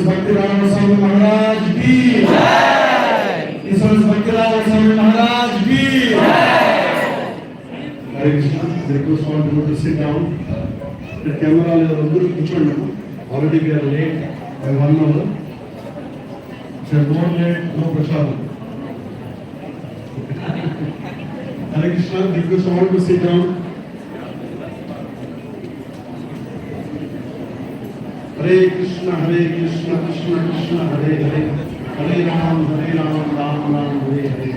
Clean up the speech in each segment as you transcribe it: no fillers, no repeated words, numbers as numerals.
Bhakti Raghava Swami Maharaj ki jai. Bhakti Raghava Swami Maharaj ki jai. Hare Krishna. The request for you to sit down. The camera is already we are late by 1 hour. So no late, no prasad. Hare Krishna. The request for you to sit down. Hare Krishna, Krishna Krishna, Hare Hare, Hare Ram, Ram Ram, Hare Hare.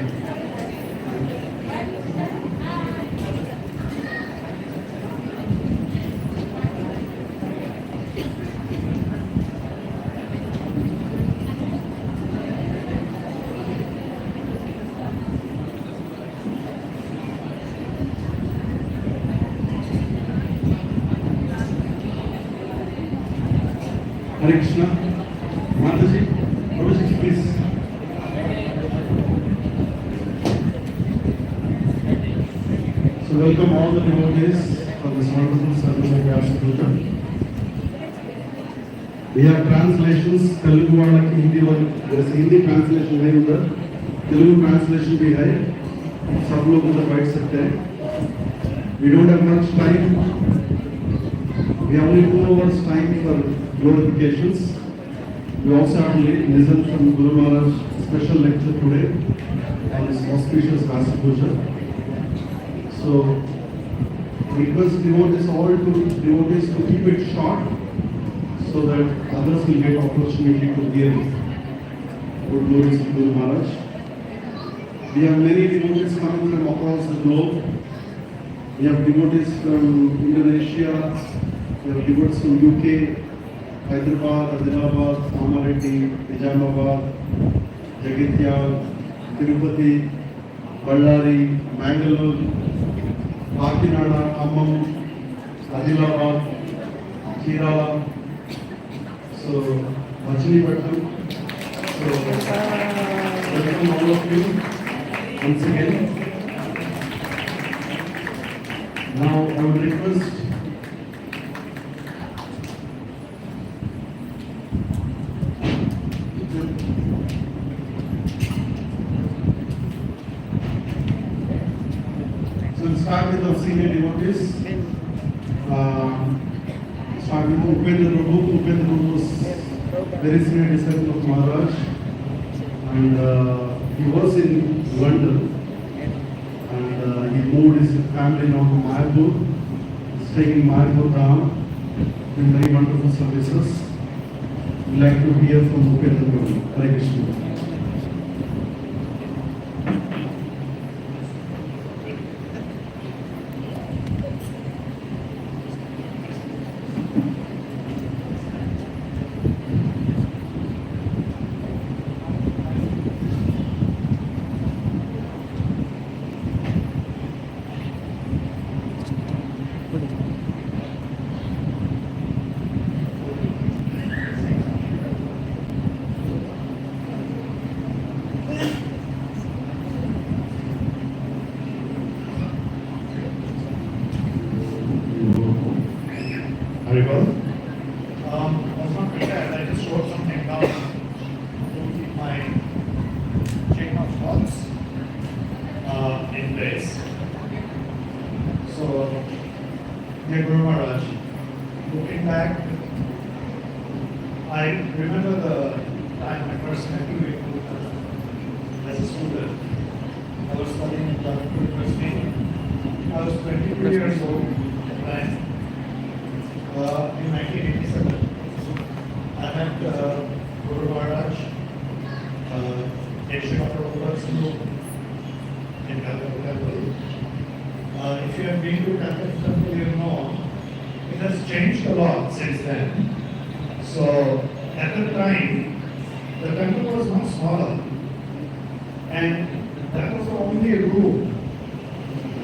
Hare Krishna. Mataji, Prabhuji, please. So welcome all the devotees for this wonderful service of Vyasapuja. We have translations, Telugu वाला Hindi वाला, there is Hindi translation नहीं उधर, Telugu translation भी है, सब लोग उधर बैठ सकते हैं. We don't have much time. We have only 2 hours time for glorifications. We also have to listen from Guru Maharaj special lecture today on this auspicious Vyasapuja. So, request devotees to keep it short so that others will get opportunity to hear good glories of Guru Maharaj. We have many devotees coming from across the globe. We have devotees from Indonesia, we have devotees from UK, Hyderabad, Adilabad, Amareddy, Nizamabad, Jagityal, Tirupati, Ballari, Mangalore, Kakinada, Khammam, Adilabad, Kerala, so Machilipatnam. So welcome all of you once again. Now I would request start with the senior devotees. Start with Upendra Prabhu. Upendra Prabhu was very senior disciple of Maharaj, and he was in London, and he moved his family now to Mayapur. He's taking Mayapur down in very wonderful services. We'd like to hear from Upendra Prabhu. Hare Krishna. Haribol. I was not prepared. I just wrote something down to keep my chain of thoughts in place. So, dear Guru Maharaj, looking back, I remember the time I first met you as a student. I was studying in Bhakti University. I was 22 years old at the time. In 1987, I met Guru Maharaj in Srinagar in Calcutta Temple. If you have been to Calcutta Temple, you know it has changed a lot since then. So at the time, the temple was much smaller, and that was the only room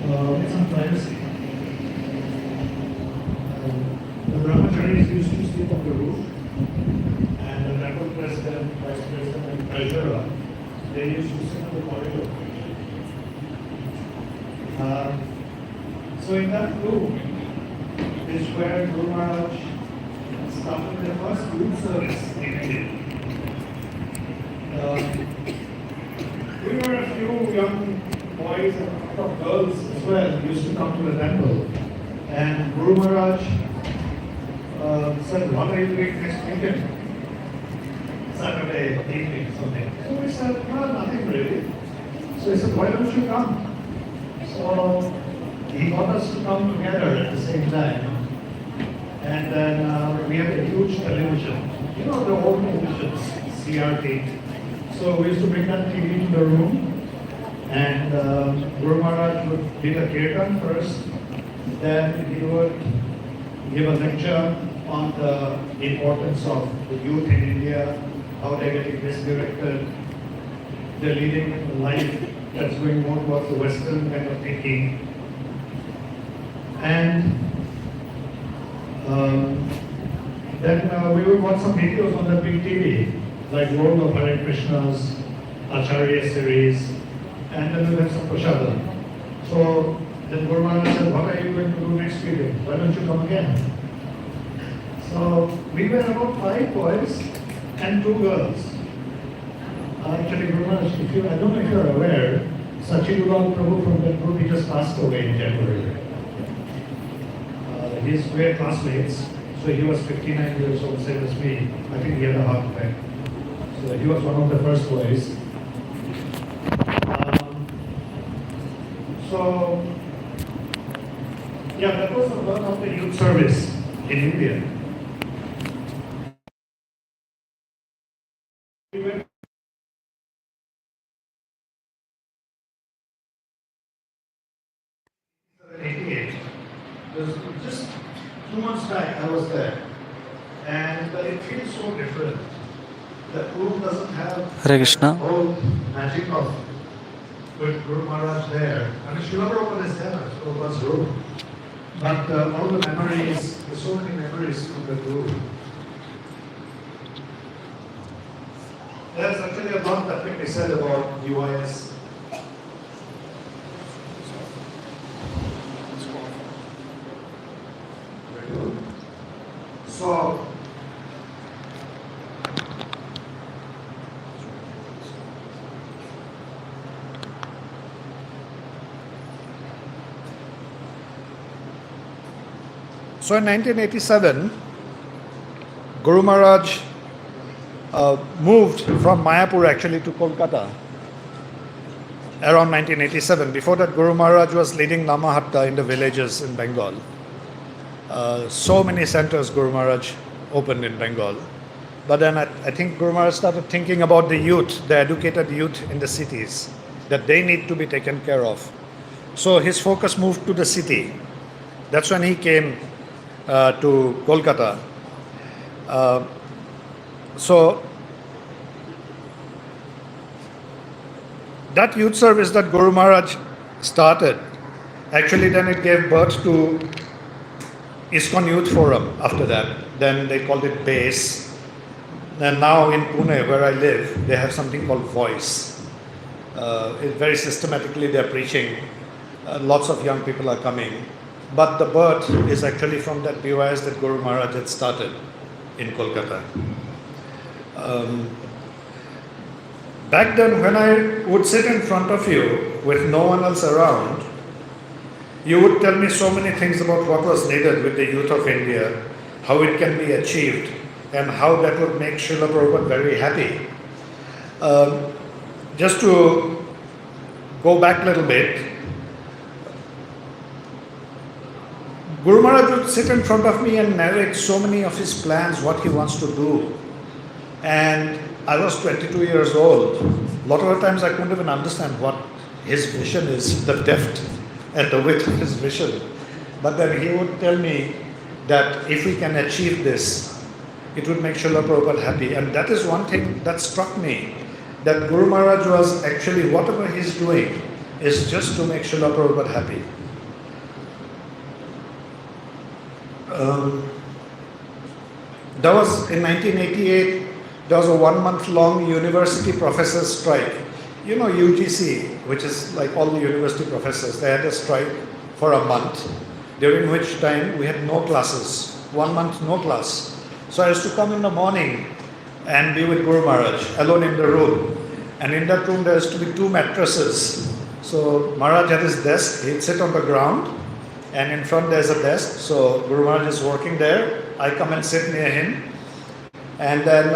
with some privacy. The brahmacharis used to sleep on the roof, and the temple president, vice president, and treasurer, they used to sit on the corridor. So in that room is where Guru Maharaj started the first youth service in India. We were a few young boys and a couple of girls as well who used to come to the temple, and Guru Maharaj said, what are you doing next weekend? Saturday evening, something. So we said, well, nothing really. So he said, why don't you come? So he got us to come together at the same time. And then we had a huge television. You know the old televisions, CRT. So we used to bring that TV to the room. And Guru Maharaj would give a Kirtan first. Then he would give a lecture on the importance of the youth in India, how they're getting misdirected, they're leading a life that's going more towards the Western kind of thinking. And then we would watch some videos on the big TV, like World of Hare Krishna's, Acharya series, and then we had some prashadam. So then Guru Maharaj said, what are you going to do next weekend? Why don't you come again? So we were about 5 boys and 2 girls. Actually, Guru Maharaj, I don't know if you're aware, Sachidulal Prabhu from that group, he just passed away in January. We're classmates, so he was 59 years old, same as me. I think he had a heart attack. So he was one of the first boys. So, yeah, that was the birth of the youth service in India. We went 88. Just 2 months back, I was there, and it feels so different. The room doesn't have Hare Krishna. the whole magic of with Guru Maharaj there. I mean, Srila Prabhupada is there, Prabhupada's room. But all the memories, there's so many memories from the Guru. There's actually a lot that can be said about UIS. So, So in 1987, Guru Maharaj moved from Mayapur actually to Kolkata around 1987. Before that, Guru Maharaj was leading Namahatta in the villages in Bengal. So many centers Guru Maharaj opened in Bengal. But then I think Guru Maharaj started thinking about the youth, the educated youth in the cities, that they need to be taken care of. So his focus moved to the city. That's when he came to Kolkata. So that youth service that Guru Maharaj started, actually then it gave birth to ISKCON Youth Forum after that. Then they called it BASE. And now in Pune, where I live, they have something called Voice. Very systematically they're preaching. Lots of young people are coming. But the birth is actually from that BYS that Guru Maharaj had started in Kolkata. Back then, when I would sit in front of you with no one else around, you would tell me so many things about what was needed with the youth of India, how it can be achieved, and how that would make Srila Prabhupada very happy. Just to go back a little bit, Guru Maharaj would sit in front of me and narrate so many of his plans, what he wants to do. And I was 22 years old. A lot of the times I couldn't even understand what his vision is, the depth and the width of his vision. But then he would tell me that if we can achieve this, it would make Srila Prabhupada happy. And that is one thing that struck me, that Guru Maharaj was actually, whatever he's doing, is just to make Srila Prabhupada happy. That was in 1988, there was a 1 month long university professors strike. You know UGC, which is like all the university professors, they had a strike for a month, during which time we had no classes, 1 month no class. So I used to come in the morning and be with Guru Maharaj, alone in the room. And in that room there used to be 2 mattresses. So Maharaj had his desk, he'd sit on the ground, and in front there's a desk. So Guru Maharaj is working there, I come and sit near him. And then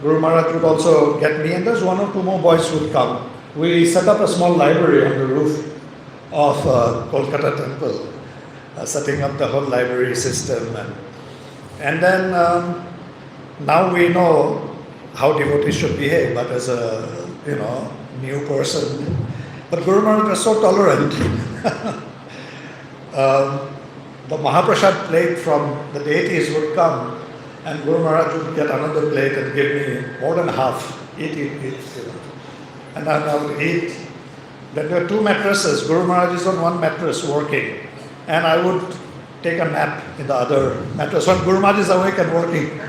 Guru Maharaj would also get me, and there's 1 or 2 more boys would come. We set up a small library on the roof of Kolkata temple, setting up the whole library system. And then now we know how devotees should behave, but as a new person. But Guru Maharaj was so tolerant. The Mahaprasad plate from the deities would come, and Guru Maharaj would get another plate and give me more than half. Eat. And then I would eat. Then there were 2 mattresses. Guru Maharaj is on 1 mattress working, and I would take a nap in the other mattress when Guru Maharaj is awake and working.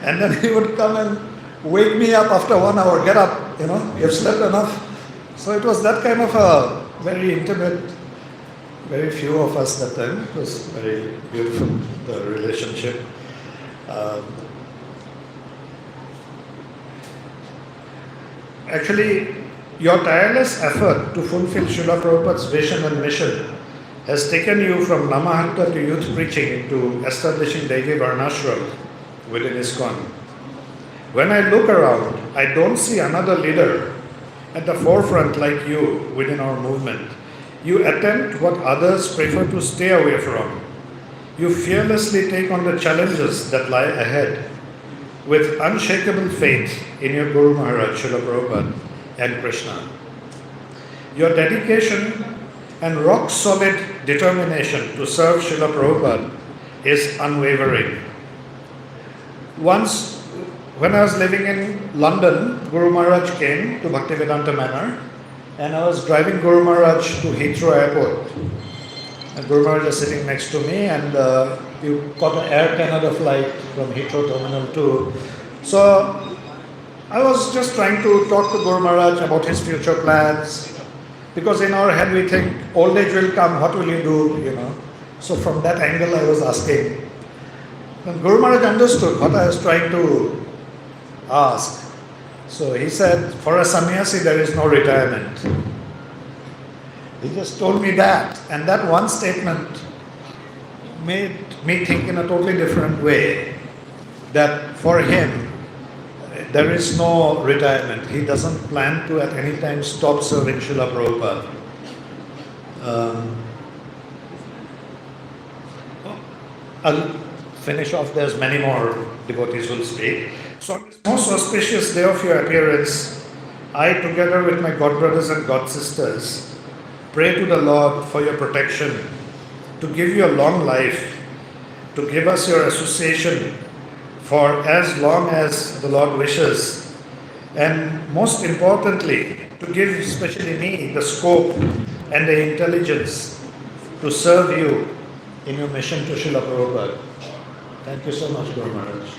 And then he would come and wake me up after 1 hour. Get up, you've slept enough. So it was that kind of a very intimate, very few of us that time. It was very beautiful, the relationship. Actually, your tireless effort to fulfill Srila Prabhupada's vision and mission has taken you from Namahatta to youth preaching to establishing daily Varnashram within ISKCON. When I look around, I don't see another leader at the forefront like you within our movement. You attempt what others prefer to stay away from. You fearlessly take on the challenges that lie ahead with unshakable faith in your Guru Maharaj, Srila Prabhupada and Krishna. Your dedication and rock-solid determination to serve Srila Prabhupada is unwavering. Once, when I was living in London, Guru Maharaj came to Bhaktivedanta Manor, and I was driving Guru Maharaj to Heathrow Airport. And Guru Maharaj was sitting next to me, and you caught an Air Canada flight from Heathrow Terminal 2. So I was just trying to talk to Guru Maharaj about his future plans, because in our head we think, old age will come, what will you do, So from that angle I was asking. And Guru Maharaj understood what I was trying to ask. So he said, for a sannyasi there is no retirement. He just told me that. And that one statement made me think in a totally different way, that for him, there is no retirement. He doesn't plan to at any time stop serving Srila Prabhupada. I'll finish off. There's many more devotees who will speak. So on this most auspicious day of your appearance, I, together with my god brothers and god sisters, pray to the Lord for your protection, to give you a long life, to give us your association for as long as the Lord wishes, and most importantly, to give especially me the scope and the intelligence to serve you in your mission to Srila Prabhupada. Thank you so much, Guru Maharaj.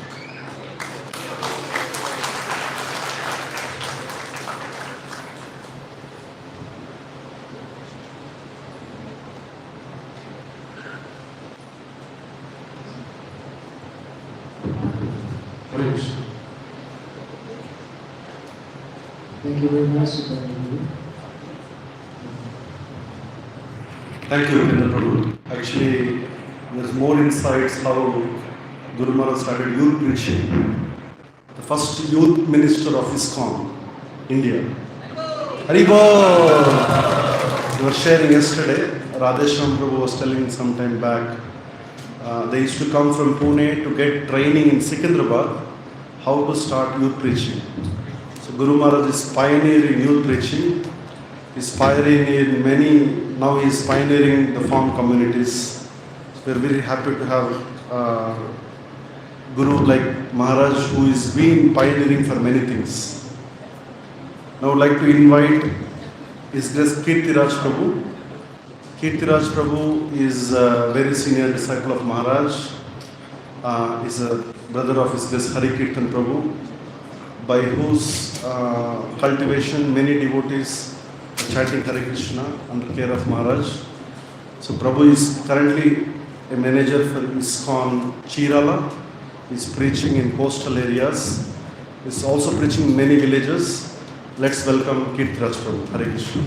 Thank you very much, Guru. Thank you, Vinod Prabhu. Actually, there's more insights how Guru Maharaj started youth preaching. The first youth minister of ISKCON, India. Haribo! We were sharing yesterday, Radhesham Prabhu was telling some time back, they used to come from Pune to get training in Secunderabad, how to start youth preaching. So Guru Maharaj is pioneering youth preaching. He's pioneering in many, now he is pioneering the farm communities. So we're very happy to have Guru like Maharaj, who is been pioneering for many things. Now I would like to invite His Grace Kirtiraj Prabhu. Kirtiraj Prabhu is a very senior disciple of Maharaj. Is a brother of His Grace Hari Kirtan Prabhu, by whose cultivation many devotees are chanting Hare Krishna under care of Maharaj. So Prabhu is currently a manager for ISKCON Chirala. He's preaching in coastal areas. He's also preaching in many villages. Let's welcome Kirtiraj Prabhu. Hare Krishna.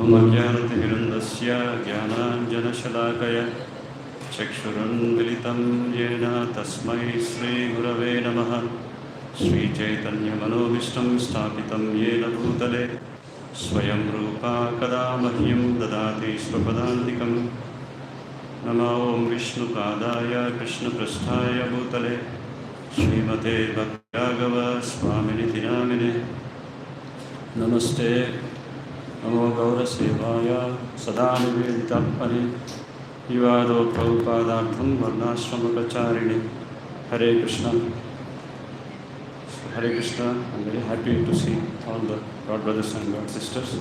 ज्ञानतिमिरन्दस्य ज्ञानाञ्जनशलाकया चक्षुरुन्मिलितं येन तस्मै श्रीगुरवे नमः। श्रीचैतन्यमनोभीष्टं स्थापितं येन भूतले स्वयं रूपा कदा मह्यं ददाति स्वपदान्तिकं। नमो ॐ विष्णुपादाय कृष्णपृष्ठाय भूतले श्रीमते भक्ति राघव स्वामिनिति नामिने। नमस्ते नमो गौरसेवाय सदा निवेदितात्मने विवादो प्रभुपादार्थं वर्णाश्रमप्रचारिणे। Hare Krishna. Hare Krishna. I'm very happy to see all the God brothers and God sisters.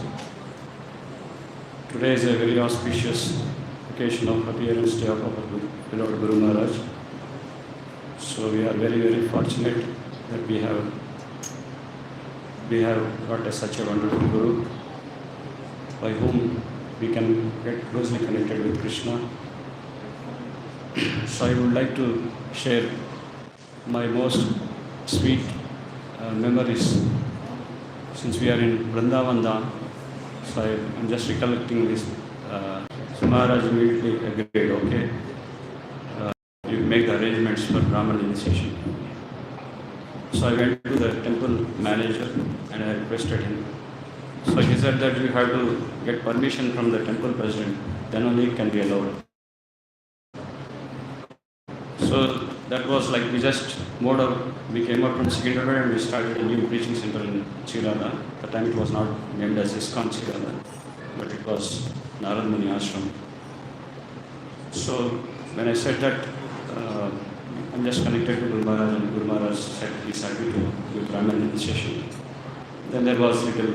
Today is a very auspicious occasion of appearance day of our beloved Guru Maharaj. So we are very, very fortunate that we have got such a wonderful Guru, by whom we can get closely connected with Krishna. So I would like to share my most sweet memories since we are in Vrindavan Dham. So I'm just recollecting this. So Maharaj immediately agreed, okay, you make the arrangements for Brahman initiation. So I went to the temple manager and I requested him. So he said that you have to get permission from the temple president, then only it can be allowed. So that was like we just moved up, we came up from Secunderabad and we started a new preaching center in Chirala. At the time it was not named as ISKCON Chirala, but it was Narad Muni Ashram. So when I said that I'm just connected to Guru Maharaj, and Guru Maharaj said he's happy to give Brahman initiation. Then there was little,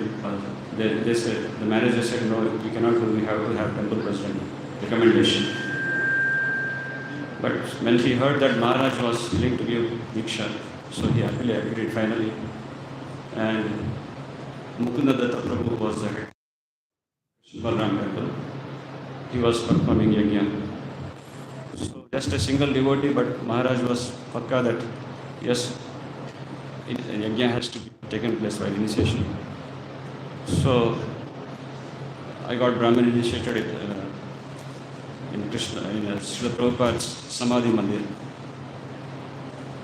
they said, the manager said, no, we cannot do, we have to have temple president recommendation. But when he heard that Maharaj was willing to give Diksha, so he happily agreed finally. And Mukunda Datta Prabhu was the head of Balram temple. He was performing yajna. So just a single devotee, but Maharaj was pakka that yes, yajna has to be taken place by initiation. So I got Brahmin initiated in Krishna, in Srila Prabhupada's Samadhi Mandir.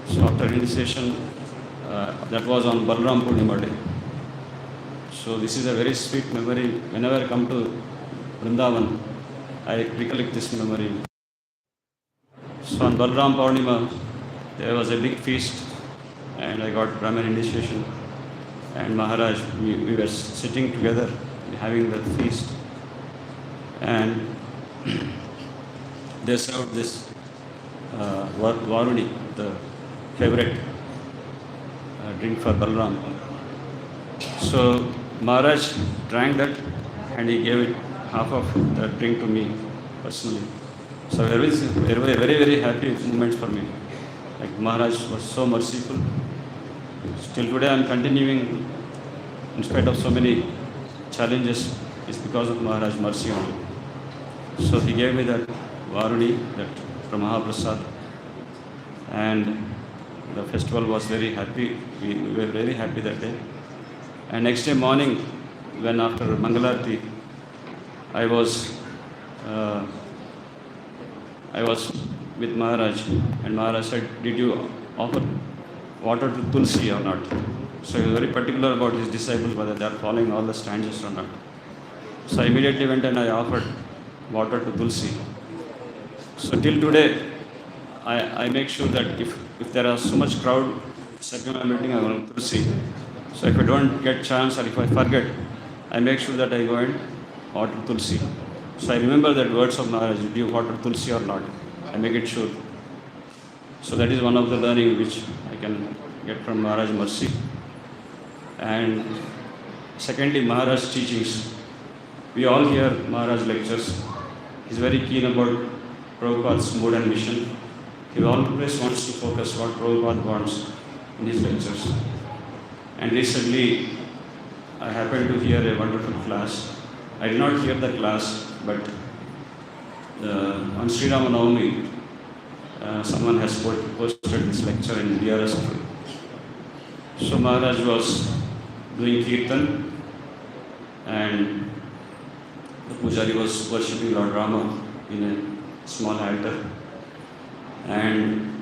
So after initiation, that was on Balram Purnima day. So this is a very sweet memory. Whenever I come to Vrindavan, I recollect this memory. So on Balram Purnima, there was a big feast and I got Brahmin initiation. And Maharaj, we were sitting together having the feast. And they served this Varuni, the favorite drink for Balram. So Maharaj drank that and he gave it half of the drink to me personally. So it was a very, very happy moment for me. Like Maharaj was so merciful. Still today I am continuing in spite of so many challenges. It's because of Maharaj's mercy only. So he gave me that Varuni, that from Mahaprasad, and the festival was very happy. We were very happy that day. And next day morning, when after Mangalarti, I was with Maharaj, and Maharaj said, "Did you offer water to Tulsi or not?" So he was very particular about his disciples, whether they are following all the stanzas or not. So I immediately went and I offered water to Tulsi. So till today, I make sure that if there are so much crowd circumambulating around Tulsi, so if I don't get chance or if I forget, I make sure that I go and water Tulsi. So I remember that words of Maharaj, did you water Tulsi or not? I make it sure. So that is one of the learning which I can get from Maharaj mercy. And secondly, Maharaj teachings. We all hear Maharaj lectures. He's very keen about Prabhupada's mood and mission. He always wants to focus what Prabhupada wants in his lectures. And recently, I happened to hear a wonderful class. I did not hear the class, but on Sri Rama Navami, someone has posted this lecture in DRS. So Maharaj was doing Kirtan and the Pujari was worshipping Lord Rama in a small altar. And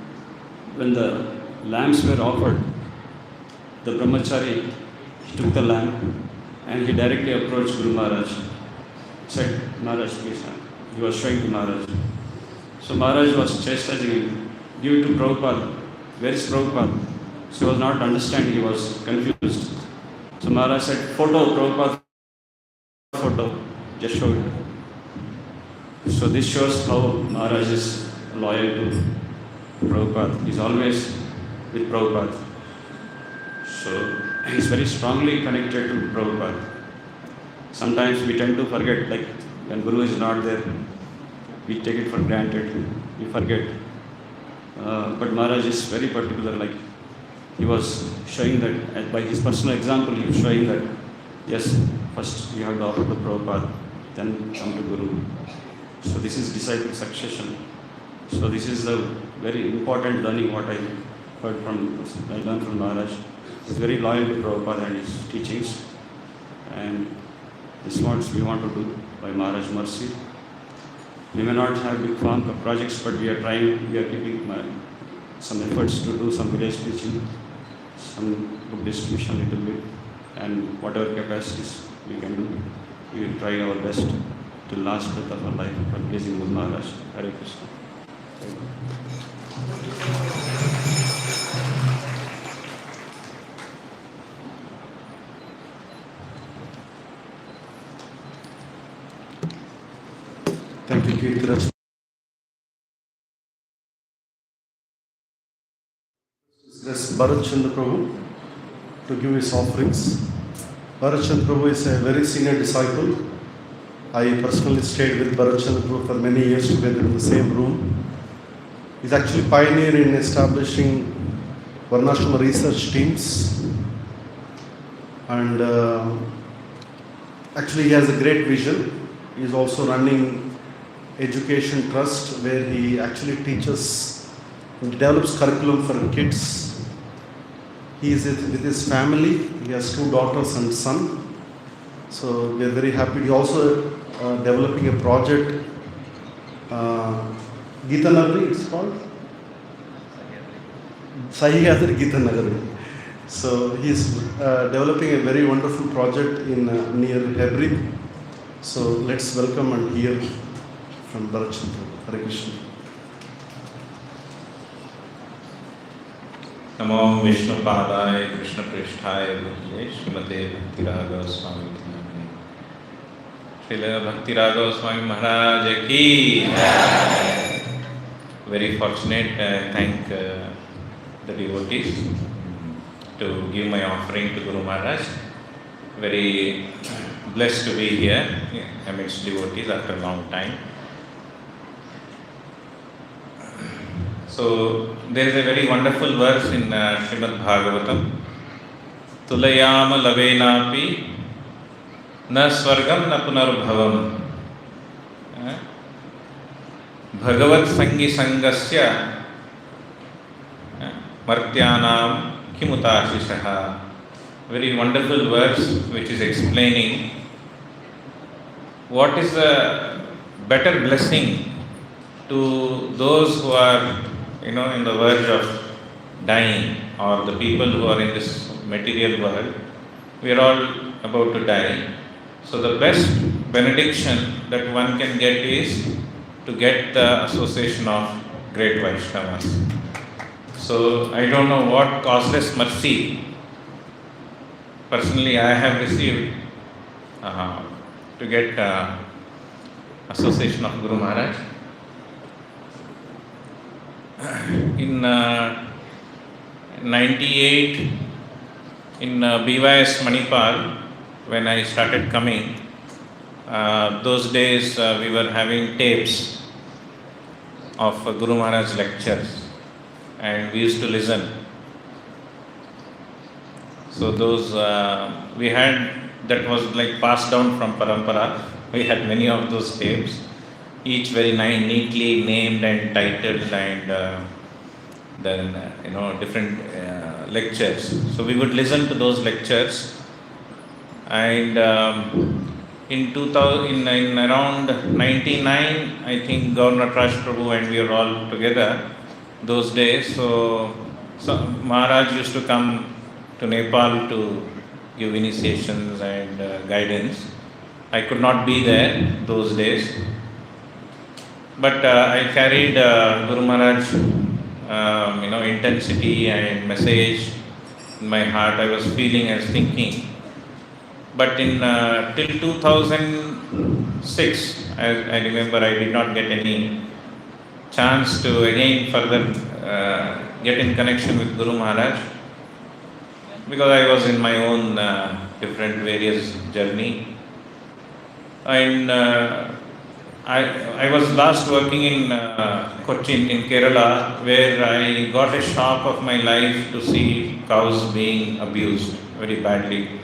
when the lamps were offered, the brahmachari took the lamp and he directly approached Guru Maharaj. Said, "Maharaj, please." He was showing to Maharaj. So Maharaj was chastising him. "Give it to Prabhupada. Where is Prabhupada?" So he was not understanding, he was confused. So Maharaj said, "Photo, Prabhupada photo." Just show it. So this shows how Maharaj is loyal to Prabhupada. He is always with Prabhupada. So he is very strongly connected to Prabhupada. Sometimes we tend to forget, like when Guru is not there, we take it for granted, we forget. But Maharaj is very particular, like he was showing that, by his personal example, he was showing that, yes, first you have to offer to Prabhupada, then come to Guru. So this is disciple succession. So this is the very important learning what I learned from Maharaj. He's very loyal to Prabhupada and his teachings. And this is what we want to do by Maharaj's mercy. We may not have big farm projects, but we are keeping some efforts to do some village teaching, some book distribution a little bit, and whatever capacities we can do, we will try our best till last breath of our life for pleasing Guru Maharaj. Hare Krishna. Thank you, Kirtan. Yes, Bharat Chandra Prabhu to give his offerings. Bharat Chandra Prabhu is a very senior disciple. I personally stayed with Bharat Chandra Prabhu for many years together in the same room. He's actually pioneer in establishing Varnashrama research teams, and actually he has a great vision. He is also running education trust where he actually teaches, he develops curriculum for kids. He is with his family. He has 2 daughters and son. So we are very happy. He also developing a project, Gita Nagari it's called? Sahyadri Gita Nagari. So he is developing a very wonderful project in near Hebri. So let's welcome and hear from Bharat Chandra. Hare Krishna. नमो विष्णुपादाय कृष्णपृष्ठाय भूतले श्रीमते भक्ति राघव स्वामी नामिने श्रील भक्ति राघव स्वामी महाराज की very fortunate thank the devotees to give my offering to Guru Maharaj. Very blessed to be here amidst devotees after a long time. So there is a very wonderful verse in Srimad Bhagavatam. Tulayama lavenapi na swargam na punarbhavam. Bhagavat sangi sangasya martyanam kimutashishaha. Very wonderful verse which is explaining what is the better blessing to those who are in the verge of dying, or the people who are in this material world. We are all about to die. So the best benediction that one can get is to get the association of great Vaishnavas. So I don't know what causeless mercy personally I have received to get association of Guru Maharaj. In 98, in BYS Manipal, when I started coming, those days we were having tapes of Guru Maharaj lectures, and we used to listen. So those we had, that was like passed down from parampara. We had many of those tapes, each very neatly named and titled, and then different lectures. So we would listen to those lectures, and in 2000, in around 99, I think Governor Raj Prabhu and we were all together those days. So Maharaj used to come to Nepal to give initiations and guidance. I could not be there those days, but I carried Guru Maharaj, intensity and message in my heart. I was feeling, I was thinking. But in till 2006, I remember I did not get any chance to again further get in connection with Guru Maharaj, because I was in my own different various journey. And I was last working in Cochin in Kerala, where I got a shock of my life to see cows being abused very badly.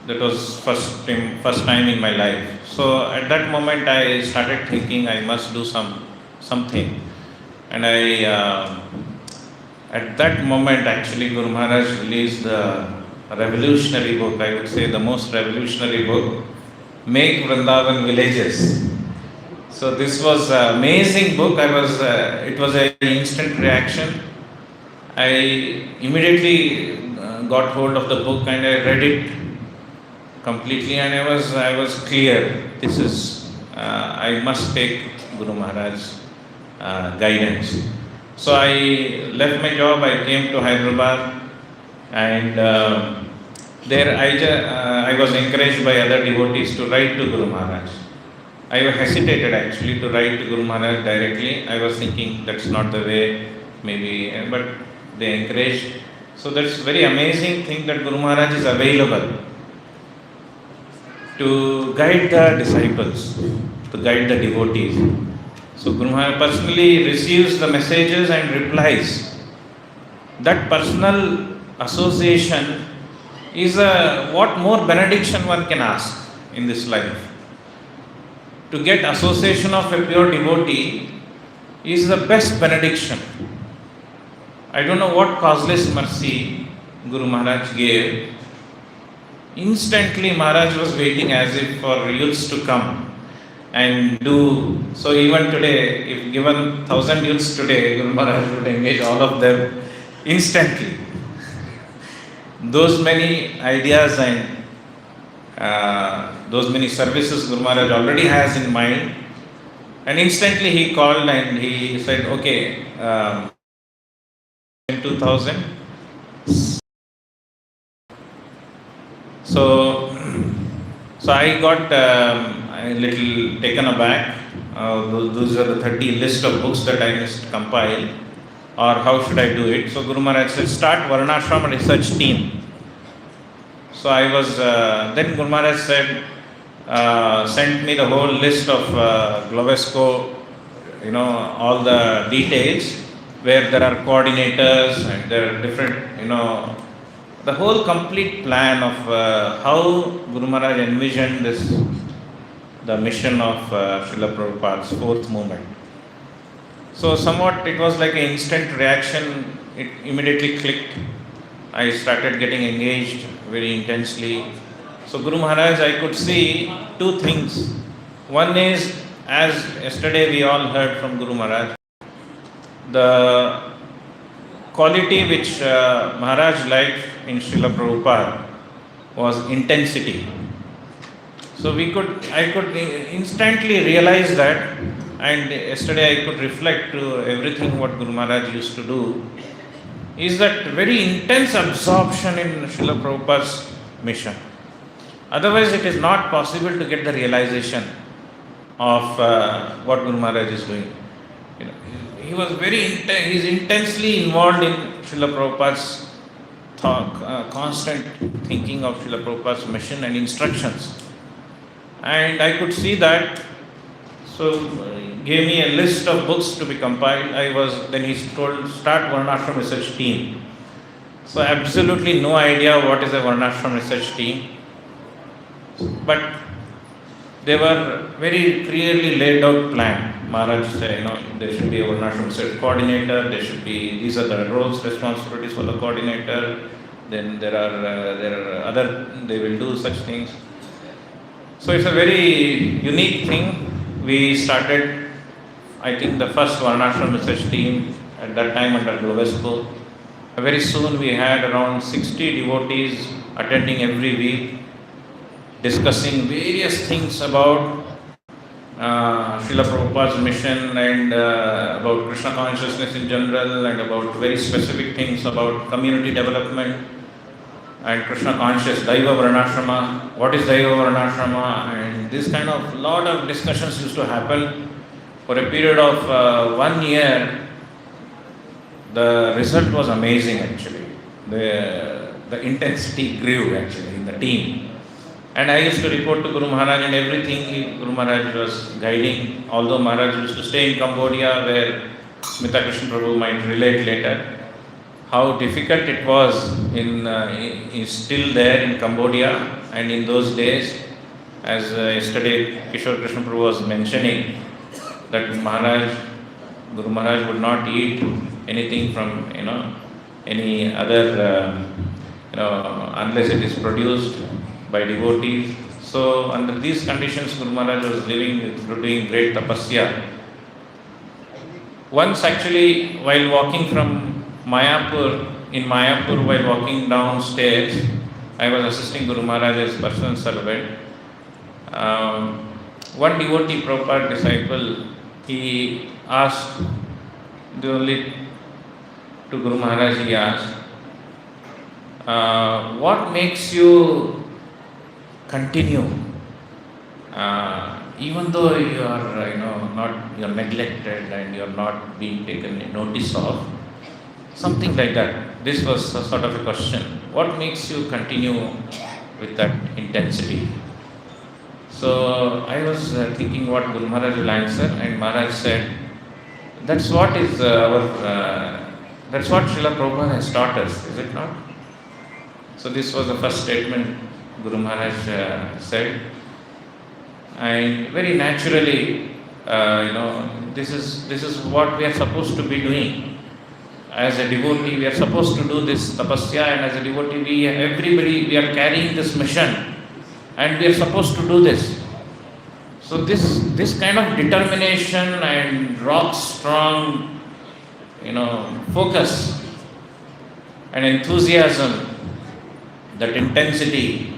That was first time in my life. So at that moment I started thinking I must do something. And at that moment actually Guru Maharaj released the revolutionary book, I would say the most revolutionary book, Make Vrindavan Villages. So this was an amazing book. It was an instant reaction. I immediately got hold of the book and I read it completely, and I was clear. This is I must take Guru Maharaj's guidance. So I left my job. I came to Hyderabad, and there I was encouraged by other devotees to write to Guru Maharaj. I hesitated actually to write to Guru Maharaj directly. I was thinking that's not the way, maybe, but they encouraged. So that's very amazing thing that Guru Maharaj is available to guide the disciples, to guide the devotees. So Guru Maharaj personally receives the messages and replies. That personal association is what more benediction one can ask in this life. To get association of a pure devotee is the best benediction. I don't know what causeless mercy Guru Maharaj gave. Instantly Maharaj was waiting as if for youths to come and do. So even today, if given 1,000 youths today, Guru Maharaj would engage all of them instantly. Those many ideas and those many services Guru Maharaj already has in mind. And instantly he called and he said, okay, in 2000. So I got a little taken aback. Those are the 30 list of books that I must compile, or how should I do it? So Guru Maharaj said, start Varnashram research team. So I was, then Guru Maharaj said, sent me the whole list of Glovesco, all the details where there are coordinators and there are different, the whole complete plan of how Guru Maharaj envisioned the mission of Srila Prabhupada's fourth movement. So somewhat it was like an instant reaction, it immediately clicked. I started getting engaged very intensely. So Guru Maharaj, I could see two things. One is, as yesterday we all heard from Guru Maharaj, the quality which Maharaj liked in Srila Prabhupada was intensity. So I could instantly realize that, and yesterday I could reflect to everything what Guru Maharaj used to do, is that very intense absorption in Srila Prabhupada's mission. Otherwise it is not possible to get the realization of what Guru Maharaj is doing. He was he is intensely involved in Srila Prabhupada's constant thinking of Srila Prabhupada's mission and instructions. And I could see that. So gave me a list of books to be compiled. Then he told, start Varnashram research team. So absolutely no idea what is a Varnashram research team. But they were very clearly laid out plan. Maharaj said, there should be a Varnashram research coordinator, these are the roles, responsibilities for the coordinator, then there are other, they will do such things. So it's a very unique thing. We started, I think, the first Varnashram research team at that time under Glovesco. Very soon we had around 60 devotees attending every week, discussing various things about Srila Prabhupada's mission and about Krishna consciousness in general, and about very specific things about community development and Krishna conscious, Daiva Varnashrama, what is Daiva Varnashrama, and this kind of lot of discussions used to happen for a period of 1 year. The result was amazing actually. The intensity grew actually in the team. And I used to report to Guru Maharaj, and everything Guru Maharaj was guiding, although Maharaj used to stay in Cambodia, where Smita Krishna Prabhu might relate later how difficult it was is still there in Cambodia. And in those days, as yesterday Kishore Krishna Prabhu was mentioning, that Guru Maharaj would not eat anything from any other unless it is produced by devotees. So under these conditions Guru Maharaj was living, doing great tapasya. Once actually, while walking from in Mayapur, while walking downstairs, I was assisting Guru Maharaj's personal servant. One devotee, Prabhupada disciple, he asked, to Guru Maharaj he asked, what makes you continue, even though you are you are neglected and you are not being taken notice of, something like that. This was a sort of a question. What makes you continue with that intensity? So I was thinking what Guru Maharaj will answer, and Maharaj said, that's what is that's what Srila Prabhupada has taught us, is it not? So this was the first statement Guru Maharaj said, and very naturally, this is what we are supposed to be doing. As a devotee, we are supposed to do this tapasya, and as a devotee, we are carrying this mission, and we are supposed to do this. So this kind of determination and rock strong, focus and enthusiasm, that intensity,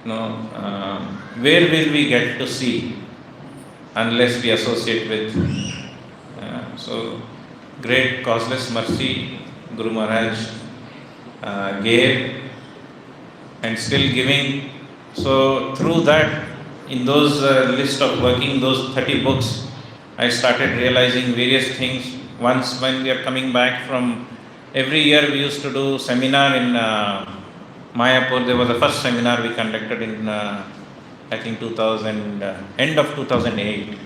where will we get to see unless we associate with? So great causeless mercy Guru Maharaj gave and still giving. So through that, in those list of working those 30 books, I started realizing various things. Once when we are coming back from, every year we used to do seminar in Mayapur. There was the first seminar we conducted in I think 2000, end of 2008.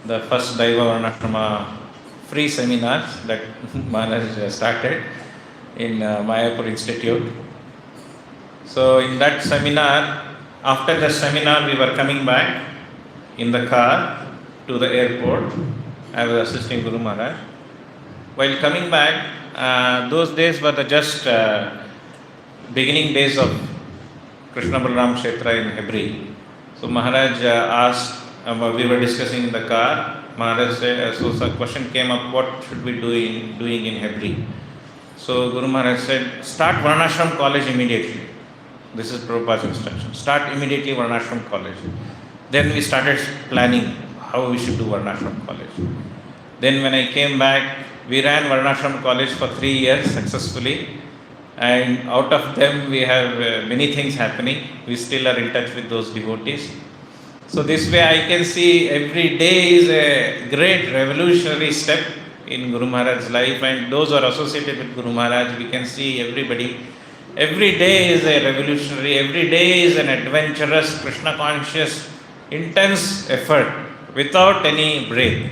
The first Daiva Varnashrama free seminars that Maharaj started in Mayapur Institute. So in that seminar, after the seminar, we were coming back in the car to the airport. I was assisting Guru Maharaj. While coming back, those days were the just beginning days of Krishna Balaram Kshetra in Hebri. So Maharaj asked, we were discussing in the car. Maharaj said, so a question came up, what should we doing in Hebri? So Guru Maharaj said, start Varnashram College immediately. This is Prabhupada's instruction. Start immediately Varnashram College. Then we started planning how we should do Varnashram College. Then when I came back, we ran Varnashram College for 3 years successfully. And out of them, we have many things happening. We still are in touch with those devotees. So this way I can see every day is a great revolutionary step in Guru Maharaj's life, and those who are associated with Guru Maharaj, we can see everybody. Every day is a revolutionary, every day is an adventurous, Krishna conscious, intense effort without any break.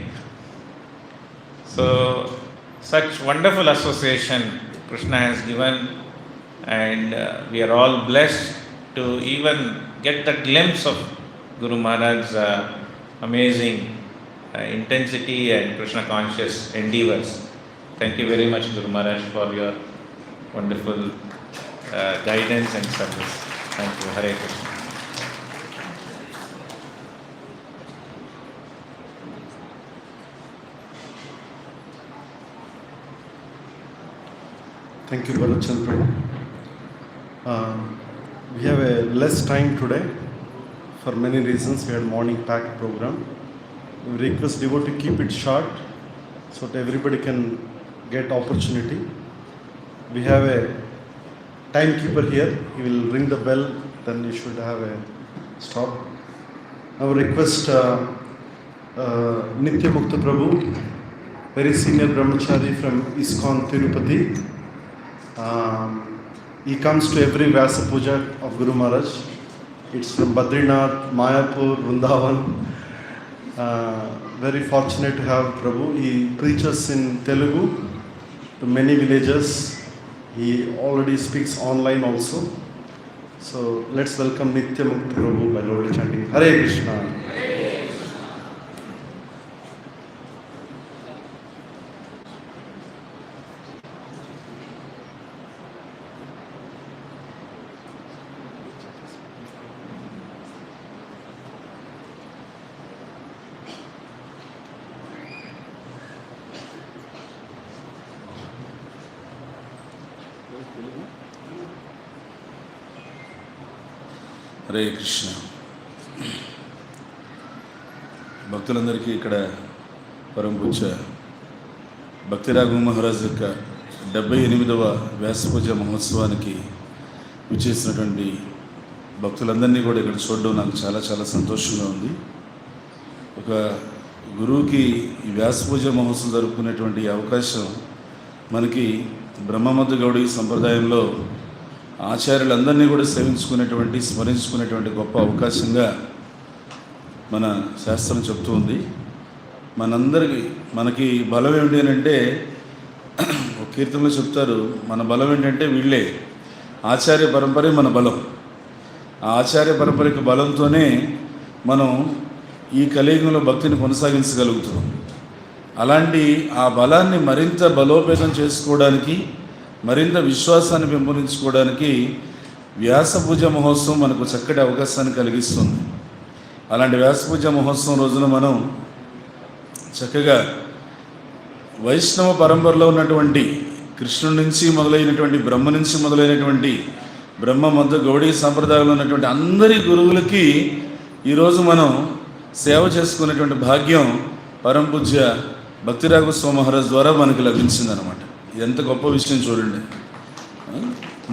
So such wonderful association Krishna has given, and we are all blessed to even get the glimpse of Guru Maharaj's amazing intensity and Krishna conscious endeavors. Thank you very much, Guru Maharaj, for your wonderful guidance and service. Thank you. Hare Krishna. Thank you, Balachan Prabhu. We have a less time today for many reasons. We had morning packed program. We request devotee to keep it short so that everybody can get opportunity. We have a timekeeper here. He will ring the bell, then you should have a stop. I will request Nitya Mukta Prabhu, very senior brahmachari from ISKCON Tirupati. He comes to every Vyasapuja of Guru Maharaj. It's from Badrinath, Mayapur, Vrindavan. Very fortunate to have Prabhu. He preaches in Telugu to many villages. He already speaks online also. So let's welcome Nitya Mukta Prabhu by loudly chanting Hare Krishna. Hare Krishna. భక్తులందరికీ ఇక్కడ పరమపూజ్య భక్తి రాఘవ మహారాజ్ యొక్క 78వ వ్యాసపూజ మహోత్సవానికి విచ్చేసినటువంటి భక్తులందరినీ కూడా ఇక్కడ చూడడం నాకు చాలా చాలా సంతోషంగా ఉంది. ఒక గురువుకి ఈ వ్యాసపూజ మహోత్సవం జరుపుకునేటువంటి అవకాశం మనకి బ్రహ్మమద్దు గౌడీ సంప్రదాయంలో ఆచార్యులందరినీ కూడా సేవించుకునేటువంటి, స్మరించుకునేటువంటి గొప్ప అవకాశంగా మన శాస్త్రం చెప్తూ ఉంది. మనకి బలం ఏమిటి అని అంటే, ఒక కీర్తనలో చెప్తారు, మన బలం ఏంటంటే వీళ్ళే, ఆచార్య పరంపరే మన బలం. ఆ ఆచార్య పరంపర బలంతోనే మనం ఈ కలియుగంలో భక్తిని కొనసాగించగలుగుతున్నాం. అలాంటి ఆ బలాన్ని మరింత బలోపేతం చేసుకోవడానికి, మరింత విశ్వాసాన్ని పెంపొందించుకోవడానికి వ్యాసపూజ మహోత్సవం మనకు చక్కటి అవకాశాన్ని కలిగిస్తుంది. అలాంటి వ్యాసపూజ మహోత్సవం రోజున మనం చక్కగా వైష్ణవ పరంపరలో ఉన్నటువంటి కృష్ణుడి నుంచి మొదలైనటువంటి, బ్రహ్మ నుంచి మొదలైనటువంటి, బ్రహ్మ మధ్య గౌడీ సాంప్రదాయంలో ఉన్నటువంటి అందరి గురువులకి ఈరోజు మనం సేవ చేసుకునేటువంటి భాగ్యం పరంపూజ్య భక్తి రాఘవ స్వామి మహారాజ్ ద్వారా మనకి లభించిందనమాట. ఎంత గొప్ప విషయం చూడండి.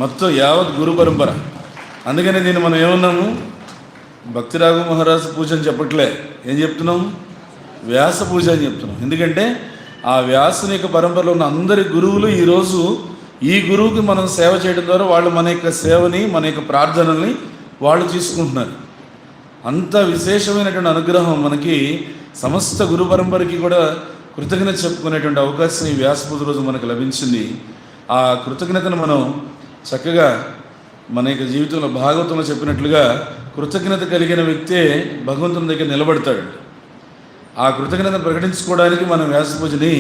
మొత్తం యావత్ గురు పరంపర. అందుకని దీన్ని మనం ఏమన్నాము, భక్తి రాఘవ మహారాజ్ పూజ అని చెప్పట్లే, ఏం చెప్తున్నాం, వ్యాస పూజ అని చెప్తున్నాం. ఎందుకంటే ఆ వ్యాసుని యొక్క పరంపరలో ఉన్న అందరి గురువులు ఈరోజు ఈ గురువుకి మనం సేవ చేయడం ద్వారా వాళ్ళు మన యొక్క సేవని, మన యొక్క ప్రార్థనల్ని వాళ్ళు తీసుకుంటున్నారు. అంత విశేషమైనటువంటి అనుగ్రహం మనకి సమస్త గురు పరంపరకి కూడా కృతజ్ఞత చెప్పుకునేటువంటి అవకాశం ఈ వ్యాసపూజ రోజు మనకు లభించింది. ఆ కృతజ్ఞతను మనం చక్కగా మన యొక్క జీవితంలో, భాగవతంలో చెప్పినట్లుగా, కృతజ్ఞత కలిగిన వ్యక్తే భగవంతుని దగ్గర నిలబడతాడు. ఆ కృతజ్ఞతను ప్రకటించుకోవడానికి మనం వ్యాసపూజని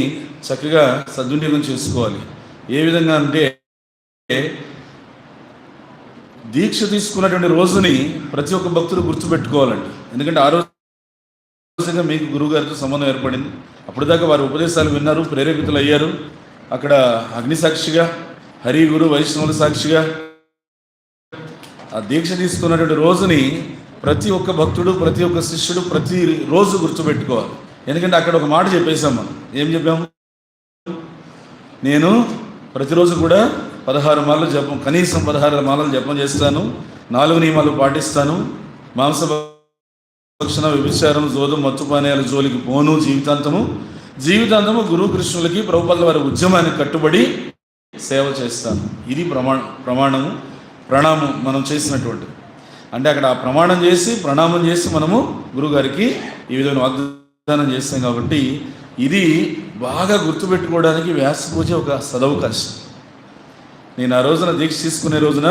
చక్కగా సద్వినియోగం చేసుకోవాలి. ఏ విధంగా అంటే, దీక్ష తీసుకున్నటువంటి రోజుని ప్రతి ఒక్క భక్తుడు గుర్తుపెట్టుకోవాలండి. ఎందుకంటే ఆ రోజుగా మీకు గురువుగారితో సంబంధం ఏర్పడింది. అప్పుడు దాకా వారి ఉపదేశాలు విన్నారు, ప్రేరేపితులు అయ్యారు. అక్కడ అగ్ని సాక్షిగా, హరి గురు వైష్ణవుల సాక్షిగా ఆ దీక్ష తీసుకున్నటువంటి రోజుని ప్రతి ఒక్క భక్తుడు, ప్రతి ఒక్క శిష్యుడు ప్రతి రోజు గుర్తుపెట్టుకోవాలి. ఎందుకంటే అక్కడ ఒక మాట చెప్పేశాం మనం. ఏం చెప్పాము, నేను ప్రతిరోజు కూడా 16 మాలలు జపం, కనీసం 16 మాలలు జపం చేస్తాను, 4 నియమాలు పాటిస్తాను, మాంసభక్షణ, వ్యభిచారం, జోదం, మత్తుపానీయాల జోలికి పోను, జీవితాంతము గురు కృష్ణులకి, ప్రభుపాదుల వారి ఉద్యమానికి కట్టుబడి సేవ చేస్తాను. ఇది ప్రణామం మనం చేసినటువంటి. అంటే అక్కడ ఆ ప్రమాణం చేసి, ప్రణామం చేసి మనము గురుగారికి ఈ విధమైన వాగ్దానం చేస్తాం. కాబట్టి ఇది బాగా గుర్తుపెట్టుకోవడానికి వ్యాసపూజ ఒక సదవకాశం. నేను ఆ రోజున దీక్ష తీసుకునే రోజున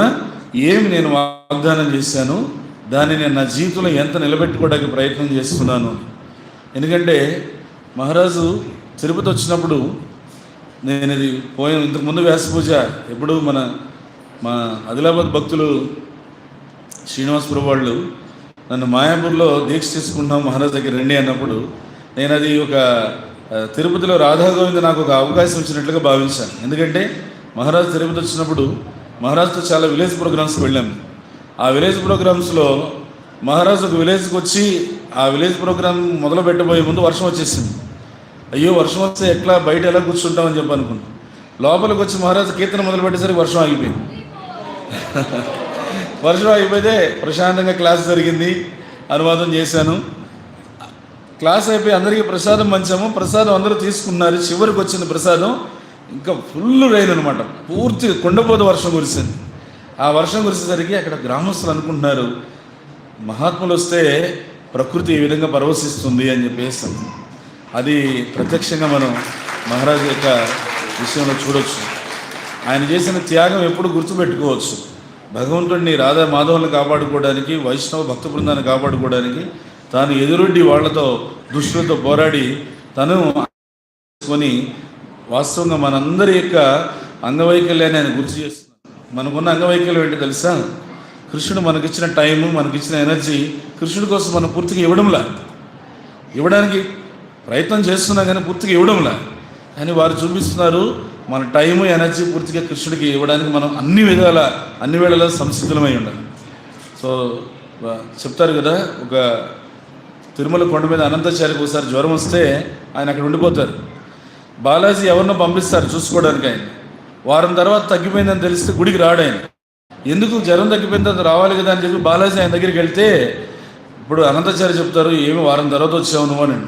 ఏమి నేను వాగ్దానం చేశాను, దాన్ని నేను నా జీవితంలో ఎంత నిలబెట్టుకోవడానికి ప్రయత్నం చేస్తున్నాను. ఎందుకంటే మహారాజు తిరుపతి వచ్చినప్పుడు, నేను ఇది ఇంతకుముందు వ్యాసపూజ ఎప్పుడు మా ఆదిలాబాద్ భక్తులు శ్రీనివాసపురం వాళ్ళు నన్ను మాయాపూర్లో దీక్ష తీసుకుంటున్నాం మహారాజ్ దగ్గర రండి అన్నప్పుడు, నేను అది ఒక తిరుపతిలో రాధా గోవింద నాకు ఒక అవకాశం ఇచ్చినట్లుగా భావించాను. ఎందుకంటే మహారాజ్ తిరుపతి వచ్చినప్పుడు మహారాజ్తో చాలా విలేజ్ ప్రోగ్రామ్స్కి వెళ్ళాము. ఆ విలేజ్ ప్రోగ్రామ్స్లో మహారాజ్ ఒక విలేజ్కి వచ్చి ఆ విలేజ్ ప్రోగ్రామ్ మొదలు పెట్టబోయే ముందు వర్షం వచ్చేసింది. అయ్యో వర్షం వస్తే ఎట్లా బయట ఎలా కూర్చుంటామని చెప్పి అనుకున్నాను. లోపలికి వచ్చి మహారాజ్ కీర్తన మొదలు పెట్టేసరికి వర్షం ఆగిపోయింది. వర్షం అయిపోతే ప్రశాంతంగా క్లాస్ జరిగింది, అనువాదం చేశాను. క్లాస్ అయిపోయి అందరికీ ప్రసాదం పంచాము. ప్రసాదం అందరూ తీసుకున్నారు. చివరికి వచ్చిన ప్రసాదం ఇంకా ఫుల్ రైన్ అనమాట, పూర్తి కొండపోత వర్షం కురిసింది. ఆ వర్షం కురిసేసరికి అక్కడ గ్రామస్తులు అనుకుంటున్నారు, మహాత్ములు వస్తే ప్రకృతి ఈ విధంగా పరవశిస్తుంది అని చెప్పేసి. అది ప్రత్యక్షంగా మనం మహారాజు యొక్క విషయంలో చూడవచ్చు. ఆయన చేసిన త్యాగం ఎప్పుడు గుర్తుపెట్టుకోవచ్చు. భగవంతుడిని రాధా మాధవులను కాపాడుకోవడానికి, వైష్ణవ భక్త బృందాన్ని కాపాడుకోవడానికి తాను ఎదురొడ్డి వాళ్లతో, దుష్టులతో పోరాడి తను కొని వాస్తవంగా మనందరి యొక్క అంగవైకల్యాన్ని ఆయన గుర్తు చేస్తున్నాడు. మనకున్న అంగవైకల్యం ఏంటో తెలుసా? కృష్ణుడు మనకిచ్చిన టైము, మనకిచ్చిన ఎనర్జీ కృష్ణుడి కోసం మనం పూర్తిగా ఇవ్వడానికి ప్రయత్నం చేస్తున్నా కానీ పూర్తిగా ఇవ్వడంలా. కానీ వారు చూపిస్తున్నారు మన టైము, ఎనర్జీ పూర్తిగా కృష్ణుడికి ఇవ్వడానికి మనం అన్ని వేళలా సంసిద్ధమై ఉండాలి. సో చెప్తారు కదా, ఒక తిరుమల కొండ మీద అనంతాచారికి ఒకసారి జ్వరం వస్తే ఆయన అక్కడ ఉండిపోతారు. బాలాజీ ఎవరినో పంపిస్తారు చూసుకోవడానికి. ఆయన వారం తర్వాత తగ్గిపోయిందని తెలిస్తే గుడికి రాడు ఆయన. ఎందుకు, జ్వరం తగ్గిపోయిన తర్వాత రావాలి కదా అని చెప్పి బాలాజీ ఆయన దగ్గరికి వెళ్తే, ఇప్పుడు అనంతాచారి చెప్తారు, ఏమి వారం తర్వాత వచ్చావు నువ్వు అని.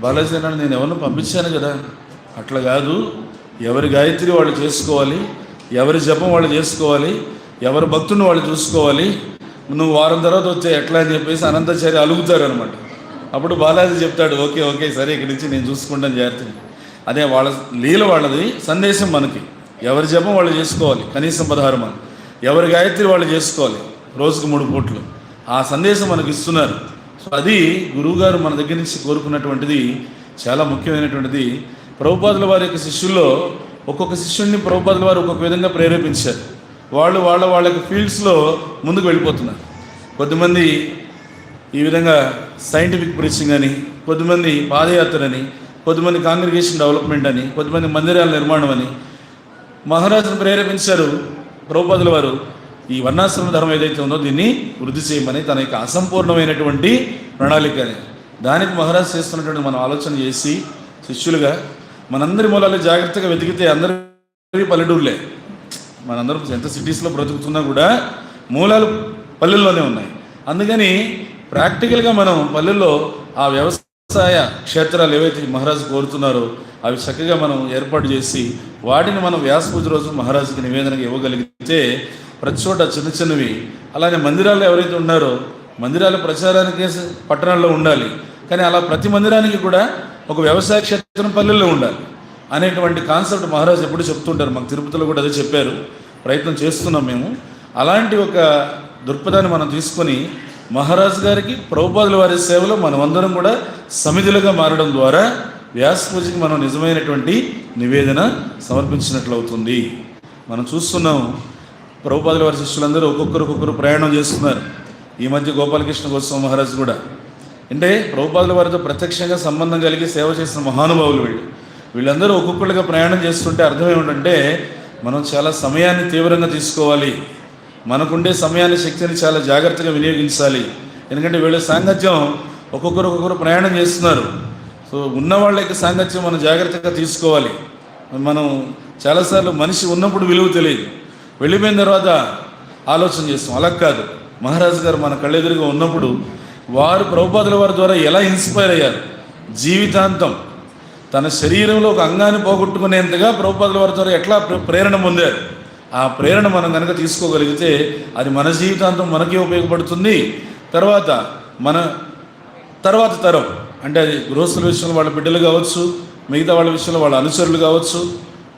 బాలాజీ అన్నాడు, నేను ఎవరినో పంపించాను కదా. అట్లా కాదు, ఎవరి గాయత్రి వాళ్ళు చేసుకోవాలి, ఎవరి జపం వాళ్ళు చేసుకోవాలి, ఎవరి భక్తుని వాళ్ళు చూసుకోవాలి. నువ్వు వారం తర్వాత వస్తే ఎట్లా అని చెప్పేసి అనంతాచారి అలుగుతారు అనమాట. అప్పుడు బాలాజీ చెప్తాడు, ఓకే ఓకే సరే ఇక్కడి నుంచి నేను చూసుకుంటాను జాగ్రత్తగా. అదే వాళ్ళ లీల వాళ్ళది, సందేశం మనకి. ఎవరి జపం వాళ్ళు చేసుకోవాలి, కనీసం 16 మంది. ఎవరి గాయత్రి వాళ్ళు చేసుకోవాలి, రోజుకు 3 పూట్లు. ఆ సందేశం మనకి ఇస్తున్నారు. సో అది గురువుగారు మన దగ్గర నుంచి కోరుకున్నటువంటిది, చాలా ముఖ్యమైనటువంటిది. ప్రభుపాదుల వారి యొక్క శిష్యుల్లో ఒక్కొక్క శిష్యుడిని ప్రభుపాదుల వారు ఒక్కొక్క విధంగా ప్రేరేపించారు. వాళ్ళు వాళ్ళ ఫీల్డ్స్లో ముందుకు వెళ్ళిపోతున్నారు. కొద్దిమంది ఈ విధంగా సైంటిఫిక్ ప్రీచింగ్ అని, కొద్దిమంది పాదయాత్ర అని, కొద్దిమంది కాంగ్రిగేషన్ డెవలప్మెంట్ అని, కొద్దిమంది మందిరాల నిర్మాణం అని మహారాజును ప్రేరేపించారు ప్రభుపాదుల వారు. ఈ వర్ణాశ్రమ ధర్మం ఏదైతే ఉందో దీన్ని వృద్ధి చేయమని, తన యొక్క అసంపూర్ణమైనటువంటి ప్రణాళికని. దానికి మహారాజు చేస్తున్నటువంటి మనం ఆలోచన చేసి శిష్యులుగా మనందరి మూలాలు జాగ్రత్తగా వెతికితే అందరి పల్లెటూరులే. మనందరం ఎంత సిటీస్లో బ్రతుకుతున్నా కూడా మూలాలు పల్లెల్లోనే ఉన్నాయి. అందుకని ప్రాక్టికల్గా మనం పల్లెల్లో ఆ వ్యవసాయ క్షేత్రాలు ఏవైతే మహారాజు కోరుతున్నారో అవి చక్కగా మనం ఏర్పాటు చేసి వాటిని మనం వ్యాసపూజ రోజు మహారాజుకి నివేదనగా ఇవ్వగలిగితే, ప్రతి చోట చిన్న చిన్నవి. అలానే మందిరాల్లో ఎవరైతే ఉన్నారో మందిరాల ప్రచారానికి పట్టణాల్లో ఉండాలి, కానీ అలా ప్రతి మందిరానికి కూడా ఒక వ్యవసాయ క్షేత్రం పల్లెల్లో ఉండాలి అనేటువంటి కాన్సెప్ట్ మహారాజు ఎప్పుడు చెప్తుంటారు. మాకు తిరుపతిలో కూడా అదే చెప్పారు, ప్రయత్నం చేస్తున్నాం మేము. అలాంటి ఒక దృక్పథాన్ని మనం తీసుకొని మహారాజు గారికి ప్రభుపాదుల వారి సేవలో మనమందరం కూడా సమిధులుగా మారడం ద్వారా వ్యాసపూజకి మనం నిజమైనటువంటి నివేదన సమర్పించినట్లు అవుతుంది. మనం చూస్తున్నాం ప్రభుపాదుల వారి శిష్యులందరూ ఒక్కొక్కరు ప్రయాణం చేస్తున్నారు. ఈ మధ్య గోపాలకృష్ణ గోస్వామి మహారాజు కూడా, అంటే ప్రభుపాదుల వారితో ప్రత్యక్షంగా సంబంధం కలిగి సేవ చేసిన మహానుభావులు వీళ్ళందరూ ఒక్కొక్కరుగా ప్రయాణం చేస్తుంటే అర్థం ఏమిటంటే, మనం చాలా సమయాన్ని తీవ్రంగా తీసుకోవాలి, మనకుండే సమయాన్ని శక్తిని చాలా జాగ్రత్తగా వినియోగించాలి. ఎందుకంటే వీళ్ళ సాంగత్యం ఒక్కొక్కరు ప్రయాణం చేస్తున్నారు. సో ఉన్న వాళ్ళ యొక్క సాంగత్యం మనం జాగ్రత్తగా తీసుకోవాలి. మనం చాలాసార్లు మనిషి ఉన్నప్పుడు విలువ తెలియదు, వెళ్ళిపోయిన తర్వాత ఆలోచన చేస్తాం. అలా కాదు, మహారాజు గారు మన కళ్ళెదురుగా ఉన్నప్పుడు వారు ప్రభుపాదుల వారి ద్వారా ఎలా ఇన్స్పైర్ అయ్యారు, జీవితాంతం తన శరీరంలో ఒక అంగాన్ని పోగొట్టుకునేంతగా ప్రభుపాదుల వారి ద్వారా ఎట్లా ప్రేరణ పొందారు. ఆ ప్రేరణ మనం కనుక తీసుకోగలిగితే అది మన జీవితాంతం మనకే ఉపయోగపడుతుంది. మన తర్వాత తరం, అంటే అది గృహస్థుల విషయంలో వాళ్ళ బిడ్డలు కావచ్చు, మిగతా వాళ్ళ విషయంలో వాళ్ళ అనుచరులు కావచ్చు,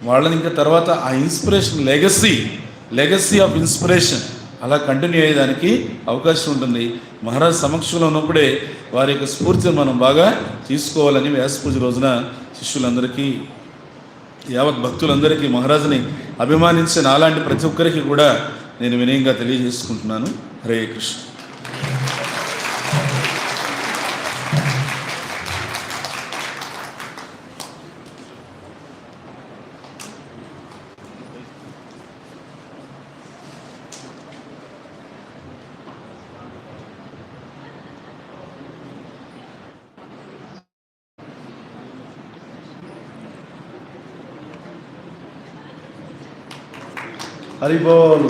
వాళ్ళని ఇంకా తర్వాత ఆ ఇన్స్పిరేషన్ లెగసీ ఆఫ్ ఇన్స్పిరేషన్ అలా కంటిన్యూ అయ్యేదానికి అవకాశం ఉంటుంది. మహారాజ్ సమక్షంలో ఉన్నప్పుడే వారి యొక్క స్ఫూర్తిని మనం బాగా తీసుకోవాలని వ్యాసపూజ రోజున శిష్యులందరికీ, యావత్ భక్తులందరికీ, మహారాజుని అభిమానించిన అలాంటి ప్రతి ఒక్కరికి కూడా నేను వినయంగా తెలియజేసుకుంటున్నాను. హరే కృష్ణ. హరిబోల్.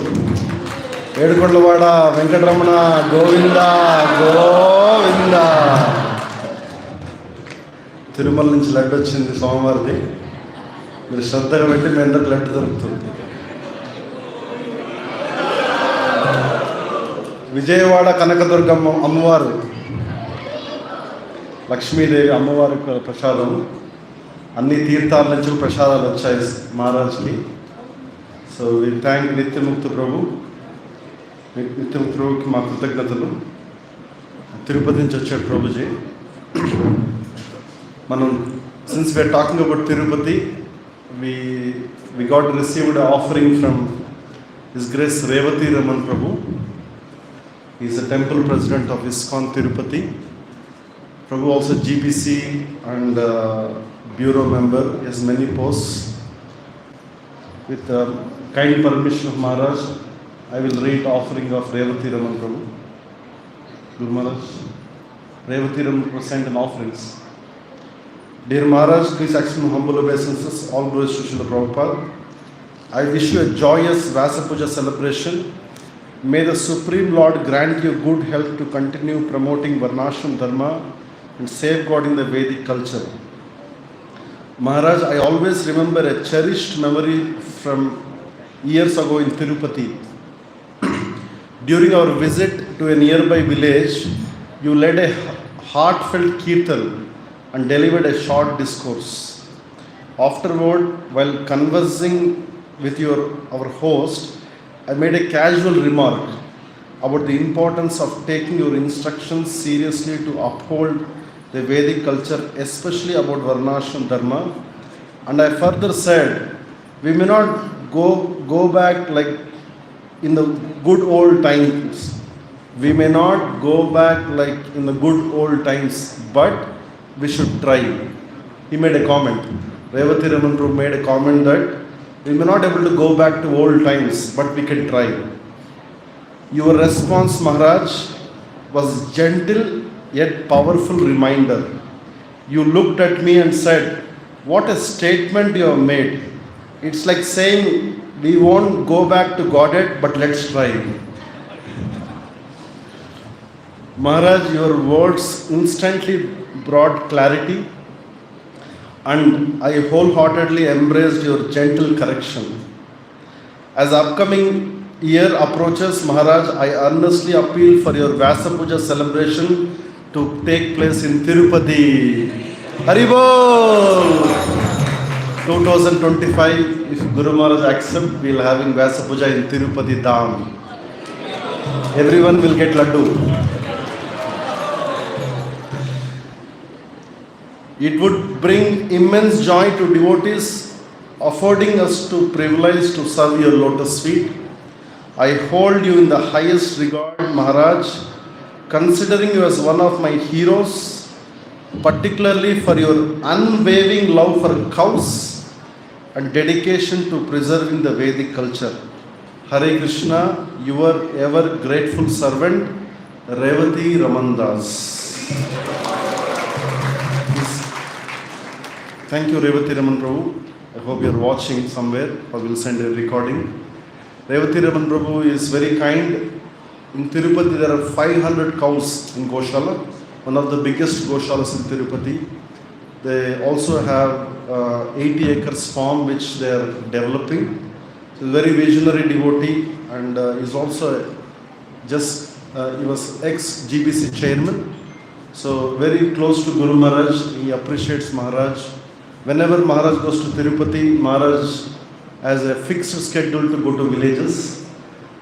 ఏడుకొండలవాడ వెంకటరమణ గోవింద గోవింద. తిరుమల నుంచి లడ్డు వచ్చింది స్వామివారిది. మీరు శ్రద్ధగా పెట్టి మీ అందరికి లడ్డు దొరుకుతుంది. విజయవాడ కనకదుర్గమ్మ అమ్మవారు, లక్ష్మీదేవి అమ్మవారి ప్రసాదం. అన్ని తీర్థాల నుంచి ప్రసాదాలు వచ్చాయి మహారాజ్కి. సో వి థ్యాంక్ నిత్యముక్త ప్రభు. నిత్యముక్త ప్రభుకి మా కృతజ్ఞతలు. తిరుపతి నుంచి వచ్చాడు ప్రభుజీ. మనం since we are talking about Tirupati, we got received an offering from His Grace Revati Raman Prabhu. He is a temple president of ISKCON Tirupati. Prabhu also GPC and bureau member. He has many posts. With kind permission of Maharaj, I will read offering of Revati Raman Prabhu. Guru Maharaj, Revati Raman Prabhu sent an offerings. Dear Maharaj, please accept my humble obeisances. All glories to Srila Prabhupada. I wish you a joyous Vyasapuja celebration. May the Supreme Lord grant you good health to continue promoting Varnashram Dharma and safeguarding the Vedic culture. Maharaj, I always remember a cherished memory from years ago in Tirupati. During our visit to a nearby village, you led a heartfelt Kirtan and delivered a short discourse. Afterward, while conversing with our host, I made a casual remark about the importance of taking your instructions seriously to uphold the Vedic culture, especially about Varnashram Dharma. And I further said, we may not go back like in the good old times. We may not go back like in the good old times, but we should try. He made a comment. Revati Raman Prabhu made a comment that we may not be able to go back to old times, but we can try. Your response, Maharaj, was gentle yet powerful reminder. You looked at me and said, what a statement you have made. It's like saying, we won't go back to Godhead, but let's try. Maharaj, your words instantly brought clarity, and I wholeheartedly embraced your gentle correction. As upcoming year approaches, Maharaj, I earnestly appeal for your Vyasapuja celebration to take place in Tirupati. Haribol! 2025, if Guru Maharaj accepts, we will having Vyasapuja in Tirupati Dham. Everyone will get laddu. It would bring immense joy to devotees, affording us the privilege to serve your lotus feet. I hold you in the highest regard, Maharaj, considering you as one of my heroes, particularly for your unwavering love for cows and dedication to preserving the Vedic culture. Hare Krishna, your ever grateful servant, Revati Ramandas. Thank you, Revati Raman Prabhu. I hope you are watching somewhere, or will send a recording. Revati Raman Prabhu is very kind. In Tirupati, there are 500 cows in Goshala, one of the biggest Goshalas in Tirupati. They also have 80 acres farm which they are developing. He's a very visionary devotee, and is also he was ex-GBC chairman. So very close to Guru Maharaj. He appreciates Maharaj. Whenever Maharaj goes to Tirupati, Maharaj has a fixed schedule to go to villages,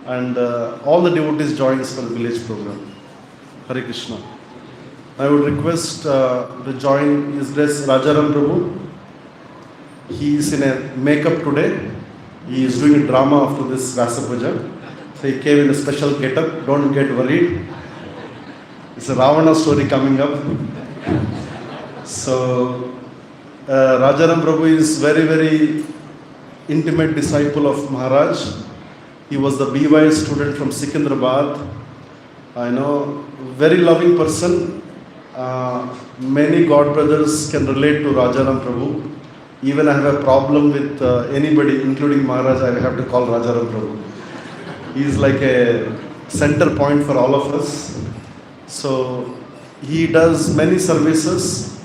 and all the devotees joins for the village program. Hare Krishna. I would request to join His Grace Rajaram Prabhu. He is in a makeup today. He is doing a drama after this Vyasapuja. So he came in a special get-up. Don't get worried. It's a Ravana story coming up. So Rajaram Prabhu is very, very intimate disciple of Maharaj. He was the BY student from Secunderabad. I know, very loving person. Many God brothers can relate to Rajaram Prabhu. Even I have a problem with anybody, including Maharaj, I have to call Rajaram Prabhu. He is like a center point for all of us. So he does many services.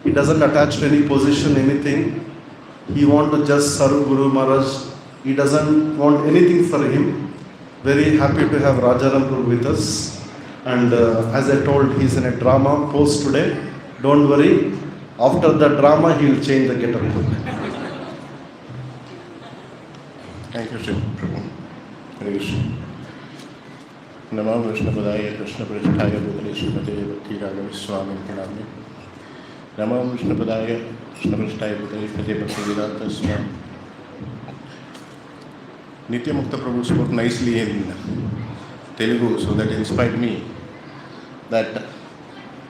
He doesn't attach to any position, anything. He wants to just serve Guru Maharaj. He doesn't want anything for him. Very happy to have Rajaram Prabhu with us. And as I told, he's in a drama post today. Don't worry. After the drama, he will change the get-up. Thank you, Sri Prabhu. Hare Krishna. Namo Vishnu Padaya Krishna Prasthaya Bhutale Srimate Bhakti Raghava Swami Pranami. Namo Vishnu Padaya Krishna Prasthaya Bhutale Srimate Bhakti Vedanta Swami. Nitya Mukta Prabhu spoke nicely in Telugu, so that inspired me that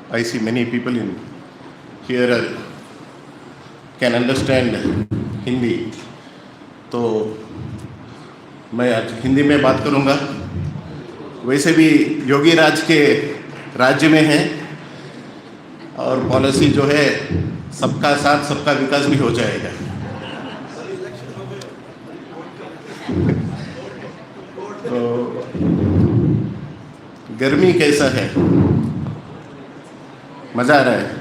I see many people in here can understand Hindi. तो मैं आज हिंदी में बात करूँगा. वैसे भी योगी राज के राज्य में है और पॉलिसी जो है सबका साथ सबका विकास भी हो जाएगा. तो गर्मी कैसा है? मज़ा आ रहा है?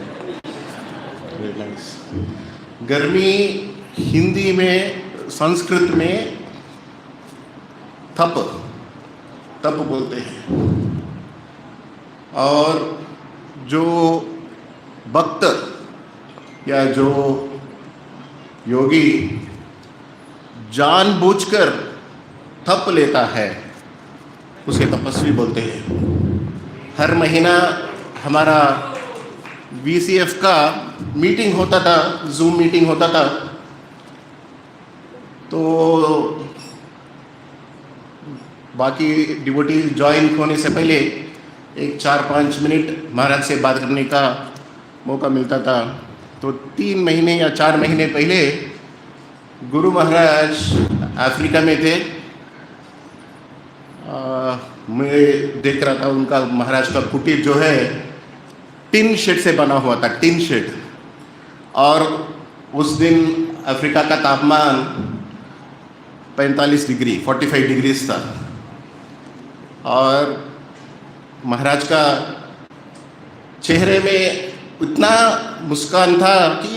गर्मी हिंदी में, संस्कृत में तप बोलते हैं. और जो भक्त या जो योगी जानबूझकर तप लेता है उसे तपस्वी बोलते हैं। हर महीना हमारा VCF का मीटिंग होता था, जूम मीटिंग होता था, तो बाकी डिवोटीज ज्वाइन होने से पहले एक 4-5 मिनट महाराज से बात करने का मौका मिलता था। तो 3 महीने या 4 महीने पहले गुरु महाराज अफ्रीका में थे। मैं देख रहा था उनका महाराज का कुटीर जो है टिन शेड से बना हुआ था, टिन शेड। और उस दिन अफ्रीका का तापमान 45 डिग्री 45 डिग्रीज था। और महाराज का चेहरे में इतना मुस्कान था कि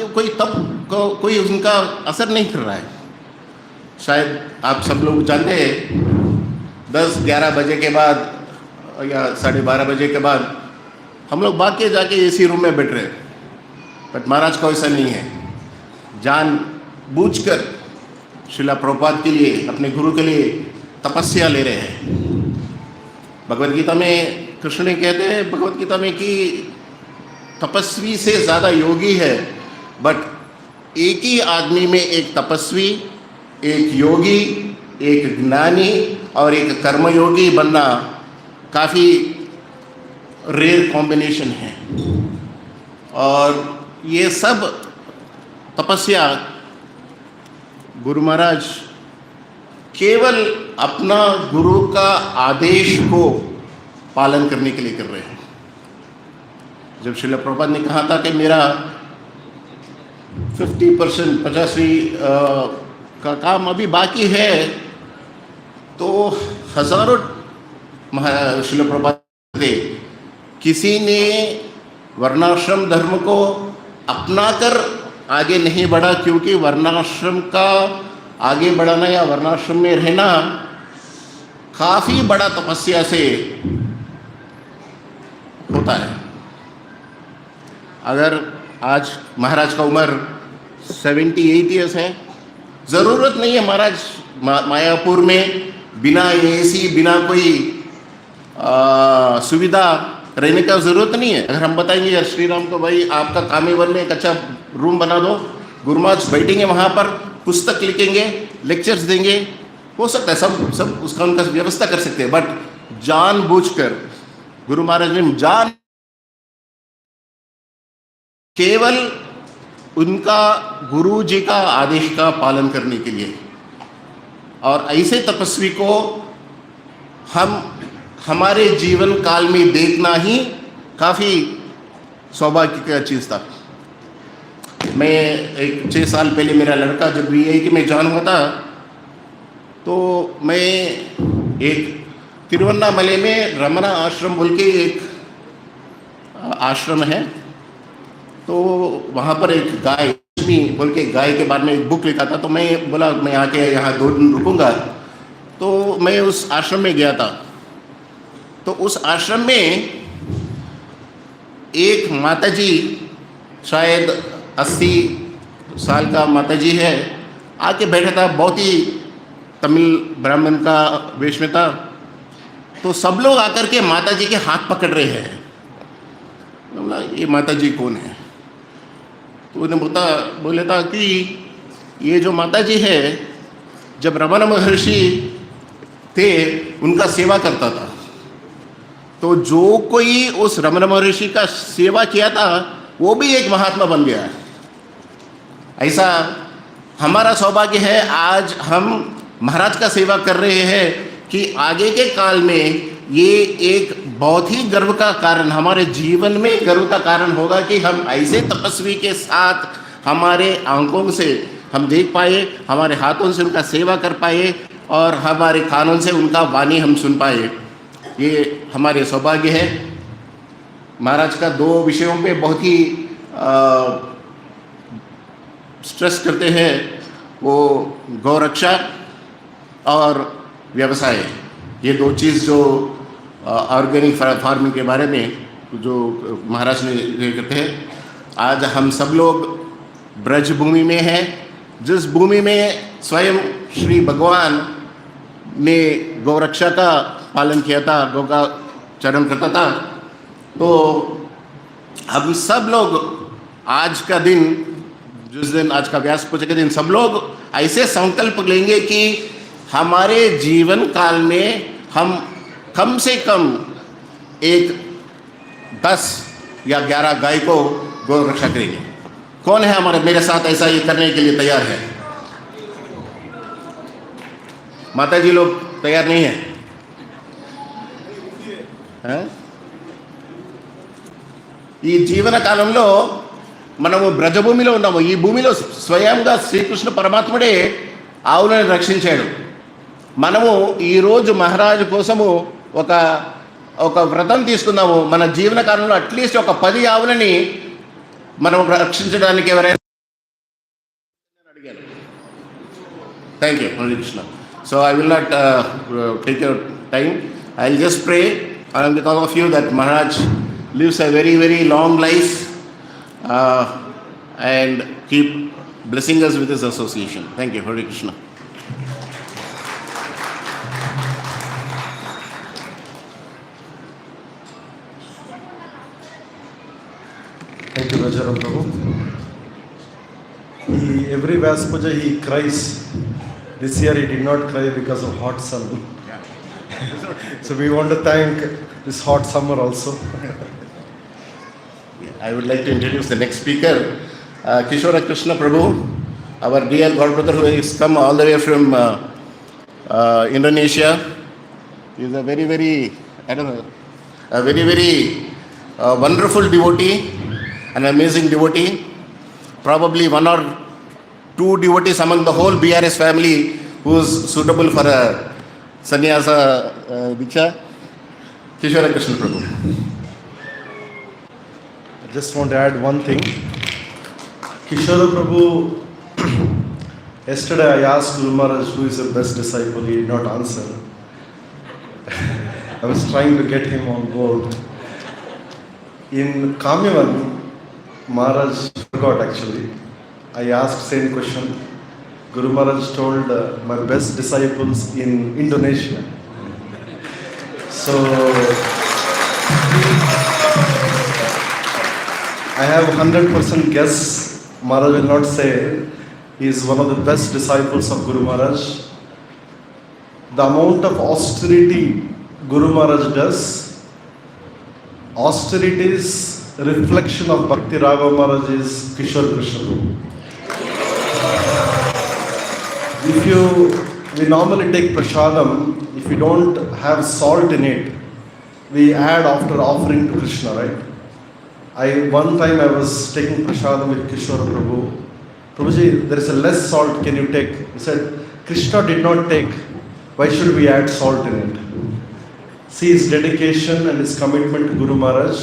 कोई उनका असर नहीं कर रहा है। शायद आप सब लोग जानते हैं 10-11 बजे के बाद या 12:30 बजे के बाद हम लोग भाग के जाके AC रूम में बैठ रहे हैं, बट महाराज को ऐसा नहीं है। जान बूझकर श्रीला प्रभुपाद के लिए, अपने गुरु के लिए तपस्या ले रहे हैं। भगवद गीता में कृष्ण ने कहते हैं भगवद गीता में कि तपस्वी से ज़्यादा योगी है, बट एक ही आदमी में एक तपस्वी, एक योगी, एक ज्ञानी और एक कर्मयोगी बनना काफ़ी रेयर कॉम्बिनेशन है। और ये सब तपस्या गुरु महाराज केवल अपना गुरु का आदेश को पालन करने के लिए कर रहे हैं। जब श्रील प्रभुपाद ने कहा था कि मेरा 50% 50वीं का काम अभी बाकी है, तो हजारों श्रील प्रभुपाद थे, किसी ने वर्णाश्रम धर्म को अपनाकर आगे नहीं बढ़ा, क्योंकि वर्णाश्रम का आगे बढ़ाना या वर्णाश्रम में रहना काफ़ी बड़ा तपस्या से होता है। अगर आज महाराज का उम्र 78 ईयर्स है, ज़रूरत नहीं है महाराज मायापुर में बिना AC, बिना कोई सुविधा रहने का ज़रूरत नहीं है। अगर हम बताएंगे यार श्री राम को, भाई आपका कामेवन में एक अच्छा रूम बना दो, गुरु महाराज बैठेंगे वहाँ पर, पुस्तक लिखेंगे, लेक्चर्स देंगे, हो सकता है सब उसका उनका व्यवस्था कर सकते हैं। बट जानबूझकर गुरु महाराज ने केवल उनका गुरु जी का आदेश का पालन करने के लिए। और ऐसे तपस्वी को हम हमारे जीवन काल में देखना ही काफ़ी सौभाग्य का चीज़ था। मैं एक 6 साल पहले मेरा लड़का जब VIT में जॉइन हुआ था, तो मैं एक तिरुवन्नामले में रमना आश्रम बोल के एक आश्रम है, तो वहाँ पर एक गाय लक्ष्मी बोल के गाय के बारे में एक बुक लिखा था। तो मैं बोला मैं आके यहाँ 2 दिन रुकूंगा, तो मैं उस आश्रम में गया था। तो उस आश्रम में एक माताजी, शायद 80 साल का माताजी है, आके बैठा था, बहुत ही तमिल ब्राह्मण का वेश में था। तो सब लोग आकर के माताजी के हाथ पकड़ रहे हैं। बोला ये माताजी कौन है? तो उन्हें बोले था कि ये जो माताजी है, जब रमन महर्षि थे उनका सेवा करता था, तो जो कोई उस रमन महर्षि का सेवा किया था वो भी एक महात्मा बन गया। ऐसा हमारा सौभाग्य है, आज हम महाराज का सेवा कर रहे हैं कि आगे के काल में ये एक बहुत ही गर्व का कारण, हमारे जीवन में गर्व का कारण होगा कि हम ऐसे तपस्वी के साथ हमारे आंखों से हम देख पाए, हमारे हाथों से उनका सेवा कर पाए और हमारे कानों से उनका वाणी हम सुन पाए। ये हमारे सौभाग्य है। महाराज का 2 विषयों पे बहुत ही स्ट्रेस करते हैं, वो गौरक्षा और व्यवसाय। ये 2 चीज़ जो ऑर्गेनिक फार्मिंग के बारे में जो महाराज ने कहते हैं, आज हम सब लोग ब्रज भूमि में हैं, जिस भूमि में स्वयं श्री भगवान ने गौरक्षा का पालन किया था, गौ का चरण करता था। तो हम सब लोग आज का दिन, जिस दिन आज का व्यास पूजा के दिन, सब लोग ऐसे संकल्प लेंगे कि हमारे जीवन काल में हम कम से कम एक 10 या 11 गाय को गौ रक्षा करेंगे। कौन है हमारे मेरे साथ ऐसा ये करने के लिए तैयार है? माता जी लोग तैयार नहीं है? ఈ జీవన కాలంలో మనము బ్రజభూమిలో ఉన్నాము. ఈ భూమిలో స్వయంగా శ్రీకృష్ణ పరమాత్ముడే ఆవులను రక్షించాడు. మనము ఈరోజు మహారాజు కోసము ఒక వ్రతం తీసుకుందాము. మన జీవన కాలంలో అట్లీస్ట్ ఒక 10 ఆవులని మనం రక్షించడానికి ఎవరైనా అడిగారు. Thank you Hare Krishna. So I will not take your time. I will just pray on behalf of you that Maharaj lives a very, very long life and keep blessing us with his association. Thank you. Hare Krishna. Thank you, Rajaram Prabhu. Every Vyasapuja he cries. This year he did not cry because of hot sun. So we want to thank this hot summer also. I would like to introduce the next speaker, Kishora Krishna Prabhu, our dear God brother who has come all the way from Indonesia. He is a very, very, wonderful devotee, an amazing devotee. Probably 1 or 2 devotees among the whole BRS family who is suitable for a sannyasa diksha. Kishora Krishna Prabhu. I just want to add one thing. Kishora Prabhu, yesterday I asked Guru Maharaj who is the best disciple. He did not answer. I was trying to get him on board. In Kamyavan, Maharaj forgot actually. I asked same question. Guru Maharaj told my best disciples in Indonesia. So I have 100% guess. Maharaj will not say he is one of the best disciples of Guru Maharaj. The amount of austerity Guru Maharaj does, austerity is reflection of Bhakti Raghava Maharaj's Kishore Krishna. We normally take prasadam, if we don't have salt in it, we add after offering to Krishna, right? One time I was taking prasadam with Kishora Prabhu. Prabhuji, there is a less salt, can you take? He said, Krishna did not take, why should we add salt in it? See his dedication and his commitment to Guru Maharaj.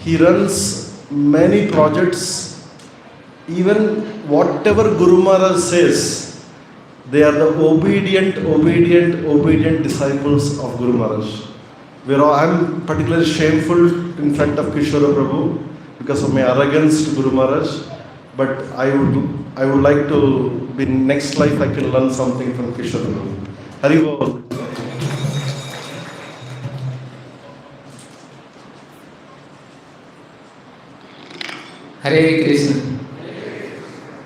He runs many projects, even whatever Guru Maharaj says, they are the obedient disciples of Guru Maharaj. I'm particularly shameful in front of Kishora Prabhu because of my arrogance to Guru Maharaj. But I would like to, in next life I can learn something from Kishora Prabhu. Hari Bol. Hare Krishna.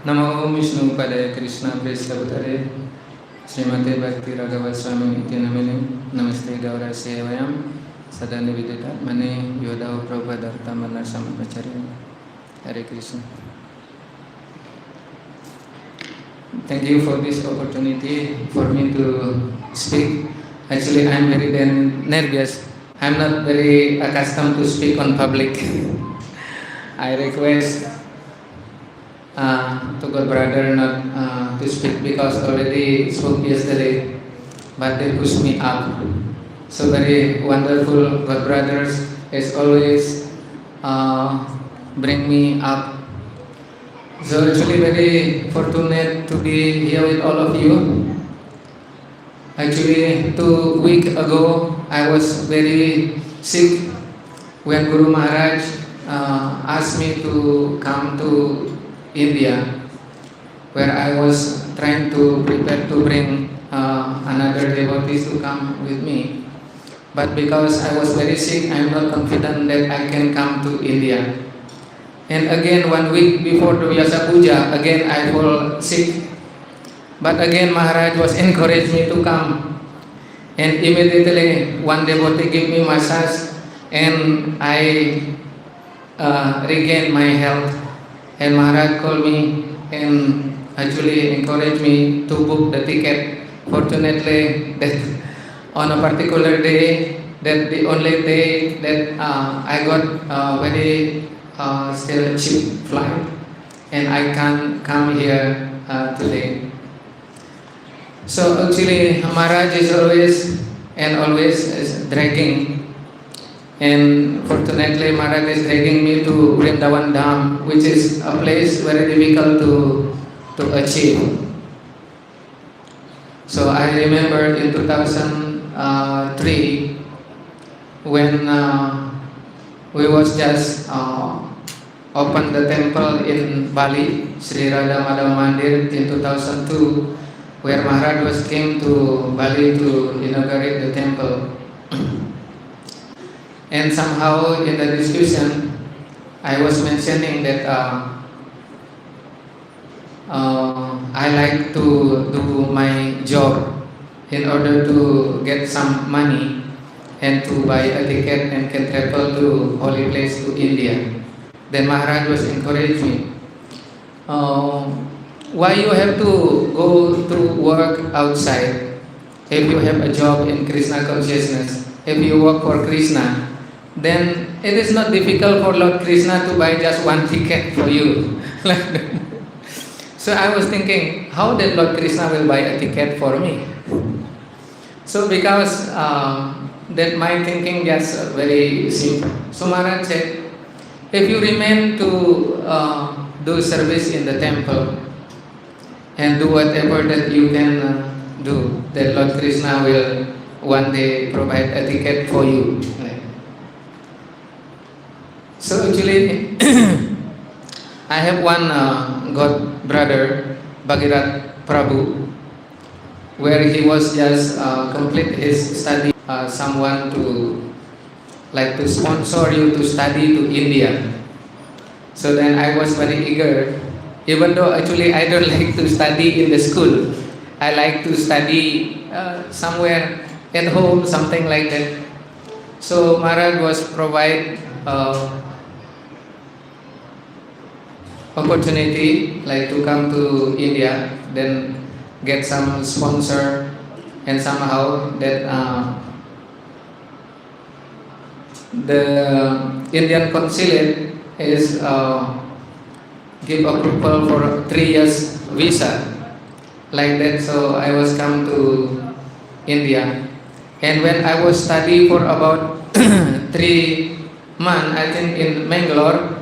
Namo Vishnu Padaya Krishna Presthavutare Srimate Bhakti Raghava Swami Nitya Namine Namaste Gaura Sevayam Sada Nivedita Mane Yoda Prabhupada Manar Samapacharya. Hare Krishna. Thank you for this opportunity for me to speak. Actually, I am very nervous. I am not very accustomed to speak on public. I request to God brother not to speak because already spoke yesterday, but they pushed me up. So very wonderful God brothers as always bring me up. So actually very fortunate to be here with all of you. Actually 2 weeks ago I was very sick when Guru Maharaj asked me to come to India, where I was trying to prepare to bring another devotees to come with me. But because I was very sick, I am not confident that I can come to India. And again, 1 week before the Vyasapuja, again I fall sick. But again, Maharaj was encouraged me to come. And immediately, one devotee gave me massage, and I regained my health. And Maharaj called me and actually encouraged me to book the ticket. Fortunately, that on a particular day, that the only day that I got very still cheap flight, and I can come here today. So actually, Maharaj is always is dragging, and fortunately, Maharaj is dragging me to Vrindavan Dham, which is a place very difficult to achieve. So I remember in 2003 when we was just opened the temple in Bali, Sri Radha Madhava Mandir in 2002, where Maharaj was came to Bali to inaugurate the temple. And somehow in the discussion, I was mentioning that I like to do my job in order to get some money and to buy a ticket and can travel to holy place to India. Then Maharaj was encouraging me. Why you have to go to work outside if you have a job in Krishna consciousness? If you work for Krishna, then it is not difficult for Lord Krishna to buy just one ticket for you. So I was thinking, how that Lord Krishna will buy a ticket for me? So because that my thinking gets very simple. So Maharaj said, if you remain to do service in the temple and do whatever that you can do, that Lord Krishna will one day provide a ticket for you. So actually, I have one god brother, Bhagirath Prabhu, where he was just complete his study. Someone to like to sponsor you to study to India. So then I was very eager, even though actually I don't like to study in the school. I like to study somewhere at home, something like that. So Maharaj was provide opportunity like to come to India, then get some sponsor, and somehow that the Indian consulate is give approval for 3 years visa like that. So I was come to India, and when I was study for about 3 months, I think in Mangalore,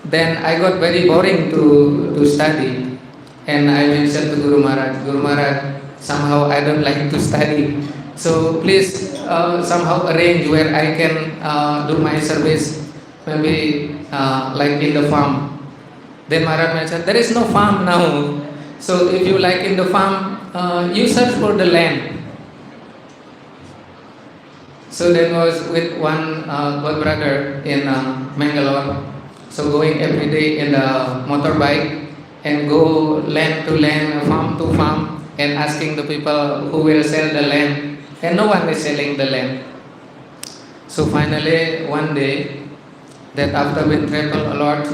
then I got very boring to study, and I mentioned to Guru Maharaj, somehow I don't like to study, so please somehow arrange where I can do my service, maybe like in the farm. Then Maharaj mentioned, there is no farm now, so if you like in the farm, you search for the land. So then was with one god brother in Mangalore. So going every day in the motorbike and go land to land, farm to farm, and asking the people who will sell the land, and no one is selling the land. So finally one day, that after we travel a lot,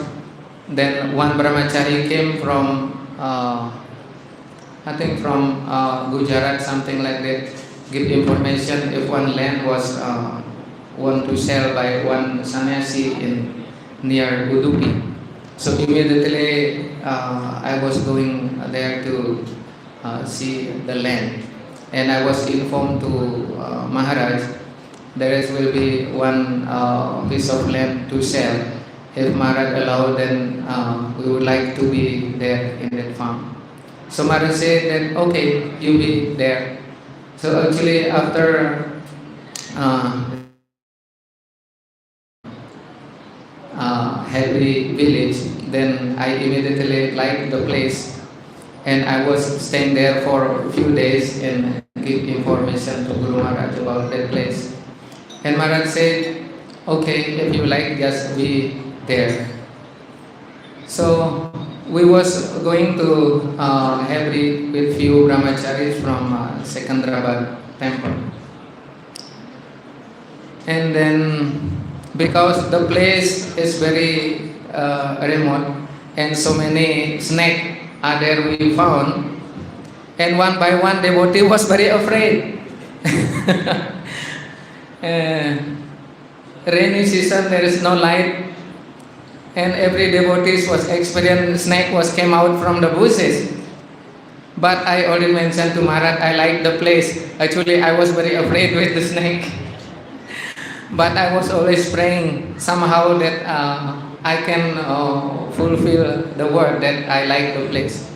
then one brahmachari came from I think from Gujarat, something like that, give information if one land was want to sell by one sannyasi in near Udupi. So immediately I was going there to see the land, and I was informed to Maharaj there will be one piece of land to sell. If Maharaj allow, then we would like to be there in that farm. So Maharaj said that okay, you be there. So actually after heavy village. Then I immediately liked the place, and I was staying there for a few days and give information to Guru Maharaj about that place. And Maharaj said, okay, if you like, just be there. So we was going to Hebri with few brahmacharis from Secunderabad temple. And then because the place is very remote and so many snakes are there we found, and one by one devotee was very afraid. Rainy season, there is no light, and every devotee was experiencing snake came out from the bushes. But I already mentioned to Maharaj, I like the place. Actually, I was very afraid with the snake. But I was always praying somehow that I can fulfill the word that I like the place.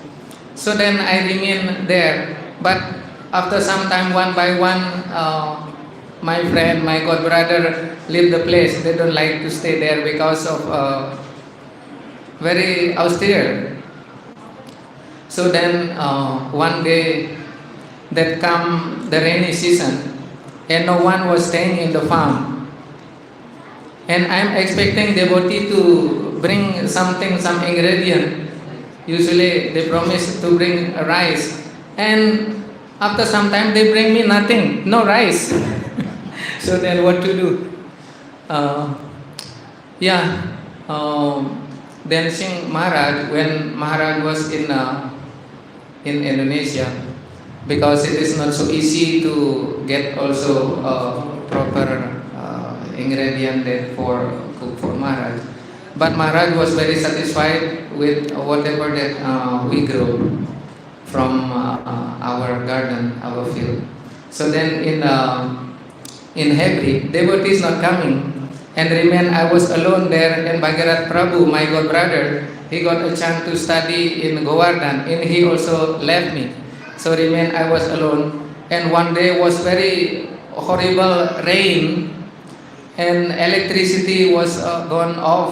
So then I remain there. But after some time, one by one, my friend, my god brother leave the place. They don't like to stay there because of very austere. So then one day that come the rainy season, and no one was staying in the farm. And I'm expecting devotee to bring something, some ingredient. Usually they promise to bring rice, and after some time they bring me nothing, no rice. So then what to do? Then Singh Maharaj, when Maharaj was in Indonesia, because it is not so easy to get also proper ingredient that for cook for Maharaj. But Maharaj was very satisfied with whatever that we grow from our garden, our field. So then in Hebri, devotees not coming, and remain. I was alone there, and Bhagirath Prabhu, my god brother, he got a chance to study in Govardhan, and he also left me. So remain. I was alone, and one day was very horrible rain, and electricity was gone off,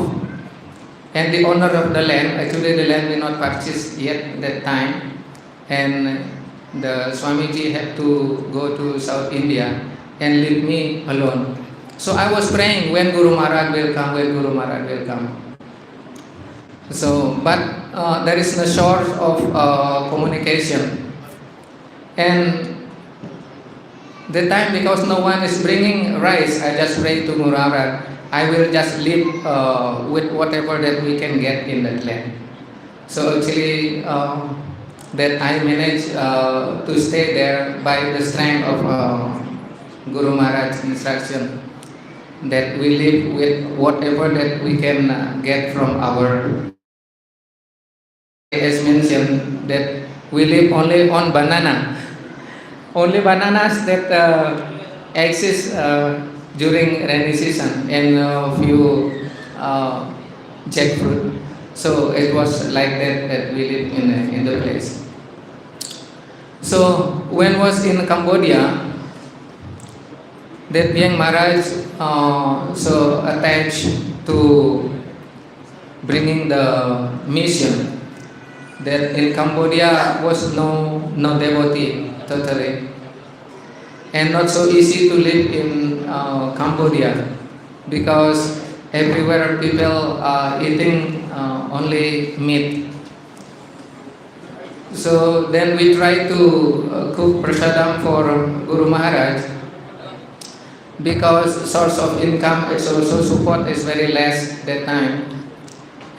and the owner of the land, actually the land we not purchased yet that time, and the Swamiji had to go to South India and leave me alone. So I was praying when Guru Maharaj will come, when Guru Maharaj will come. So, but there is no source of communication, and the time, because no one is bringing rice, I just pray to Guru Maharaj, I will just live with whatever that we can get in that land. So actually, that I managed to stay there by the strength of Guru Maharaj's instruction, that we live with whatever that we can get from our, as mentioned, that we live only on banana. Only bananas that exist during rainy season, and a few jackfruit. So it was like that we live in the place. So when was in Cambodia, that young Maharaj so attached to bringing the mission, that in Cambodia was no devotee totally, and not so easy to live in Cambodia, because everywhere people are eating only meat. So then we try to cook prasadam for Guru Maharaj, because source of income is also support is very less that time,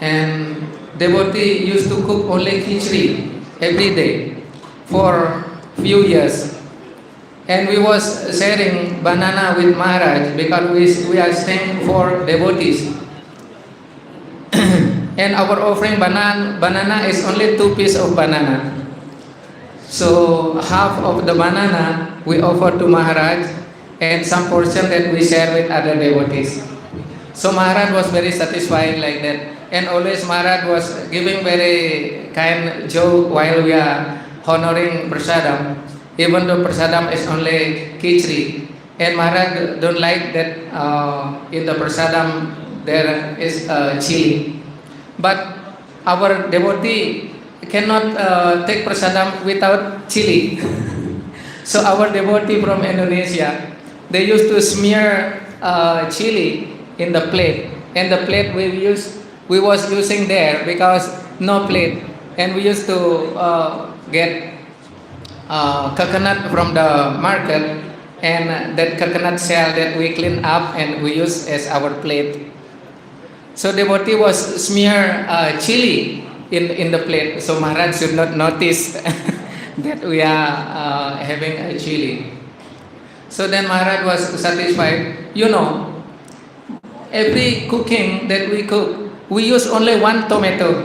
and devotee used to cook only khichdi every day for few years, and we was sharing banana with Maharaj, because we are staying for devotees. And our offering banana is only 2 pieces of banana. So half of the banana we offer to Maharaj, and some portion that we share with other devotees. So Maharaj was very satisfied like that, and always Maharaj was giving very kind joke while we are honoring prasadam, even though prasadam is only khichdi, and Maharaj don't like that in the prasadam there is chili. But our devotee cannot take prasadam without chili. So our devotee from Indonesia, they used to smear chili in the plate, and the plate we was using there because no plate, and we used to get coconut from the market, and that coconut shell that we clean up and we use as our plate. So devotee was smear chili in the plate, so Maharaj should not notice that we are having a chili. So then Maharaj was satisfied. You know, every cooking that we cook, we use only one tomato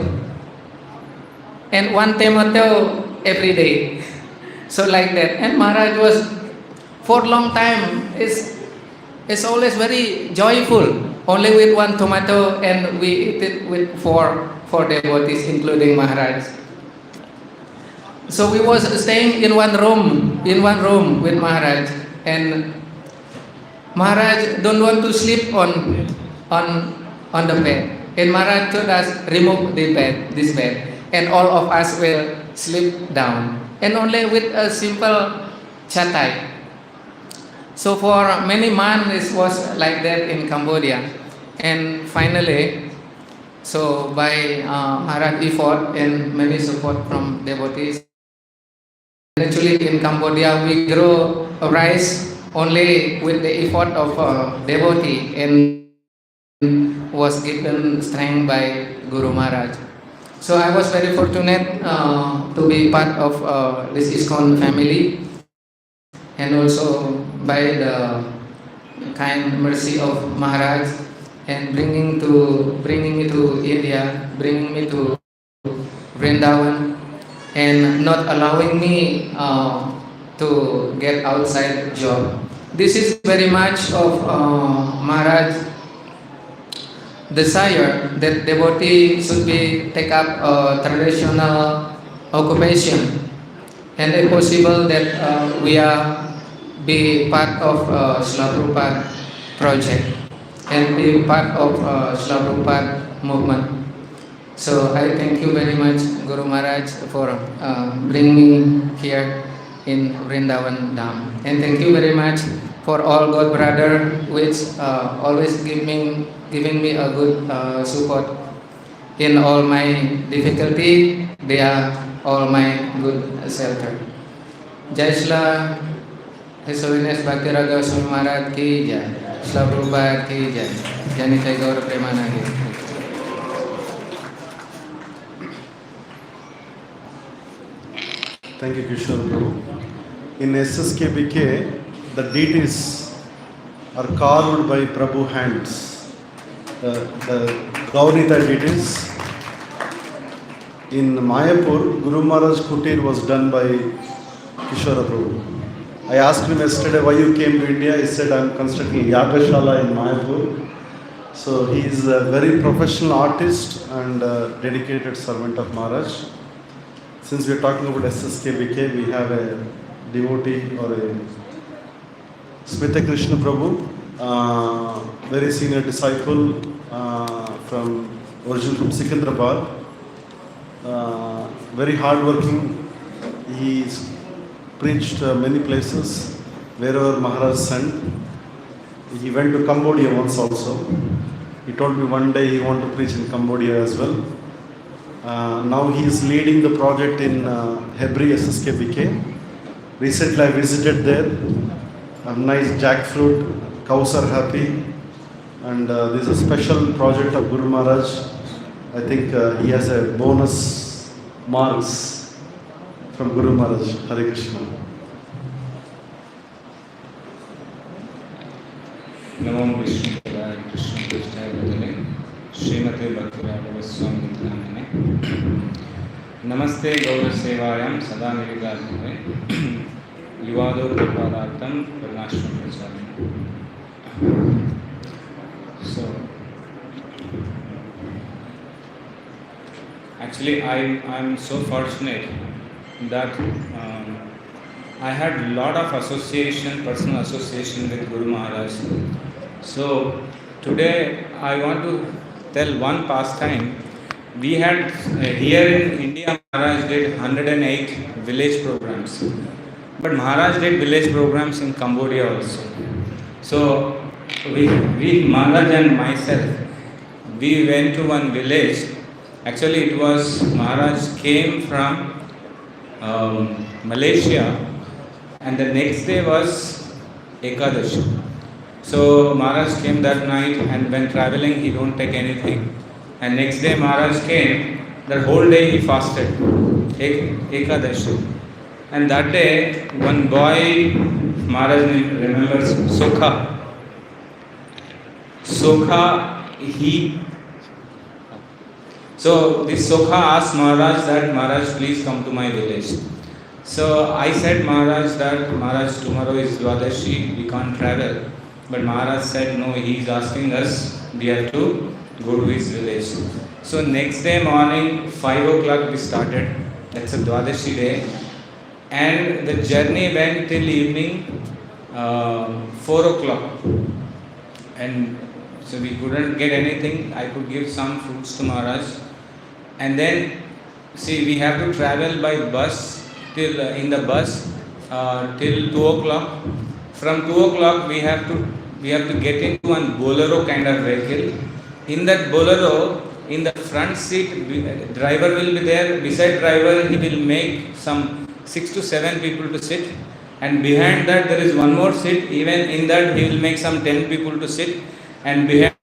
and one tomato every day. So like that. And Maharaj was, for a long time, is always very joyful, only with one tomato, and we eat it with four devotees, including Maharaj. So we was staying in one room with Maharaj, and Maharaj don't want to sleep on the bed. And Maharaj told us, remove this bed, and all of us will sleep down, and only with a simple chatai. So for many months it was like that in Cambodia, and finally, so by Maharaj effort and many support from devotees, actually in Cambodia we grow rice only with the effort of devotee, and was given strength by Guru Maharaj. So I was very fortunate to be part of this ISKCON family, and also by the kind mercy of Maharaj, and bringing me to India, bringing me to Vrindavan, and not allowing me to get outside job. This is very much of Maharaj desire that devotee should take up a traditional occupation, and if possible that we are be part of Srila Prabhupada project and be part of Srila Prabhupada movement. So I thank you very much, Guru Maharaj, for bringing me here in Vrindavan Dham, and thank you very much for all God brother which always giving me a good support in all my difficulty. They are all my good shelter. Jai Shri His Holiness Bhakti Raghava Swami Maharaj ki jai, Srila Prabhupada ki jai, Janitai Gaur Premanandi. Thank you, Kishore Prabhu. In SSKBK, the deities are carved by Prabhu hands. The Gaurita deities. In Mayapur, Guru Maharaj Kutir was done by Kishore Prabhu. I asked him yesterday why you came to India. He said, I am constructing Yagashala in Mayapur. So he is a very professional artist and a dedicated servant of Maharaj. Since we are talking about SSKBK, we have a devotee or a Smita Krishna Prabhu, very senior disciple originally from Secunderabad, very hardworking. He's preached many places wherever Maharaj sent. He went to Cambodia once also. He told me one day he wanted to preach in Cambodia as well. Now he is leading the project in Hebri SSKBK. Recently I visited there. A nice jackfruit, cows are happy, and this is a special project of Guru Maharaj. I think he has a bonus marks from Guru Maharaj. Hare Krishna. Namo Vishnu Padaya Krishna Krishna Vadale Srimate Bhakti Raghava Swami Dhamane Namaste Gaura Sevayam Sada Nirigadhare Yuvado Prabhadatam Varnashram Pracharya. So actually I'm so fortunate that I had a lot of personal association with Guru Maharaj. So today I want to tell one pastime. We had here in India, Maharaj did 108 village programs. But Maharaj did village programs in Cambodia also. So Maharaj and myself, we went to one village. Actually, it was Maharaj came from Malaysia, and the next day was Ekadashi. So Maharaj came that night, and when traveling, he don't take anything. And next day Maharaj came. That whole day he fasted, Ekadashi. And that day, one boy, Maharaj remembers, Sokha, so this Sokha asked Maharaj that, Maharaj, please come to my village. So I said Maharaj that, Maharaj, tomorrow is Dwadashi, we can't travel. But Maharaj said, no, he is asking us, we have to go to his village. So next day morning, 5 o'clock we started. That's a Dwadashi day. And the journey went till evening 4 o'clock. And so we couldn't get anything. I could give some fruits to Maharaj. And then, see, we have to travel by bus till in the bus till 2 o'clock. From 2 o'clock we have to get into one bolero kind of vehicle. In that bolero, in the front seat, driver will be there. Beside driver, he will make some 6 to 7 people to sit. And behind that there is one more seat. Even in that he will make some 10 people to sit. And behind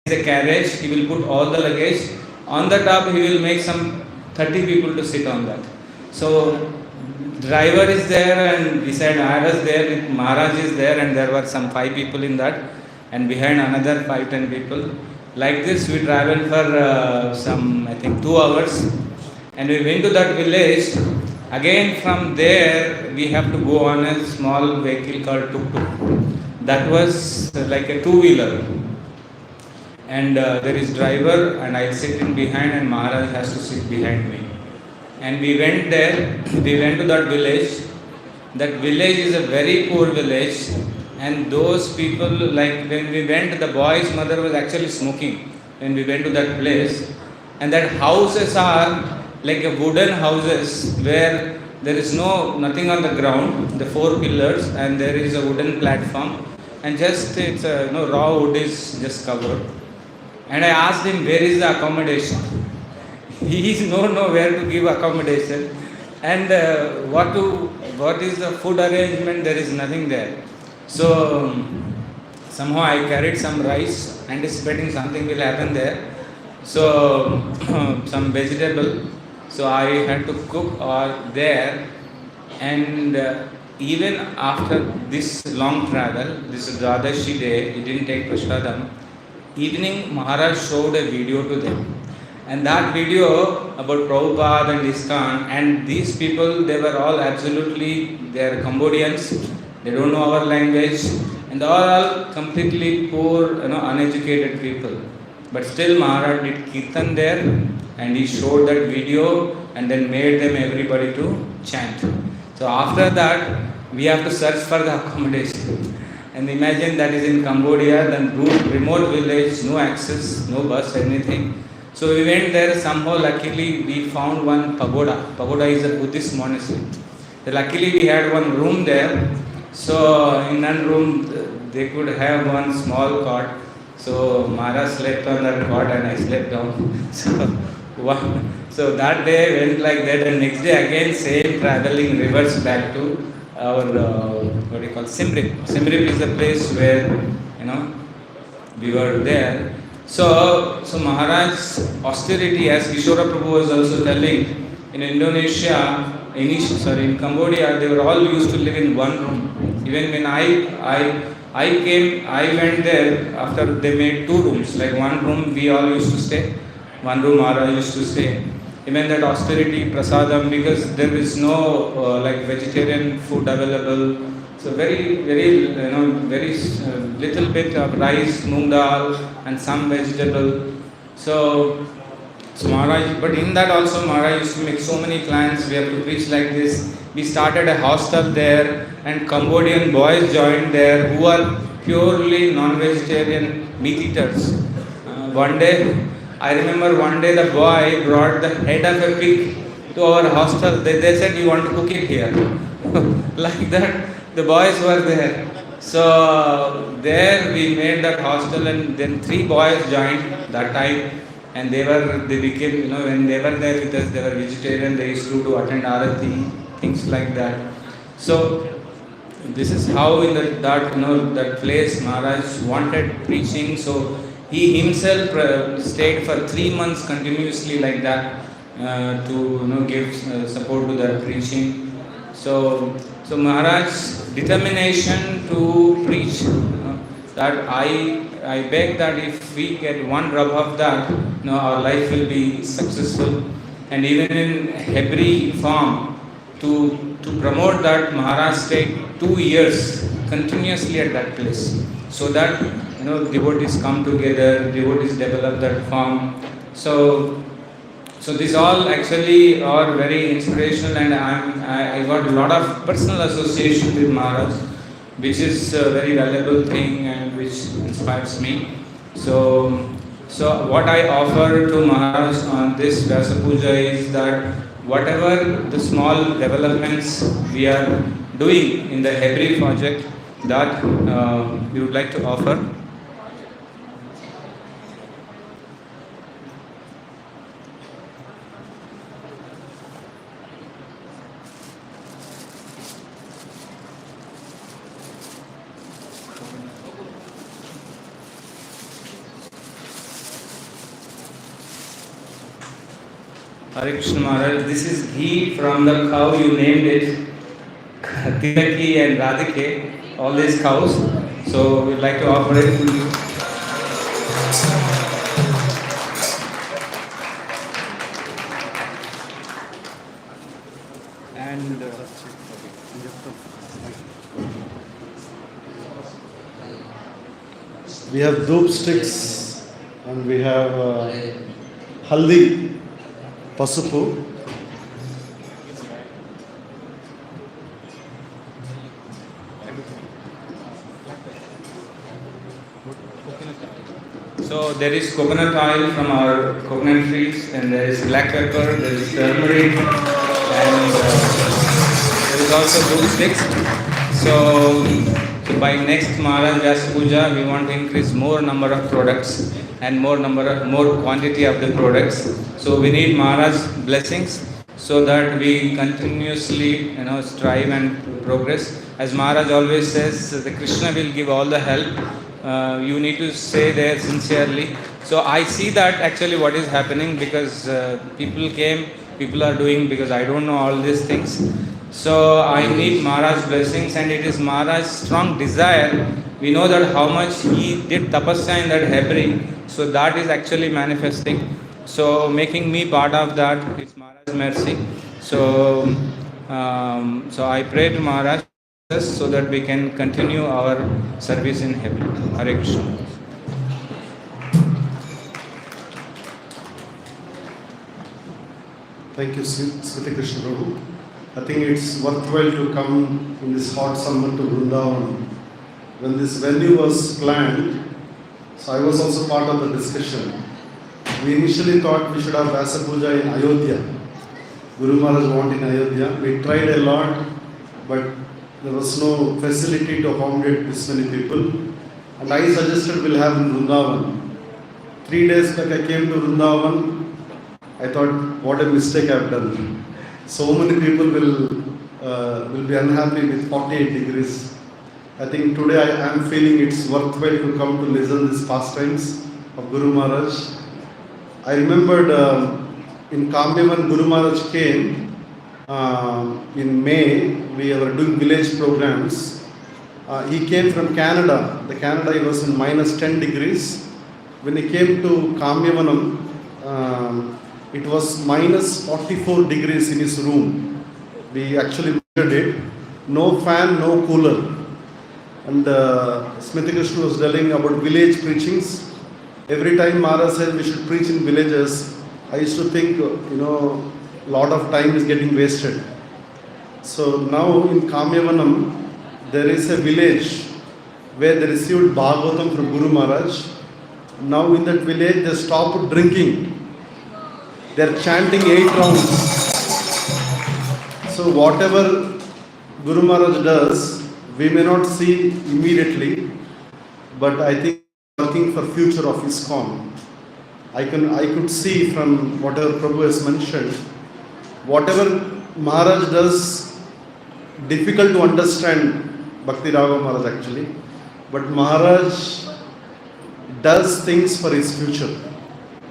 the carriage, he will put all the luggage. On the top, he will make some 30 people to sit on that. So driver is there, and beside I was there, Maharaj is there, and there were some 5 people in that, and behind another 5-10 people. Like this we traveled for some, I think, 2 hours, and we went to that village. Again from there we have to go on a small vehicle called tuk-tuk. That was like a 2-wheeler. And there is driver, and I sit in behind, and Maharaj has to sit behind me. And we went there, we went to that village. That village is a very poor village, and those people, like when we went, the boy's mother was actually smoking when we went to that place. And that houses are like a wooden houses where there is nothing on the ground, the 4 pillars, and there is a wooden platform, and just it's raw wood is just covered. And I asked him, where is the accommodation? He is no where to give accommodation, and what is the food arrangement? There is nothing there. So somehow I carried some rice, anticipating something will happen there. So some vegetable. So I had to cook there, and even after this long travel, this Dwadashi day, he didn't take Prashadam. Evening, Maharaj showed a video to them. And that video about Prabhupada and ISKCON, and these people, they were all they are Cambodians, they don't know our language, and they are all completely poor, uneducated people. But still Maharaj did Kirtan there, and he showed that video, and then made them everybody to chant. So after that, we have to search for the accommodation. And imagine that is in Cambodia, then remote village, no access, no bus, anything. So we went there, somehow luckily we found one pagoda. Pagoda is a Buddhist monastery. So luckily we had one room there. So in that room they could have one small cot. So Maharaj slept on that cot and I slept down. So that day went like that, and next day again same traveling reverse back to our Simrip. Simrip is the place where we were there. So Maharaj's austerity, as Kishora Prabhu was also telling, in Indonesia, in Cambodia, they were all used to live in one room. Even when I came, I went there after they made 2 rooms. Like one room we all used to stay, one room Maharaj used to stay. Even that austerity, prasadam, because there is no vegetarian food available. So very little bit of rice, moong dal, and some vegetable. So Maharaj, but in that also Maharaj used to make so many plans. We have to preach like this. We started a hostel there, and Cambodian boys joined there who are purely non-vegetarian, meat eaters. One day, I remember one day the boy brought the head of a pig to our hostel. They said, "You want to cook it here?" Like that, the boys were there. So there we made that hostel, and then 3 boys joined that time, and they became, when they were there with us, they were vegetarian. They used to attend arati, things like that. So this is how in that place Maharaj wanted preaching. So he himself stayed for 3 months continuously like that to give support to that preaching. So Maharaj's determination to preach, that I beg that if we get one rub of that, our life will be successful. And even in Hebrew form, to promote that, Maharaj stayed 2 years continuously at that place, so that devotees come together, devotees develop that form. So these all actually are very inspirational, and I got a lot of personal association with Maharaj, which is a very valuable thing and which inspires me. So what I offer to Maharaj on this Vyasapuja is that whatever the small developments we are doing in the Hebrew project, that we would like to offer. Hare Krishna Maharaj, this is ghee from the cow you named it, Tilaki and Radhike, all these cows. So we'd like to offer it to you. And we have doop sticks and we have haldi, pasupu. so there is coconut oil from our coconut trees, and there is black pepper, there is turmeric, and there is also doop sticks. So by next Maharaj Vyasapuja, we want to increase more number of products and more quantity of the products. So we need Maharaj's blessings so that we continuously strive and progress. As Maharaj always says, the Krishna will give all the help. You need to stay there sincerely. So I see that actually what is happening, because people are doing, because I don't know all these things. So I need Maharaj's blessings, and it is Maharaj's strong desire. We know that how much he did tapasya in that Hebrew, so that is actually manifesting. So making me part of that is Maharaj's mercy. So I pray to Maharaj so that we can continue our service in Hebrew. Hare Krishna. Thank you, Smriti Krishna Prabhu. I think it's worthwhile to come in this hot summer to Vrindavan. When this venue was planned, so I was also part of the discussion. We initially thought we should have Vyasapuja in Ayodhya. Guru Maharaj wanted in Ayodhya. We tried a lot, but there was no facility to accommodate this many people. And I suggested we'll have in Vrindavan. 3 days back I came to Vrindavan. I thought, what a mistake I've done. So many people will be unhappy with 48 degrees. I think today I am feeling it's worthwhile to come to listen these pastimes of Guru Maharaj. I remembered in Kamya when Guru Maharaj came in May, we were doing village programs. He came from Canada. The Canada, he was in minus 10 degrees. When he came to Kamyavanam, it was minus 44 degrees in his room. We actually measured it. No fan, no cooler. And Smriti Krishna was telling about village preachings. Every time Maharaj said we should preach in villages, I used to think, a lot of time is getting wasted. So now in Kamyavanam, there is a village where they received Bhagavatam from Guru Maharaj. Now in that village they stopped drinking. They are chanting 8 rounds. So whatever Guru Maharaj does, we may not see immediately, but I think working for future of ISKCON. I could see from whatever Prabhu has mentioned, whatever Maharaj does, difficult to understand Bhakti Raghava Maharaj actually, but Maharaj does things for his future.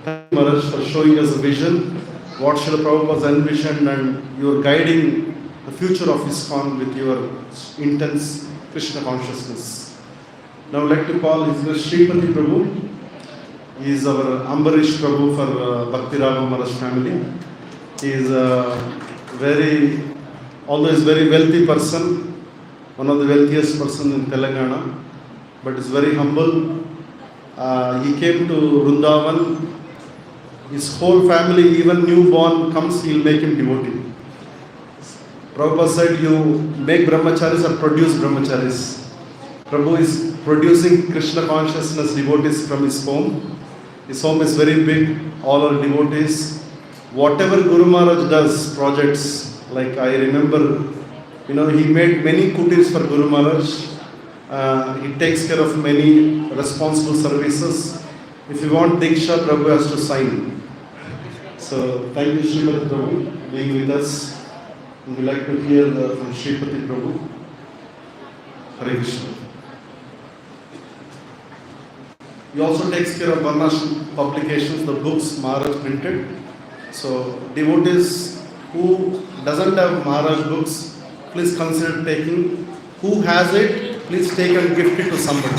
Thank you Maharaj for showing us a vision, what Srila Prabhupada envisioned, and you are guiding the future of ISKCON with your intense Krishna consciousness. Now I would like to call His Grace Sripati Prabhu. He is our Ambarish Prabhu for Bhakti Raghava Maharaj family. He is although he is a very wealthy person, one of the wealthiest person in Telangana, but is very humble. He came to Vrindavan. His whole family, even newborn comes, he will make him devotee. Prabhupada said, you make brahmacharis or produce brahmacharis. Prabhu is producing Krishna consciousness devotees from his home. His home is very big, all are devotees. Whatever Guru Maharaj does, projects, like I remember, he made many kutis for Guru Maharaj. He takes care of many responsible services. If you want Diksha, Prabhu has to sign. So thank you Srimati Prabhu being with us. We would like to hear from Sripati Prabhu. Hare Krishna. He also takes care of Varnashram publications, the books Maharaj printed. So devotees who doesn't have Maharaj books, please consider taking. Who has it, please take and gift it to somebody.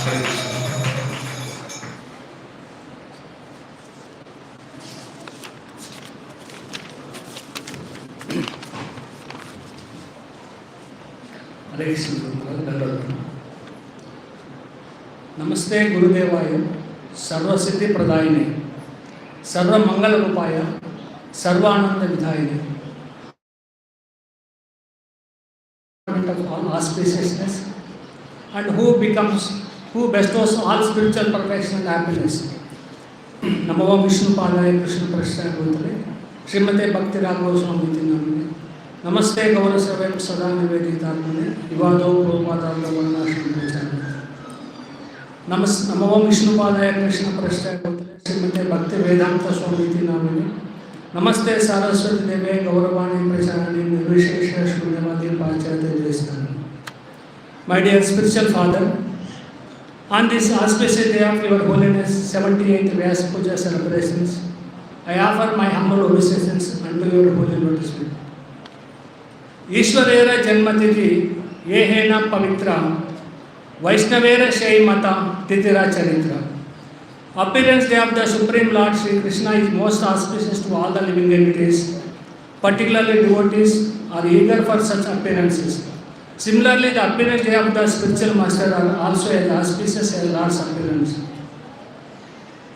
Hare Krishna. हरे कृष्ण। नमस्ते गुरुदेवाय सर्वसिद्धि प्रदायिने सर्वमंगल रूपाय Sarbananda विधायिने of all auspiciousness and who bestows all spiritual perfection and happiness. Namo Vishnu Padaya Krishna Prasthaya Bhutale Srimate Bhakti Raghava Swami Namine Namaste Gaura Sarvam Sada Niveditārmane Ivado Prabhupada Varnashram Prachārya. Namo Vishnu Padaya Krishna Prasthaya Bhutale Srimate Bhakti Vedanta Swami Namine Namaste Saraswati Deve Gauravani Pracharani Nirvishesha Shunyavadi Pacharya Jayasthana. My dear spiritual father, on this auspicious day of your holiness 78th Vyasapuja celebrations, I offer my humble obeisances unto your holy lotus feet. Ishwarera Janmatiti Yehena Pavitra Vaishnavera Shaimata Titira Charitra. Appearance day of the Supreme Lord Sri Krishna is most auspicious to all the living entities, particularly devotees are eager for such appearances. Similarly, the appearance day of the spiritual master are also as auspicious as Lord's appearance.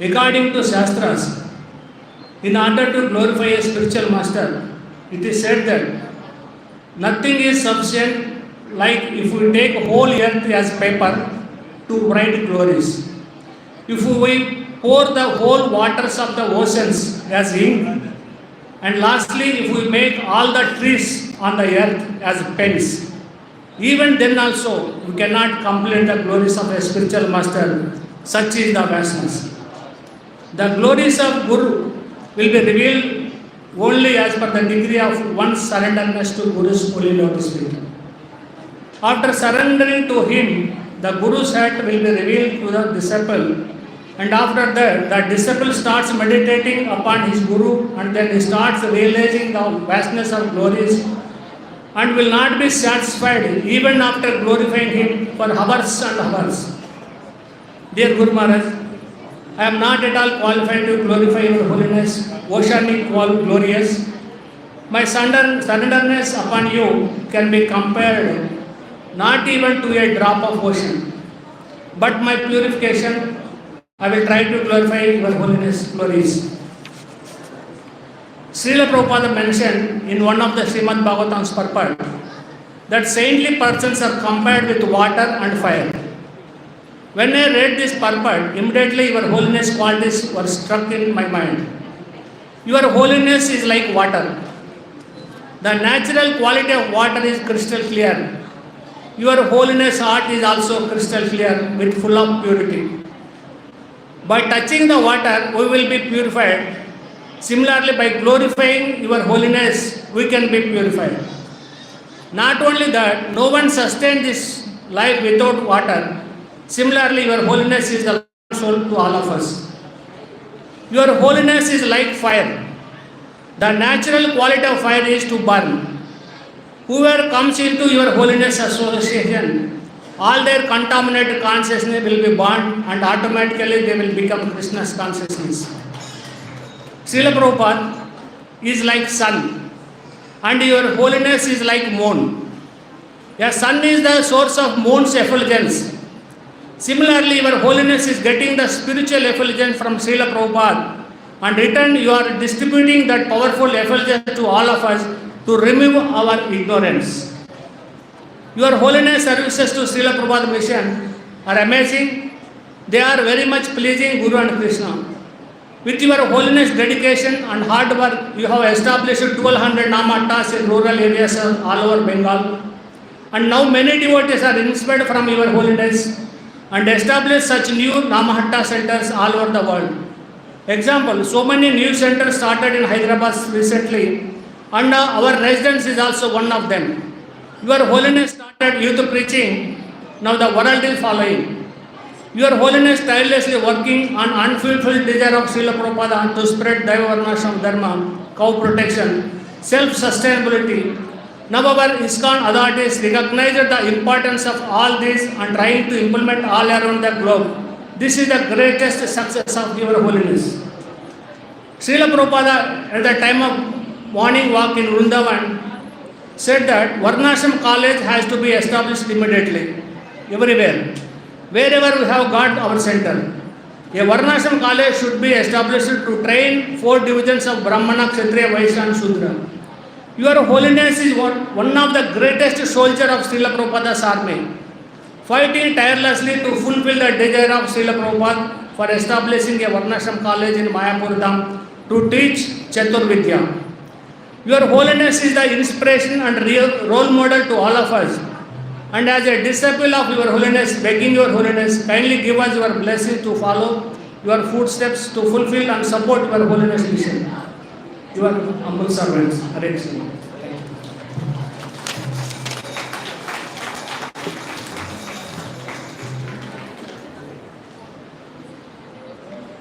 According to Shastras, in order to glorify a spiritual master, it is said that nothing is sufficient like if we take whole earth as paper to write glories. If we pour the whole waters of the oceans as ink, and lastly, if we make all the trees on the earth as pens, even then also we cannot complete the glories of a spiritual master. Such is the vastness. The glories of Guru will be revealed only as per the degree of one's surrenderness to Guru's holy lotus feet. After surrendering to him, the Guru's heart will be revealed to the disciple, and after that, the disciple starts meditating upon his Guru, and then he starts realizing the vastness of glories and will not be satisfied even after glorifying him for hours and hours. Dear Guru Maharaj, I am not at all qualified to glorify your holiness, oceanic glorious. My surrenderness upon you can be compared not even to a drop of ocean. But my purification, I will try to glorify your holiness glories. Srila Prabhupada mentioned in one of the Srimad Bhagavatam's purport that saintly persons are compared with water and fire. When I read this purport, immediately Your Holiness qualities were struck in my mind. Your Holiness is like water. The natural quality of water is crystal clear. Your Holiness heart is also crystal clear with full of purity. By touching the water, we will be purified. Similarly, by glorifying Your Holiness, we can be purified. Not only that, no one sustains this life without water. Similarly, Your Holiness is the soul to all of us. Your Holiness is like fire. The natural quality of fire is to burn. Whoever comes into Your Holiness association, all their contaminated consciousness will be burned and automatically they will become Krishna's consciousness. Srila Prabhupada is like sun and Your Holiness is like moon. A sun is the source of moon's effulgence. Similarly, Your Holiness is getting the spiritual effulgence from Srila Prabhupada, and in return you are distributing that powerful effulgence to all of us to remove our ignorance. Your Holiness services to Srila Prabhupada mission are amazing. They are very much pleasing Guru and Krishna. With Your Holiness dedication and hard work, you have established 1200 Namahattas in rural areas all over Bengal. And now many devotees are inspired from Your Holiness and establish such new Namahatta centers all over the world. Example, so many new centers started in Hyderabad recently, and our residence is also one of them. Your Holiness started youth preaching, now the world is following. Your Holiness tirelessly working on unfulfilled desire of Srila Prabhupada to spread Daiva Varnashram Dharma, cow protection, self-sustainability. Now our ISKCON authorities recognize the importance of all this and trying to implement all around the globe. This is the greatest success of Your Holiness. Srila Prabhupada at the time of morning walk in Vrindavan said that Varnashram college has to be established immediately, everywhere, wherever we have got our center. A Varnashram college should be established to train 4 divisions of Brahmana, Kshatriya, Vaishya and Shudra. Your Holiness is one of the greatest soldiers of Srila Prabhupada's army, fighting tirelessly to fulfill the desire of Srila Prabhupada for establishing a Varnashram college in Mayapur Dham to teach Chaturvidya. Your Holiness is the inspiration and real role model to all of us. And as a disciple of Your Holiness, begging Your Holiness, kindly give us your blessing to follow your footsteps to fulfill and support Your Holiness mission. Your humble servants, Hare Krishna.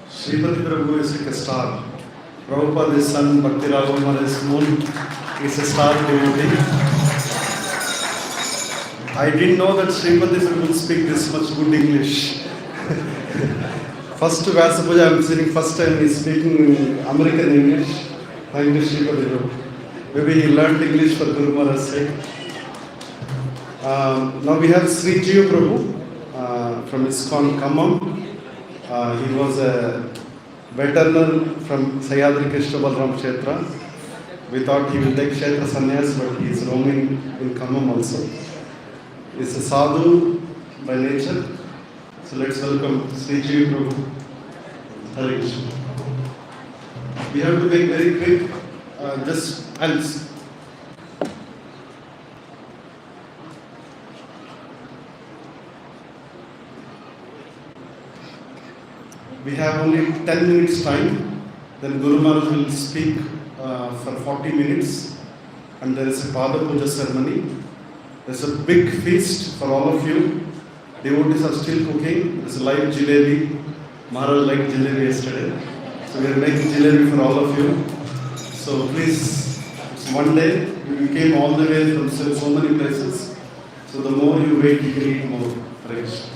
Srimati Prabhu is like a star. Prabhupada is sun, Bhakti Raghava is moon, is a star devotee. I didn't know that Srimati Prabhu will speak this much good English. First Vyasapuja, I am sitting first time he is speaking American English. Thank you, Srimati Prabhu. Maybe he learned English for Guru Maharaj's sake. Now we have Sri Jiva Prabhu from ISKCON Khammam. He was a veteran from Sayadri Krishna Balram Kshetra. We thought he will take Kshetra Sannyas, but he is roaming in Khammam also. He is a sadhu by nature. So let's welcome Sri Jiva Prabhu. Hare Krishna. We have to make very quick. We have only 10 minutes time. Then Guru Maharaj will speak for 40 minutes. And there is a Pada Puja ceremony. There is a big feast for all of you. Devotees are still cooking. There is a live jalebi. Maharaj liked jalebi yesterday. So we are making jalebi for all of you. So please, it's one day. We came all the way from so many places. So the more you wait, you can eat more. Hare Krishna.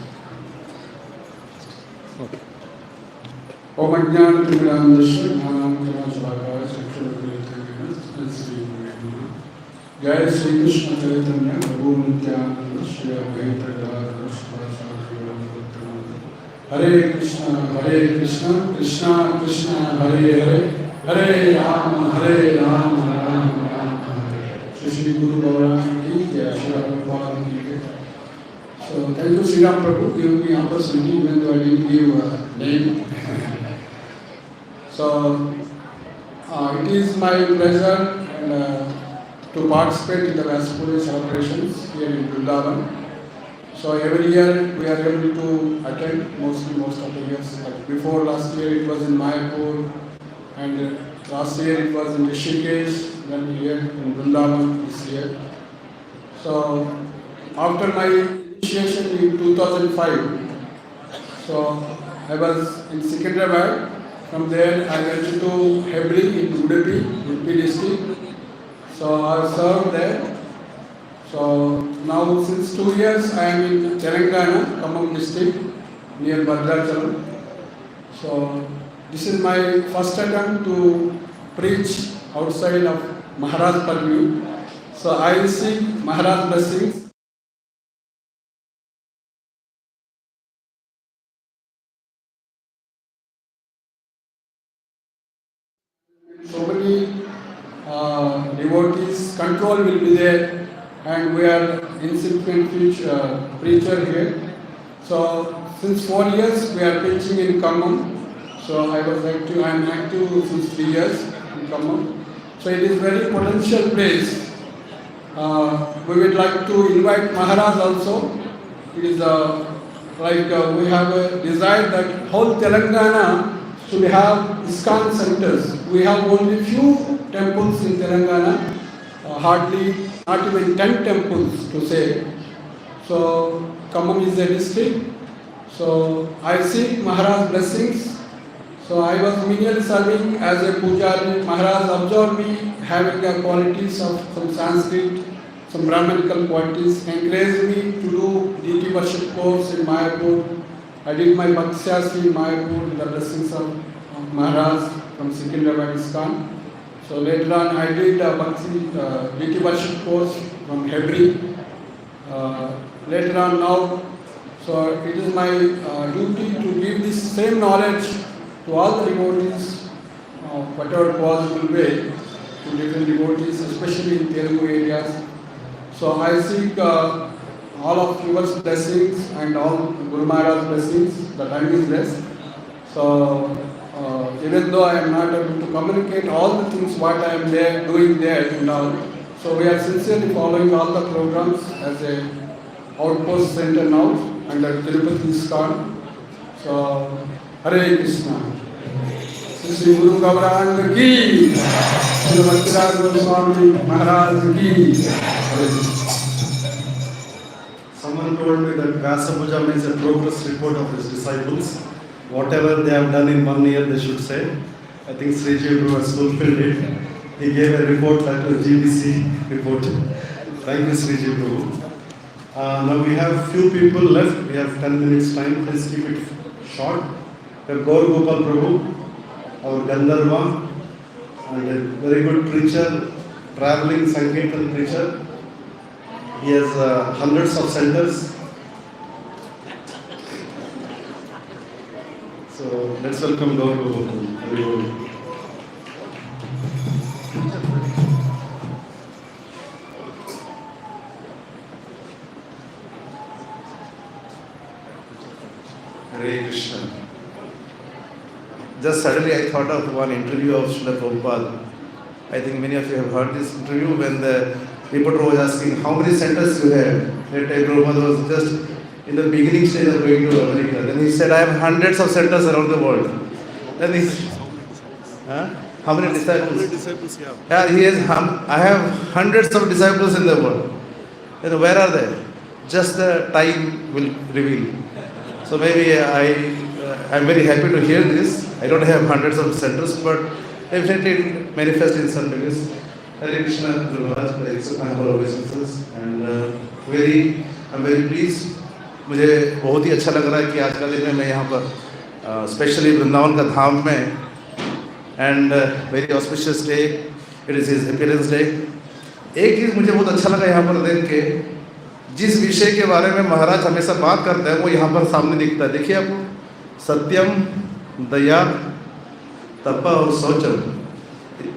Om Ajnana Timirandasya Jnanam Salakaya Saksharakaya Sri Guru Jai Sri Krishna Chaitanya Prabhu Nityananda Shri Advaita Gadadhara Srivastava Hare Krishna, Krishna Krishna, Hare Hare, Hare Rama, Rama Rama, Hare Shri Guru Maharaj ki jai, Shri Prabhupada ki jai. So thank you, Sri Ram Prabhu, giving me opportunity even though I didn't give name. So it is my pleasure to participate in the Vyasapuja celebrations here in Vrindavan. So every year we are able to attend, most of the years. Like before last year it was in Mayapur, and last year it was in Rishikesh, then here in Vrindavan this year. So after my initiation in 2005, so I was in Secunderabad. From there I went to Hebli in Udupi district. So I served there. So now since 2 years I am in Telangana, Khammam district, near Bhadrachalam. So this is my first attempt to preach outside of Maharaj purview. So I seek Maharaj blessings. So many devotees, control will be there, and we are insignificant preacher here. So since 4 years we are preaching in Khammam. So I am active since 3 years in Khammam. So it is very potential place. We would like to invite Maharaj also. It is we have a desire that whole Telangana should have ISKCON centers. We have only few temples in Telangana, hardly not even 10 temples to say. So Khammam is a district. So I seek Maharaj blessings. So I was menial serving as a pujari. Maharaj observed me having the qualities of some Sanskrit, some Brahmanical qualities, encouraged me to do deity worship course in Mayapur. I did my Bhakti Raghava in Mayapur with the blessings of Maharaj from Secunderabad ISKCON. So later on I did a deity worship course from Hebri. Later on now, so it is my duty to give this same knowledge to all the devotees, whatever possible way, to different devotees, especially in Telugu areas. So I seek all of your blessings and all Guru Maharaj blessings. The time is less. So even though I am not able to communicate all the things what I am there doing there and all, so we are sincerely following all the programs as a outpost center now under Tirupati ISKCON. So Hare Krishna. Sri Guru Maharaj ki, Sri Bhakti Raghava Swami Maharaj ki. Someone told me that Vyasapuja means a progress report of his disciples. Whatever they have done in 1 year, they should say. I think Sri Guru has fulfilled it. He gave a report like a GBC report. Thank you, Sri Guru. Now we have few people left. We have 10 minutes time. Please keep it short. We have Gaur Gopal Prabhu, our Gandharva, and a very good preacher, traveling Sankirtan preacher. He has hundreds of centers. So let's welcome Gaur Gopal. Hare Krishna. Just suddenly I thought of one interview of Srila Prabhupada. I think many of you have heard this interview when the reporter was asking how many centers you have. That time Prabhupada was just in the beginning stage of going to America. Then he said, I have hundreds of centers around the world. Then he said, how many disciples? How many disciples you have? Yeah, he has, I have hundreds of disciples in the world. Then where are they? Just the time will reveal. So maybe I'm very happy to hear this. I don't have hundreds of centers, but definitely it manifests in some ways. Hare Krishna, Guru Maharaj, I accept my whole obeisances, and I'm very pleased. मुझे बहुत ही अच्छा लग रहा है कि आज का दिन मैं यहाँ पर स्पेशली वृंदावन का धाम में and very auspicious day, it is his appearance day. एक चीज़ मुझे बहुत अच्छा लगा यहाँ पर देख के, जिस विषय के बारे में महाराज हमेशा बात करते हैं वो यहाँ पर सामने दिखता है. देखिए आपको, सत्यम, दया, तप और शौचम,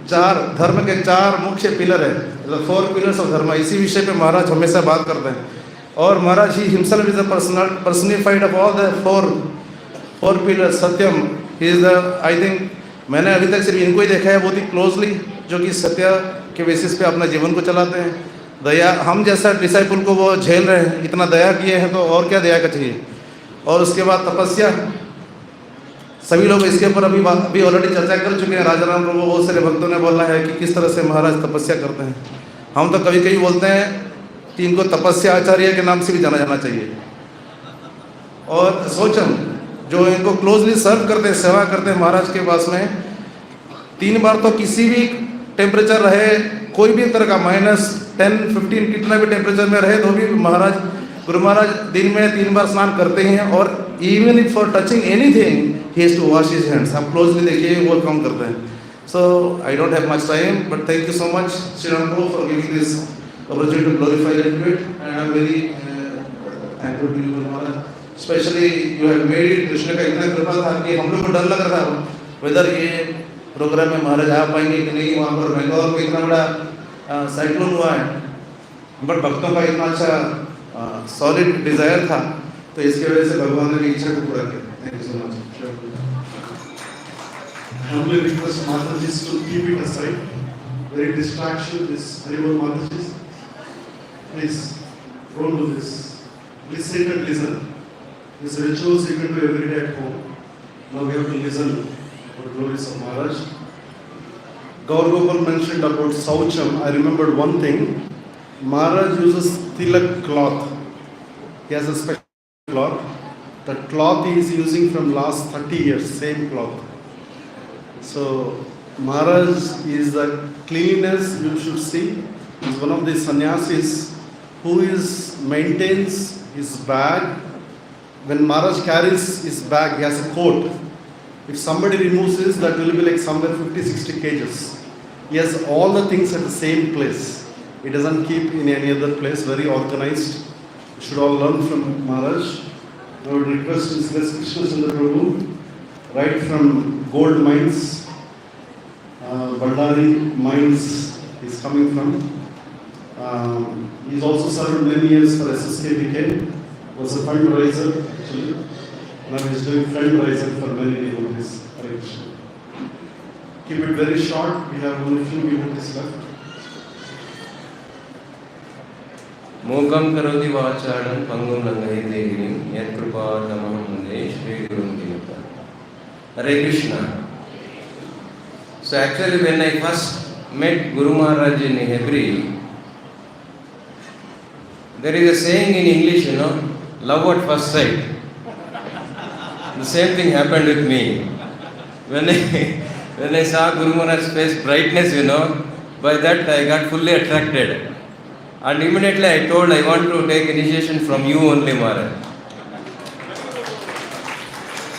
चार धर्म के चार मुख्य पिलर है, मतलब 4 पिलर्स ऑफ धर्म. इसी विषय पे महाराज हमेशा बात करते हैं. Or Maharaj, he himself is a personified of all the four pillars, Satyam. He is the, I think, मैंने अभी तक सिर्फ इनको ही देखा है बहुत ही क्लोजली, जो कि सत्य के बेसिस पे अपना जीवन को चलाते हैं. दया, हम जैसा डिसाइपल को वो झेल रहे हैं, इतना दया किए हैं तो और क्या दया का चाहिए. और उसके बाद तपस्या, सभी लोग इसके ऊपर अभी ऑलरेडी चर्चा कर चुके हैं. राजा राम प्रभु, बहुत सारे भक्तों ने बोला है कि किस तरह से महाराज तपस्या करते हैं. हम तो कभी कभी बोलते हैं कि इनको तपस्या आचार्य के नाम से भी जाना जाना चाहिए. और सोचम, जो इनको क्लोजली सर्व करते हैं, सेवा करते हैं महाराज के पास में, 3 बार तो किसी भी टेम्परेचर रहे, कोई भी तरह का -10, 15 कितना भी टेम्परेचर में रहे तो भी महाराज, गुरु महाराज दिन में 3 बार स्नान करते हैं. और even if for touching anything he has to wash his hands. आप क्लोजली देखिए वो काम करते हैं. So I don't have much time, but thank you so much, Sri Ram Prabhu, for giving this opportunity to glorify the Spirit, and I'm very thankful to you, Guru Maharaj. Especially you have made it. Krishna का इतना कृपा था कि हम लोग को डर लग रहा था whether ये प्रोग्राम में महाराज आ पाएंगे कि नहीं. वहाँ पर बेंगलोर में इतना बड़ा साइक्लोन हुआ है, बट भक्तों का इतना अच्छा सॉलिड डिजायर था, तो इसकी वजह से भगवान ने इच्छा को पूरा किया. Thank you so much. I humbly request Mataji's to keep it aside. Very distraction, this Haribol Mataji's. Please, don't do this. Please sit and listen. This rituals you can do every day at home. Now we have to listen for the glories of Maharaj. Gaur Gopal mentioned about Saucham. I remembered one thing. Maharaj uses tilak cloth. He has a special cloth. The cloth he is using from last 30 years, same cloth. So Maharaj is the cleanliness you should see. He is one of the sannyasis who maintains his bag. When Maharaj carries his bag, he has a coat. If somebody removes this, that will be like somewhere 50-60 kgs. He has all the things at the same place. He doesn't keep in any other place. Very organized. We should all learn from Maharaj. I would request His Grace Krishna Chandra Prabhu, right from gold mines, Baldari mines is coming from. He's also served many years for SSKPK, was a fundraiser actually. Now he's doing fundraiser for many devotees. Hare Krishna. Keep it very short, we have only few devotees left. Mukam karoti vacharam pangum langahi dehirim yat kripa tamaham munde Shri Guru Maharaj. Hare Krishna. So actually when I first met Guru Maharaj in Hebrew, there is a saying in English, love at first sight. The same thing happened with me. When I saw Guru Maharaj's face brightness, by that I got fully attracted. And immediately I told, I want to take initiation from you only, Maharaj.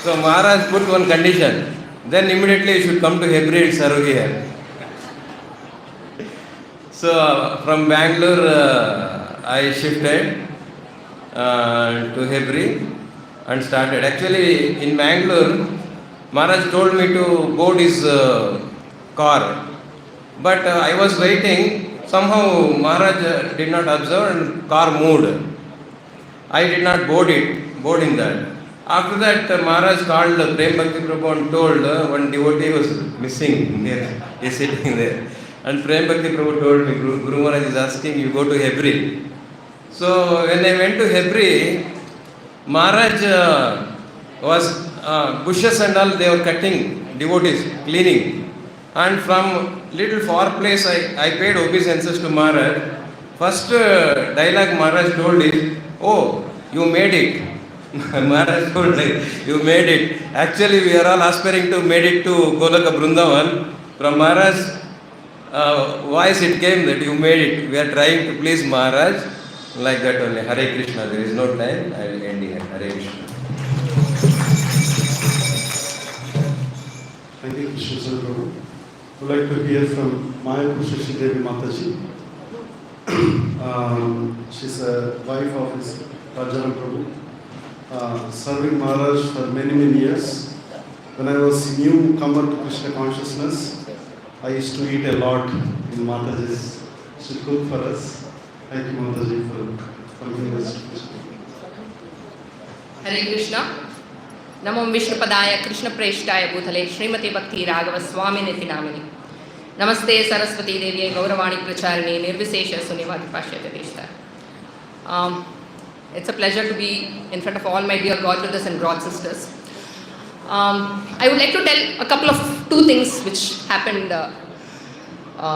So Maharaj put one condition. Then immediately you should come to Hebrew and serve here. So from Bangalore I shifted to Hebrew and started. Actually in Bangalore, Maharaj told me to board his car. But I was waiting. Somehow Maharaj did not observe and car moved. I did not board in that. After that, Maharaj called Prem Bhakti Prabhu and told one devotee was missing there. He is sitting there. And Prem Bhakti Prabhu told me, Guru Maharaj is asking you go to Hebrew. So when I went to Hebrew, Maharaj was bushes and all they were cutting, devotees cleaning. And from little far place I paid obeisances to Maharaj. First dialogue Maharaj told is, oh, you made it. Maharaj told me, you made it. Actually, we are all aspiring to made it to Golaka Vrindavan. From Maharaj's voice it came that you made it. We are trying to please Maharaj. Like that only. Hare Krishna. There is no time. I will end here. Hare Krishna. Thank you, Krishna Chandra Prabhu. I would like to hear from Maya Kushashi Devi Mataji. She's a wife of his Rajaram Prabhu, serving Maharaj for many years. When I was newcomer to Krishna consciousness, I used to eat a lot in Mataji's. She cooked for us. Thank you, Mataji, for something is. Hare Krishna. Namo Vishnupadaya Krishna Preshthaya Bhutale Srimati Bhakti Raghava Swami Niti Namini. Namaste Saraswati Devi Gauravani Pracharini Nirvisesha Sunivadi Pashyate Deshta. It's a pleasure to be in front of all my dear godbrothers and god sisters. I would like to tell a couple of two things which happened,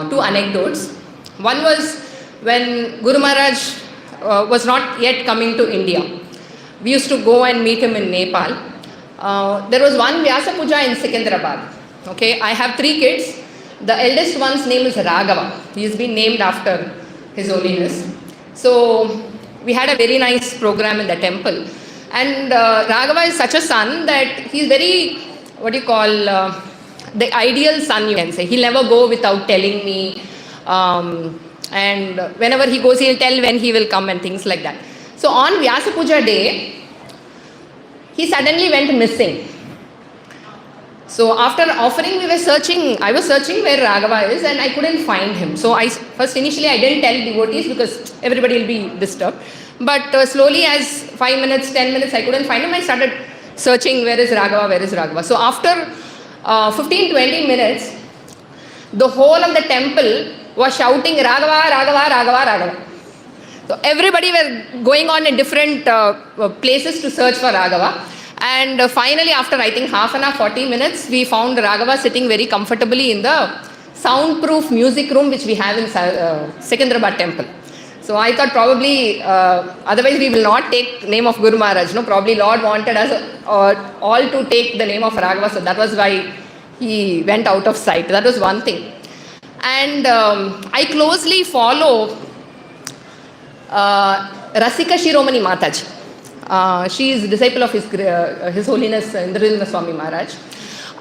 two anecdotes. One was when Guru Maharaj was not yet coming to India. We used to go and meet him in Nepal. There was one Vyasapuja in Secunderabad. Okay, I have 3 kids. The eldest one's name is Raghava. He has been named after His Holiness. So we had a very nice program in the temple. And Raghava is such a son that he's very, the ideal son, you can say. He'll never go without telling me. And whenever he goes, he'll tell when he will come and things like that. So on Vyasapuja day, he suddenly went missing. So after offering, I was searching where Raghava is and I couldn't find him. So initially I didn't tell devotees because everybody will be disturbed. But slowly as 5 minutes, 10 minutes, I couldn't find him. I started searching where is Raghava. So after 15-20 minutes, the whole of the temple was shouting Raghava. So everybody were going on in different places to search for Raghava. And finally, after I think half an hour, 40 minutes, we found Raghava sitting very comfortably in the soundproof music room which we have in Secunderabad temple. So I thought probably, otherwise we will not take name of Guru Maharaj. No, probably Lord wanted us all to take the name of Raghava. So that was why he went out of sight. That was one thing. And I closely follow Rasika Shiromani Mataji. She is a disciple of His Holiness Indra Swami Maharaj.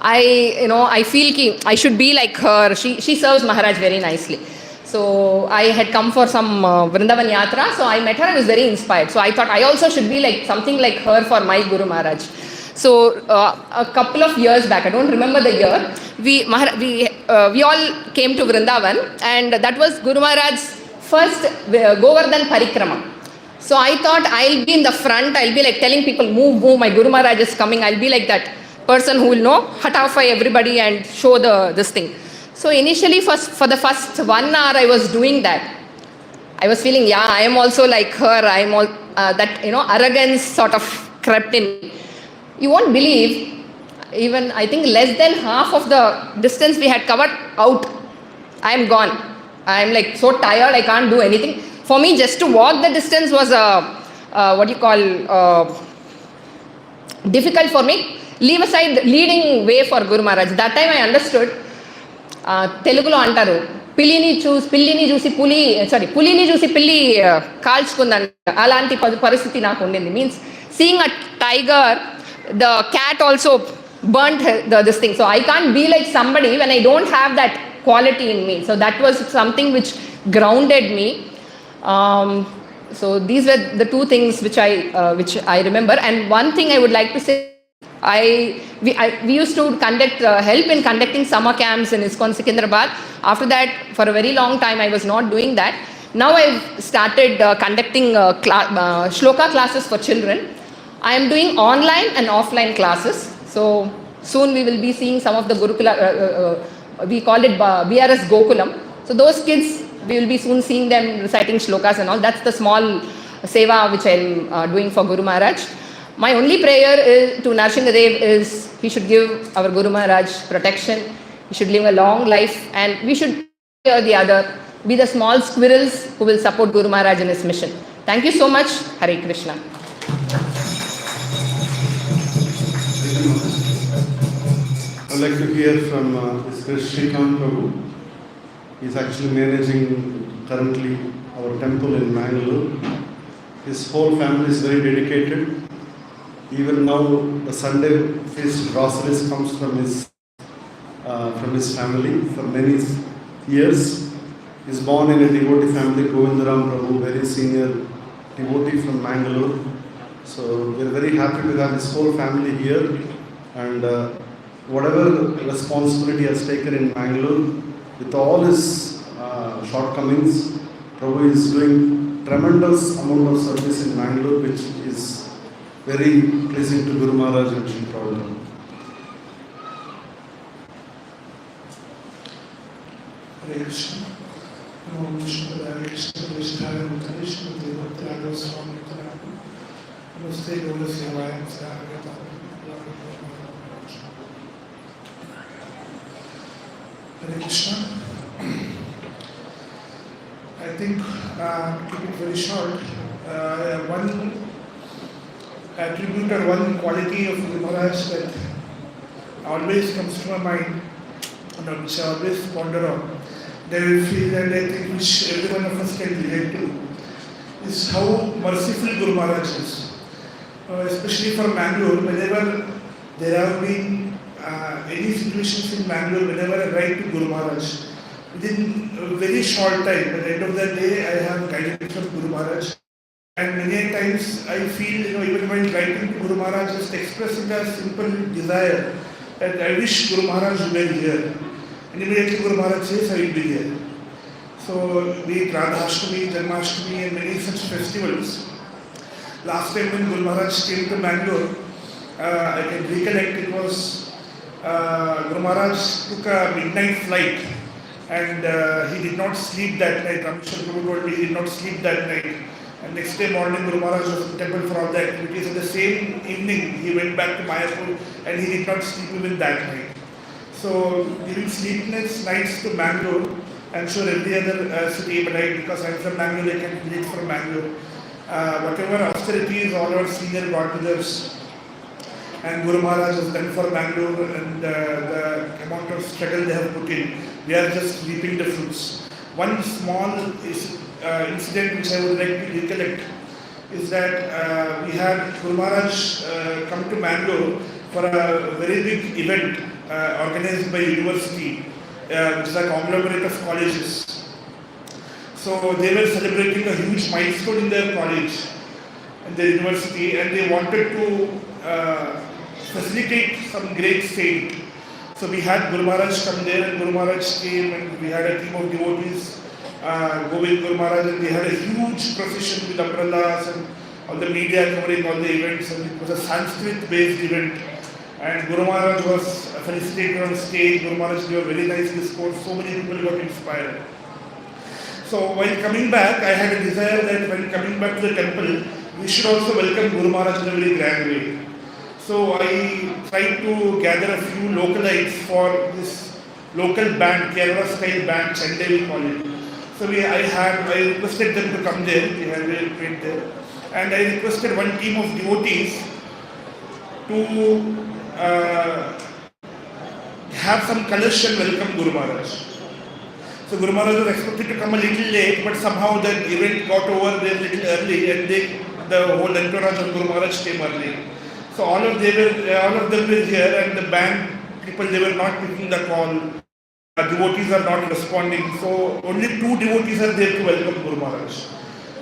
I feel I should be like her. She serves Maharaj very nicely. So I had come for some Vrindavan Yatra. So I met her. I was very inspired. So I thought I also should be like something like her for my Guru Maharaj. So a couple of years back, I don't remember the year, we all came to Vrindavan, and that was Guru Maharaj's first Govardhan Parikrama. So I thought I'll be in the front, I'll be like telling people, move, my Guru Maharaj is coming. I'll be like that person who will hatafy everybody and show this thing. So initially for the first 1 hour I was doing that. I was feeling, I am also like her. I am all that, arrogance sort of crept in. You won't believe, even I think less than half of the distance we had covered out, I am gone. I am like so tired, I can't do anything. For me, just to walk the distance was difficult for me. Leave aside leading way for Guru Maharaj. That time I understood, Telugulo antaru, పులిని చూసి పిల్లి కాల్చుకుందంట. అలాంటి పరిస్థితి నాకు ఉండింది. Means seeing a tiger, the cat also burnt this thing. So I can't be like somebody when I don't have that quality in me. So that was something which grounded me. So these were the two things which I remember. And one thing I would like to say, we used to help in conducting summer camps in ISKCON Secunderabad. After that, for a very long time, I was not doing that. Now I've started conducting shloka classes for children. I am doing online and offline classes. So soon we will be seeing some of the Gurukula, we call it BRS Gokulam. So those kids, we will be soon seeing them reciting shlokas and all. That's the small seva which I am doing for Guru Maharaj. My only prayer to Narsinghadev is he should give our Guru Maharaj protection. He should live a long life, and we should the other be the small squirrels who will support Guru Maharaj in his mission. Thank you so much. Hare Krishna. I'd like to hear from Mr. Shrikant Prabhu. He's actually managing currently our temple in Mangalore. His whole family is very dedicated. Even now, the Sunday feast groceries comes from his family for many years. He's born in a devotee family, Govindaram Prabhu, very senior devotee from Mangalore. So we're very happy to have his whole family here, and whatever responsibility he has taken in Mangalore, with all his shortcomings, Prabhu is doing tremendous amount of service in Mangalore, which is very pleasing to Guru Maharaj and Sri Prabhupada. Hare Krishna. Namo Vishnu Hare Krishna Vishnaya Mukhanishna Bhakti Raghava Swami. Namaste Guru Sevaya Namaste. Hare Krishna. I think, to keep it very short, one attribute or one quality of Guru Maharaj that always comes to my mind, and which I always ponder on, that I feel that I think which every one of us can relate to, is how merciful Guru Maharaj is. Especially for Mangalore, whenever there have been any situations in Mangalore, whenever I write to Guru Maharaj, within a very short time, at the end of the day, I have guidance from Guru Maharaj. And many times I feel, even when writing to Guru Maharaj, just expressing a simple desire that I wish Guru Maharaj would be here. And immediately Guru Maharaj says, I will be here. So, be it Radhashtami, Janmashtami, and many such festivals. Last time when Guru Maharaj came to Mangalore, I can recollect it was Guru Maharaj took a midnight flight and he did not sleep that night. Rameshwar Prabhu told me he did not sleep that night. And next day morning Guru Maharaj was in the temple for all the activities. And the same evening he went back to Mayapur and he did not sleep even that night. So giving sleepless nights to Mangalore, I'm sure every other city, but because I'm from Mangalore, I can relate from Mangalore. Whatever austerities all our senior godmothers and Guru Maharaj has done for Mangalore and the amount of struggle they have put in, we are just reaping the fruits. One small incident which I would like to recollect is that we had Guru Maharaj come to Mangalore for a very big event organized by university, which is a conglomerate of colleges. So they were celebrating a huge milestone in their college and their university, and they wanted to facilitate some great saint. So we had Guru Maharaj come there, and Guru Maharaj came, and we had a team of devotees go with Guru Maharaj, and they had a huge procession with umbrellas and all the media covering all the events, and it was a Sanskrit-based event. And Guru Maharaj was felicitated on stage. Guru Maharaj gave a very nice discourse. So many people got inspired. So while coming back, I had a desire that when coming back to the temple, we should also welcome Guru Maharaj in a very grand way. So I tried to gather a few localites for this local band, Kerala style band, Chandai we call it. So I requested them to come there. They had really played there. And I requested one team of devotees to have some kalash and welcome Guru Maharaj. So Guru Maharaj was expected to come a little late, but somehow the event got over there a little early, and the whole entourage of Guru Maharaj came early. So all of them were here, and the band people, they were not picking the call. Devotees are not responding. So only 2 devotees are there to welcome Guru Maharaj.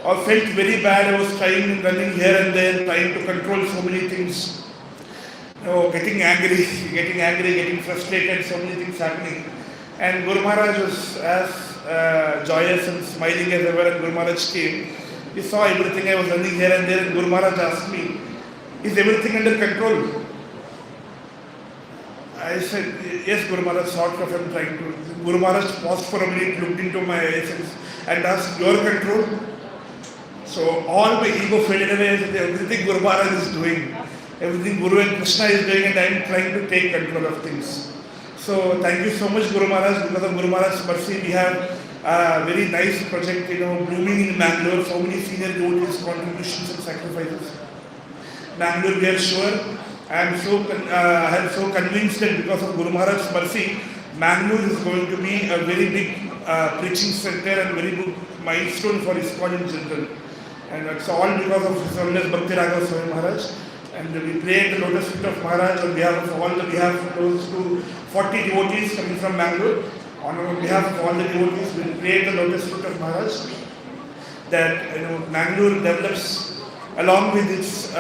I felt very bad. I was running here and there, trying to control so many things. Getting angry, getting frustrated, so many things happening. And Guru Maharaj was as joyous and smiling as ever, and Guru Maharaj came. He saw everything. I was running here and there, and Guru Maharaj asked me, is everything under control? I said, yes, Guru Maharaj, sort of, I'm trying to. Guru Maharaj paused for a minute, looked into my eyes and asked, your control? So all my ego faded away. I said, everything Guru Maharaj is doing, everything Guru and Krishna is doing, and I am trying to take control of things. So thank you so much, Guru Maharaj. Because of Guru Maharaj's mercy, we have a very nice project, blooming in Mangalore. So many senior devotees, contributions and sacrifices. Mangalore, we are sure. I am so convinced that because of Guru Maharaj's mercy, Mangalore is going to be a very big preaching center and very good milestone for ISKCON in general. And it's all because of His Holiness Bhakti Raghava Swami Maharaj. And we pray at the lotus feet of Maharaj on behalf of all we have close to 40 devotees coming from Mangalore. On behalf of all the devotees, we pray at the lotus feet of Maharaj that Mangalore develops along with its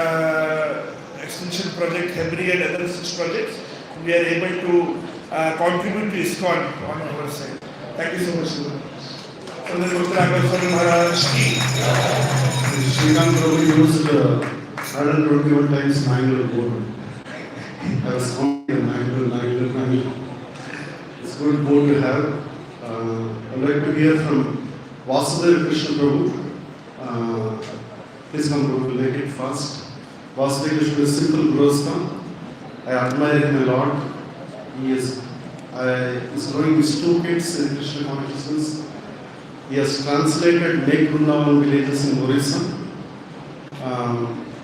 extension project, Hebri and other such projects. We are able to contribute to ISKCON on our side. Thank you so much. Bhakti Raghava Swami Maharaj. Srikant Prabhu used 121 times Mangalore board. I was counting Mangalore. It's a good board to have. I'd like to hear from Vasudeva Krishna Prabhu. Please come, Prabhu, we'll make it fast. Vasudeva Krishna is simple Grostam. I admire him a lot. He is growing his 2 kids in Krishna consciousness. He has translated Make Vrindavan villages in Orissa.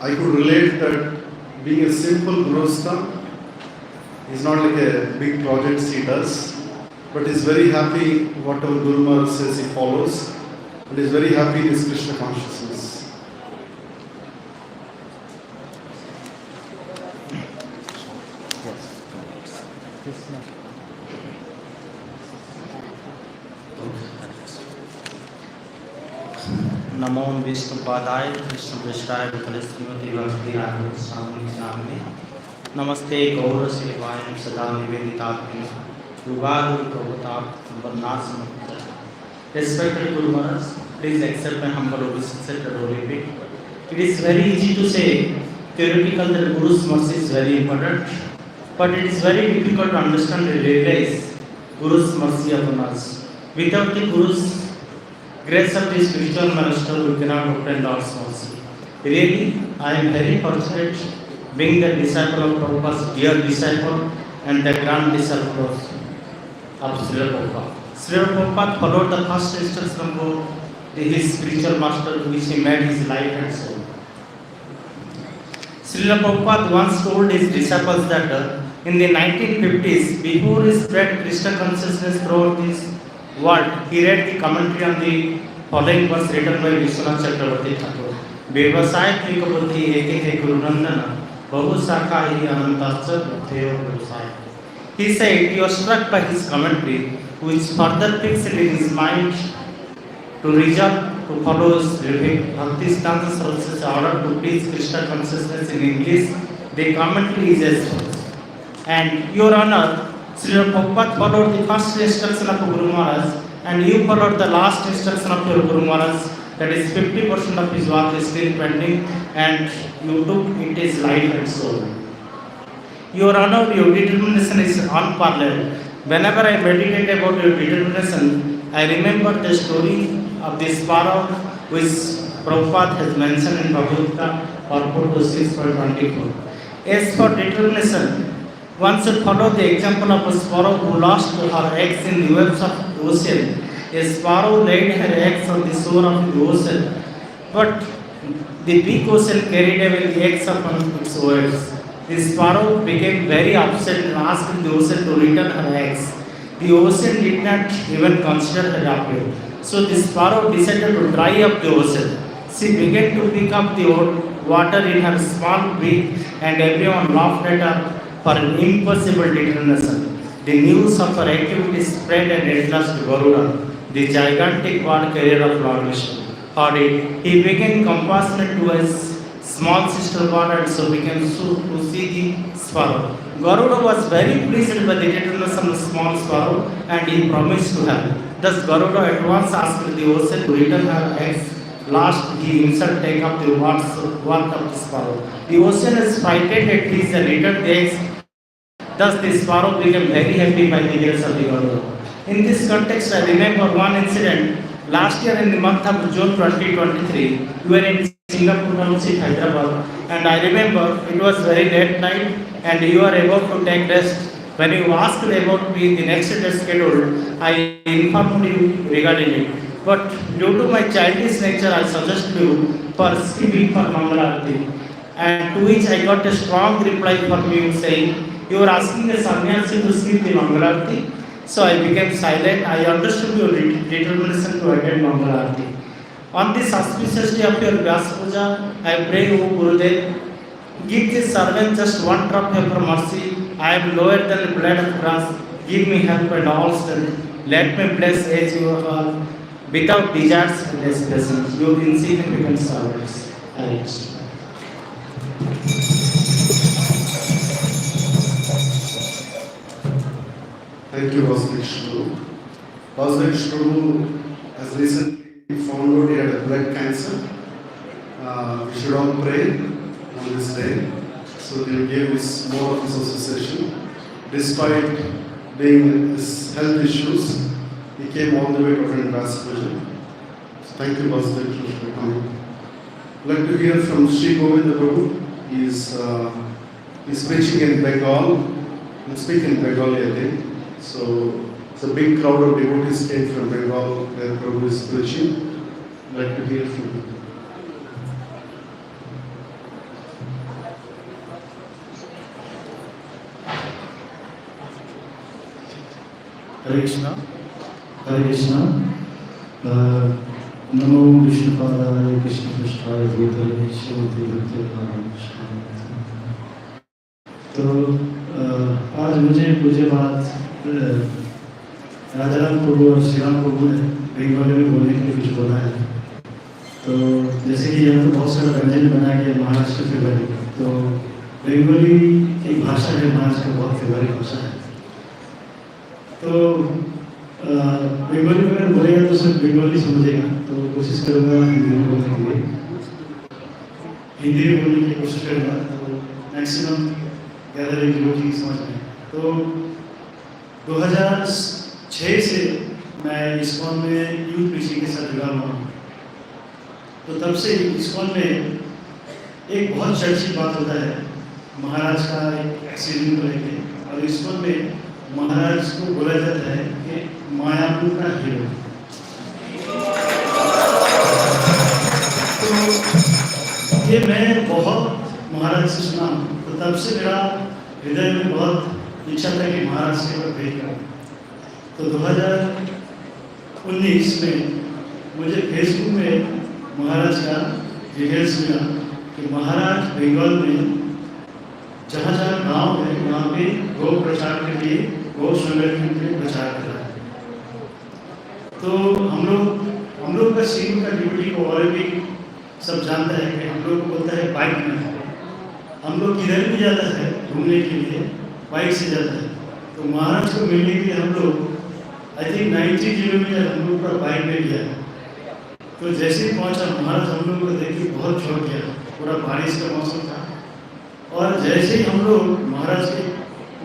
I could relate that being a simple Grostam is not like a big project he does, but he's very happy whatever Guru Maharaj says he follows, and he's very happy in his Krishna consciousness. नमो विष्णुपादाय कृष्णपृष्ठाय भूतले श्रीमती भक्ति राघव स्वामी नामिने नमस्ते गौर सेवाय सदा निवेदितात्मने Ugadi प्रभुताप वंदनासमर्पित. Respected Guru Maharaj, please accept my humble obeisance and repeat. It is very easy to say theoretical that Guru's mercy is very important, but it is very difficult to understand and realize Guru's mercy upon us. Without the Guru's grace of the spiritual master, we cannot obtain Lord's mercy. Really, I am very fortunate being the disciple of Prabhupada's dear disciple and the grand disciple of Srila Prabhupada. Srila Prabhupada followed the first instruction of his spiritual master, which he made his life and soul. Srila Prabhupada once told his disciples that in the 1950s, before he spread Krishna consciousness throughout this world, he read the commentary on the following verse written by Vishwanath Chakravarti Thakur. Vyavasaya Trika Buddhi Eke He Guru Nandana Bahu Saka Hi Anantascha Bhakteyo Vyavasaya. He said he was struck by his commentary, which further fixed in his mind to resolve to follow his Bhakti Siddhanta Saraswati's order to preach Krishna consciousness in English. The commentary is as follows. And Your Honor, Srila Prabhupada followed the first instruction of Guru Maharaj, and you followed the last instruction of your Guru Maharaj. That is 50% of his work is still pending, and you took it as life and soul. Your Honor, your determination is unparalleled. Whenever I meditate about your determination, I remember the story of the sparrow which Prabhupada has mentioned in Bhagavad Gita 4.6.24. As for determination, one should follow the example of a sparrow who lost her eggs in the waves of the ocean. A sparrow laid her eggs on the shore of the ocean, but the big ocean carried away the eggs upon its waves. The sparrow became very upset and asked the ocean to return her eggs. The ocean did not even consider her appeal. So the sparrow decided to dry up the ocean. She began to pick up the water in her small beak, and everyone laughed at her for an impossible determination. The news of her activity spread, and at last Garuda, the gigantic bird carrier of Lord Vishnu, heard it. He became compassionate to his small sister bird, and so began to see the sparrow. Garuda was very pleased by the determination of the small sparrow, and he promised to help. Thus Garuda at once asked the ocean to return her eggs. Last, he himself take up the work of the sparrow. The ocean is frightened at his returned eggs. Thus the sparrow became very happy by the grace of the Garuda. In this context, I remember one incident. Last year in the month of June 2023, we were in Singapore Township, Hyderabad, and I remember it was very late night and you were about to take rest. When you asked about me the next day schedule, I informed you regarding it. But due to my childish nature, I suggested you for skipping for Mangalarti, and to which I got a strong reply from you saying, you were asking a sannyasi to skip the Mangalarti. So I became silent. I understood your determination to attend Mangalarti. On this auspicious day of your Vyasapuja, I pray, O Gurudev, give this servant just one drop of your mercy. I am lower than the blade of grass. Give me help and all strength. Let me bless as you are, without desires and aspirations. Your insignificant servants. I Thank you, Vasudeva Prabhu. Vasudeva Prabhu, has recently found out he had a blood cancer. We should all pray on this day. So he gave us more of his association. Despite being his health issues, he came all the way to attend Vyasapuja. So thank you, Pastor, for coming. I'd like to hear from Sri Govinda Prabhu. He's preaching in Bengal. I'm speaking in Bengali, I think. So it's a big crowd of devotees came from Bengal where Prabhu is preaching. I'd like to hear from him. Hare Krishna. Hare Krishna. Namo Vishnupadaya Krishna Krishnaya Bhutale Shivati Bhakti तो आज मुझे पूज्य बात राजाराम प्रभु और श्री राम प्रभु ने बंगाली में बोलने के लिए कुछ बोला है। तो जैसे कि यहाँ तो बहुत सारा व्यंजन बनाया गया महाराष्ट्र फेवरेट, तो बंगाली एक भाषा है महाराष्ट्र का बहुत फेवरेट भाषा है। तो बंगाली में अगर बोलेगा तो सब बंगाली समझेगा, तो कोशिश करूँगा हिंदी में बोलने के लिए, हिंदी में बोलने की कोशिश करूँगा तो मैक्सिमम ज़्यादा लोग की समझ में। तो 2006 से मैं इस्कॉन में यूथ प्रीचिंग के साथ जुड़ा हुआ हूँ। तो तब से इस्कॉन में एक बहुत चर्चित बात होता है महाराज का एक एक्सीडेंट को लेके, और इस्कॉन में महाराज को बोला जाता है कि मायापुर का हीरो। तो ये मैं बहुत महाराज से सुना, तो तब से मेरा हृदय में बहुत इच्छा था कि महाराज के ऊपर भेंट करूं। तो 2019 में मुझे फेसबुक में महाराज का डिटेल्स मिला कि महाराज बंगाल में जहाँ जहाँ गांव है वहाँ पे गौ प्रचार के लिए, गौ संरक्षण के लिए प्रचार कर रहा है। तो हम लोग का सीन का ड्यूटी को और भी सब जानता है कि हम लोग को बोलता है बाइक में, हम लोग किधर भी जाता है घूमने के लिए बाइक से जाता है। तो महाराज को मिलने के लिए हम लोग आई थिंक 90 किलोमीटर हम लोग का बाइक में गया। तो जैसे ही पहुंचा महाराज हम लोग को देख के बहुत छोड़ गया, पूरा बारिश का मौसम था, और जैसे ही हम लोग महाराज के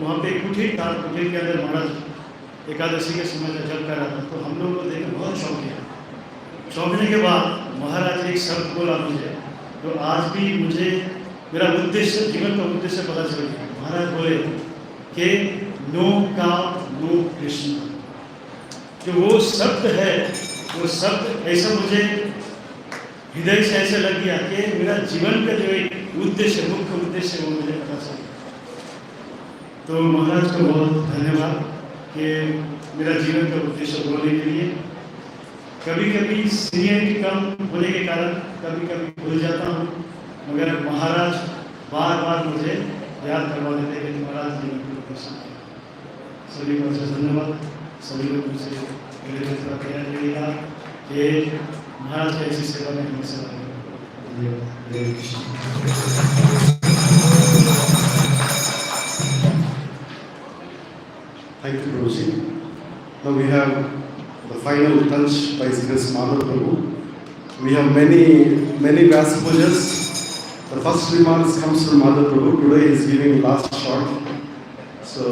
वहाँ पे कुटीर था, कुटीर के अंदर महाराज एकादशी के समय का जप कर रहा था, तो हम लोग को देख के बहुत शौक किया। चौंकने के बाद महाराज एक शब्द बोला मुझे, तो आज भी मुझे मेरा उद्देश्य, जीवन का उद्देश्य पता चल गया। महाराज बोले कि नो काव नो कृष्ण, जो वो शब्द है, वो शब्द ऐसा मुझे हृदय से ऐसा लग गया कि मेरा जीवन का जो एक उद्देश्य, मुख्य उद्देश्य, वो मुझे पता चल गया। तो महाराज को बहुत धन्यवाद कि मेरा जीवन का उद्देश्य बोलने के लिए। कभी कभी सीनियरिटी कम होने के कारण कभी कभी भूल जाता हूँ, मगर महाराज बार बार मुझे याद करवा देते हैं कि महाराज जीवन का उद्देश्य। सभी को अच्छा धन्यवाद। सभी लोग मुझसे तैयार करिएगा कि महाराज की ऐसी सेवा में हमेशा धन्यवाद। Thank you, Prabhuji. Now we have the final touch by Sri Madhav Prabhu. We have many Vyasapujas. The first remarks comes from Madhav Prabhu. Today he is giving last shot. So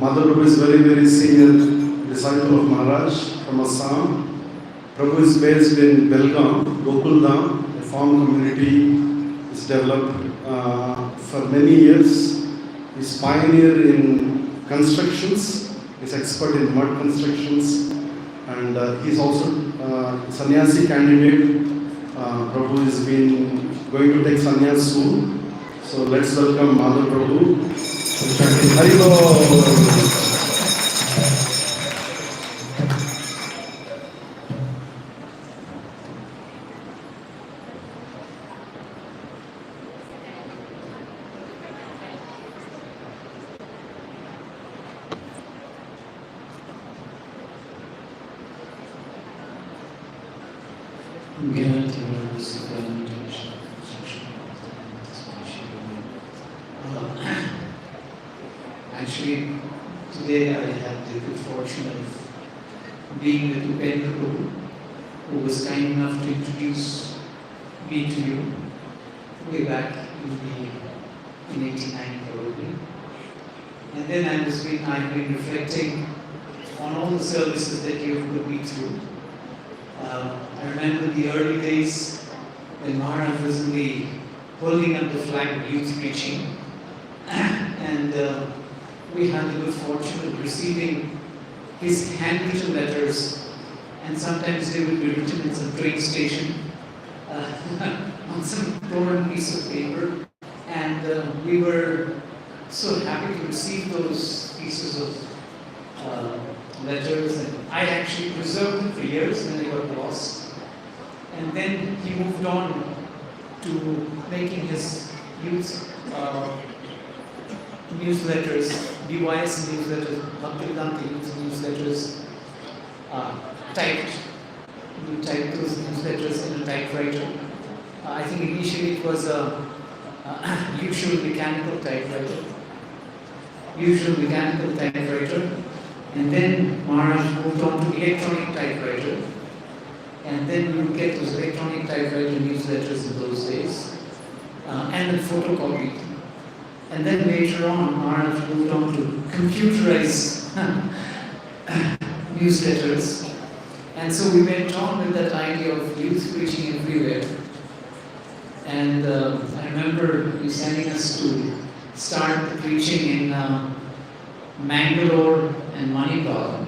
Madhav Prabhu is very senior disciple of Maharaj from Assam. Prabhu is based in Belgaum, Gokuldham. A farm community is developed for many years. He is pioneer in constructions. He is expert in mud constructions, and he is also sannyasi candidate. Prabhu has been going to take sannyas soon. So let's welcome Madhav Prabhu. Hari Bol. Actually, today I had the good fortune of being with Upendra Prabhu who was kind enough to introduce me to you way back in 89 probably. And then I've been reflecting on all the services that you have put me through. I remember the early days when Maharaj was holding up the flag of youth preaching, and we had the good fortune of receiving his handwritten letters, and sometimes they would be written in some train station on some torn piece of paper, and we were so happy to receive those pieces of letters, and I actually preserved them for years, and they got lost. And then he moved on to making his youth newsletters, BYS newsletters, Bhakti Raghava newsletters, typed. We typed those newsletters in a typewriter. I think initially it was a usual mechanical typewriter. And then Maharaj moved on to electronic typewriter. And then we would get those electronic typewriter newsletters in those days. And then photocopied. And then later on, Maharaj moved on to computerized newsletters. And so we went on with that idea of youth preaching everywhere. And I remember you sending us to start the preaching in Mangalore and Manipal,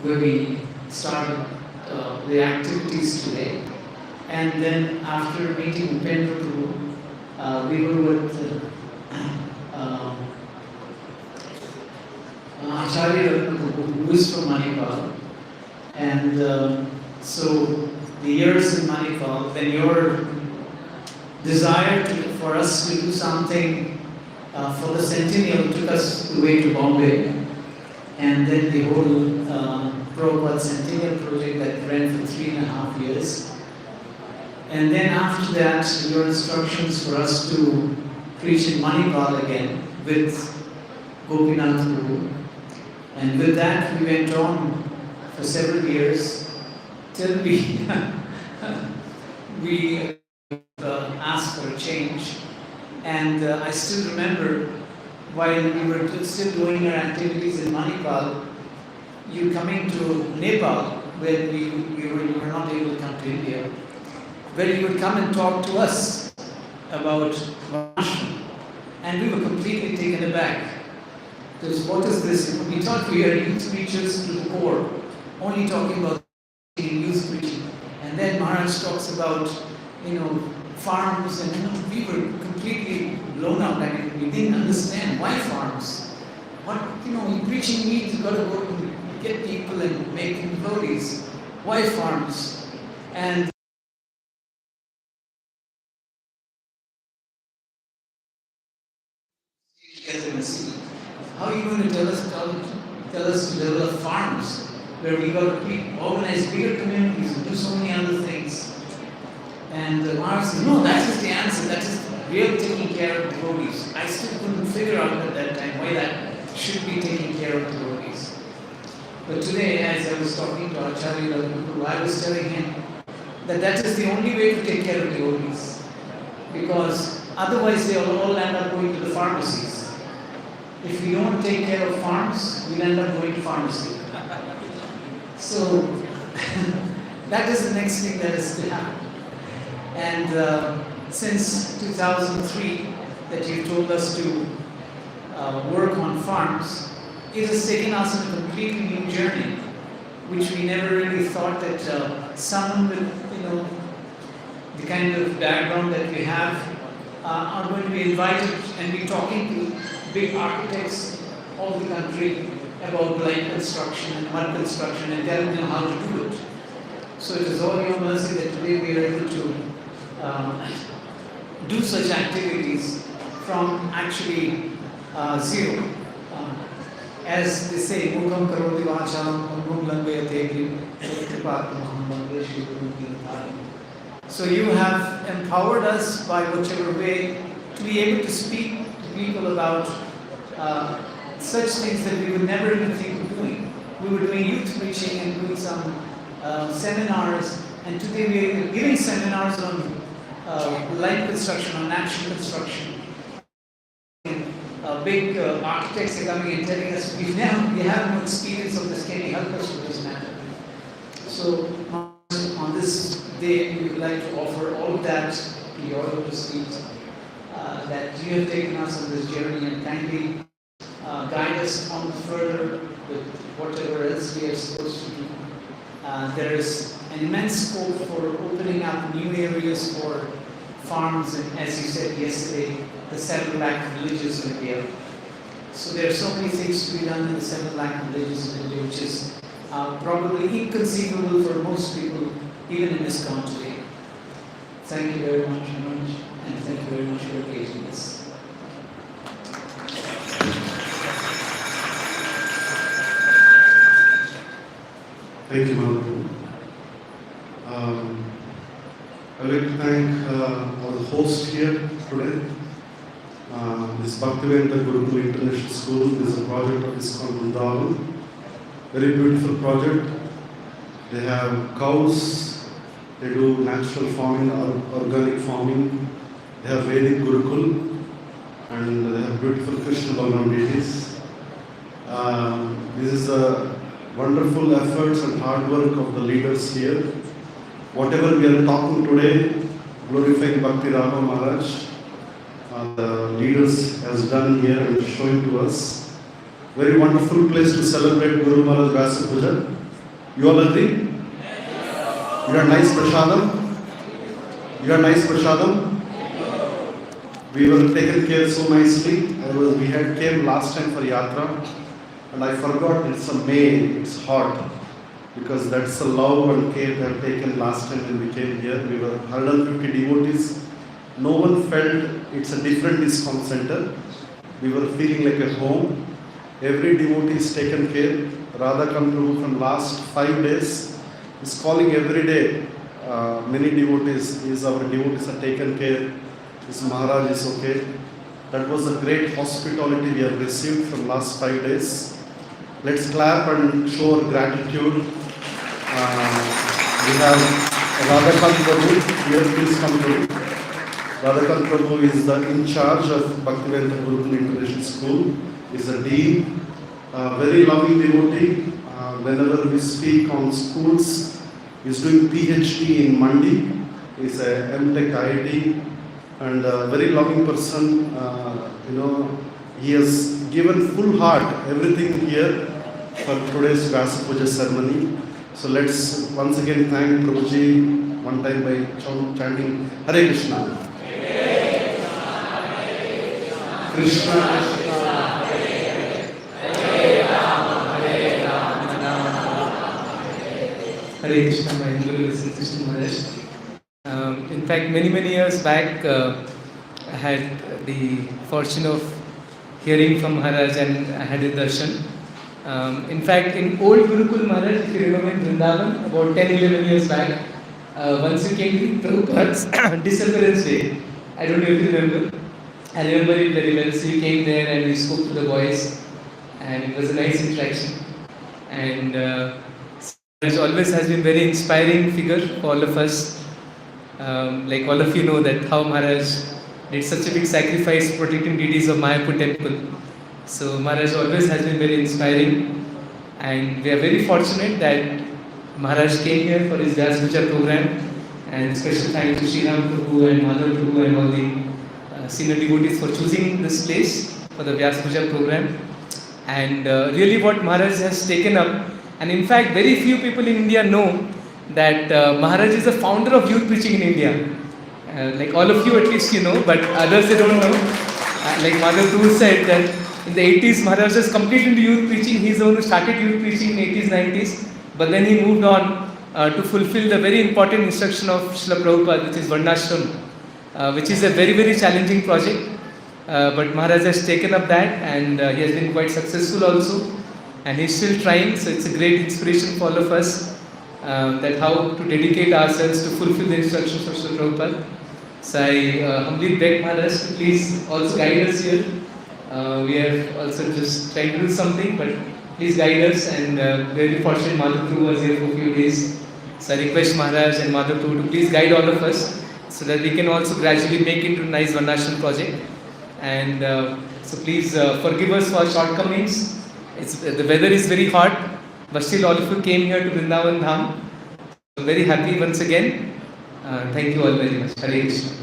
where we started the activities today. And then after meeting Upendra Prabhu, we were with Acharya Raghava, who is from Manipal. And so the years in Manipal, then your desire for us to do something for the centennial took us away to Bombay. And then the whole Prabhupada Centennial project that ran for 3.5 years. And then after that, your instructions for us to preach in Manipal again with Gopinath Prabhu. And with that, we went on for several years till we asked for a change. And I still remember while we were still doing our activities in Manipal, you coming to Nepal when you were not able to come to India, where you would come and talk to us about Varnashram. And we were completely taken aback. Because what is this? We thought we are youth preachers to the core, only talking about youth preaching. And then Maharaj talks about, farms, and we were completely blown out. I mean, we didn't understand why farms. What, preaching means you've got to go and get people and make them devotees. Why farms? And how are you going to tell us to develop farms where we got to organize bigger communities and do so many other things? And Maharaj said, no, that is the answer. That is real taking care of devotees. I still couldn't figure out at that time why that should be taking care of devotees. But today, as I was talking to Acharya Raghava, I was telling him that is the only way to take care of devotees. Because otherwise they'll all end up going to the pharmacies. If we don't take care of farms, we'll end up going to pharmacy. So that is the next thing that is to happen. And since 2003 that you told us to work on farms, it has taken us on a completely new journey, which we never really thought that someone with the kind of background that we have are going to be invited and be talking to big architects all over the country about blind construction and mud construction and telling them how to do it. So it is all your mercy that today we are able to do such activities from actually zero. As they say, Mukam Karoti Vacham, Mukam Langayate, so you have empowered us by whichever way to be able to speak to people about such things that we would never even think of doing. We were doing youth preaching and doing some seminars And today we are giving seminars on line construction, on action construction. Big architects are coming and telling us we have no experience of this. Can you help us with this matter? So on this day, we would like to offer all of that to your lotus feet. That you have taken us on this journey and kindly guide us on further with whatever else we are supposed to do. There is an immense scope for opening up new areas for farms and, as you said yesterday, the 7 lakh villages in India. So there are so many things to be done in the 7 lakh villages in India, which is probably inconceivable for most people, even in this country. Thank you very much, Manoj, and thank you very much for engaging us. Thank you, Manoj. I'd like to thank our host here today. This Bhakti Raghava Gurukul International School is a project of ISKCON Vrindavan. Very beautiful project. They have cows, they do natural farming, organic farming. They have Vedic Gurukul, and they have beautiful Krishna Balaram deities. This is a wonderful efforts and hard work of the leaders here. Whatever we are talking today, glorifying Bhakti Raghava Maharaj, the leaders has done here and showing to us. Very wonderful place to celebrate Guru Maharaj Vyasapuja. You all agree? You are nice prasadam? You are nice prasadam? We were taken care so nicely. We had came last time for Yatra, and I forgot it's a May, it's hot, because that's the love and care they have taken last time when we came here. We were 150 devotees. No one felt it's a different ISKCON center. We were feeling like a home. Every devotee is taken care. Radhakant Prabhu from last 5 days is calling every day. Many devotees, our devotees are taken care. This Maharaj is okay. That was a great hospitality we have received from last 5 days. Let's clap and show our gratitude. We have Radhakant Prabhu here. Please come to. Radhakant Prabhu is the in charge of Bhakti Raghava Gurukul International School. Is a dean, very loving devotee. Whenever we speak on schools, he's doing PhD in Mandi. He's a MTech IIT, and a very loving person. He has given full heart everything here for today's Vyasapuja ceremony. So let's once again thank Prabhuji one time by chanting Hare Krishna. Krishna Krishna, Hare Rama, Hare Rama, Hare Krishna, my Guru is Krishna Maharaj. In fact, many years back, I had the fortune of hearing from Maharaj and I had a darshan. In fact, in old Gurukul Maharaj, if you remember in Vrindavan, about 10-11 years back, once you came to Prabhupada's disappearance day, I don't know if you remember. I remember it very well. So you came there and you spoke to the boys, and it was a nice interaction. And Maharaj always has been very inspiring figure for all of us. Like all of you know that how Maharaj did such a big sacrifice protecting deities of Mayapur temple. So Maharaj always has been very inspiring, and we are very fortunate that Maharaj came here for his Vyasapuja program. And special thanks to Sri Ram Prabhu and Madhav Prabhu and all the senior devotees for choosing this place for the Vyasapuja program. And really what Maharaj has taken up, and in fact very few people in India know that Maharaj is the founder of youth preaching in India. Like all of you at least you know, but others they don't know. Like Madhav Prabhu said that in the 80s Maharaj was completely into youth preaching. He's the one who started youth preaching in 80s, 90s. But then he moved on to fulfill the very important instruction of Srila Prabhupada, which is Varnashram, which is a very challenging project. But Maharaj has taken up that, and he has been quite successful also. And he's still trying, so it's a great inspiration for all of us that how to dedicate ourselves to fulfill the instructions of Srila Prabhupada. So I humbly beg Maharaj to please also guide us here. We are also just trying to do something, but please guide us, and very fortunate Madhav Prabhu was here for a few days So I request Maharaj and Madhav to please guide all of us so that we can also gradually make it to nice Varnashram project. And so please forgive us for shortcomings. The weather is very hot, but still all of you came here to Vrindavan Dham. I'm very happy once again. Thank you all very much. Hare Krishna.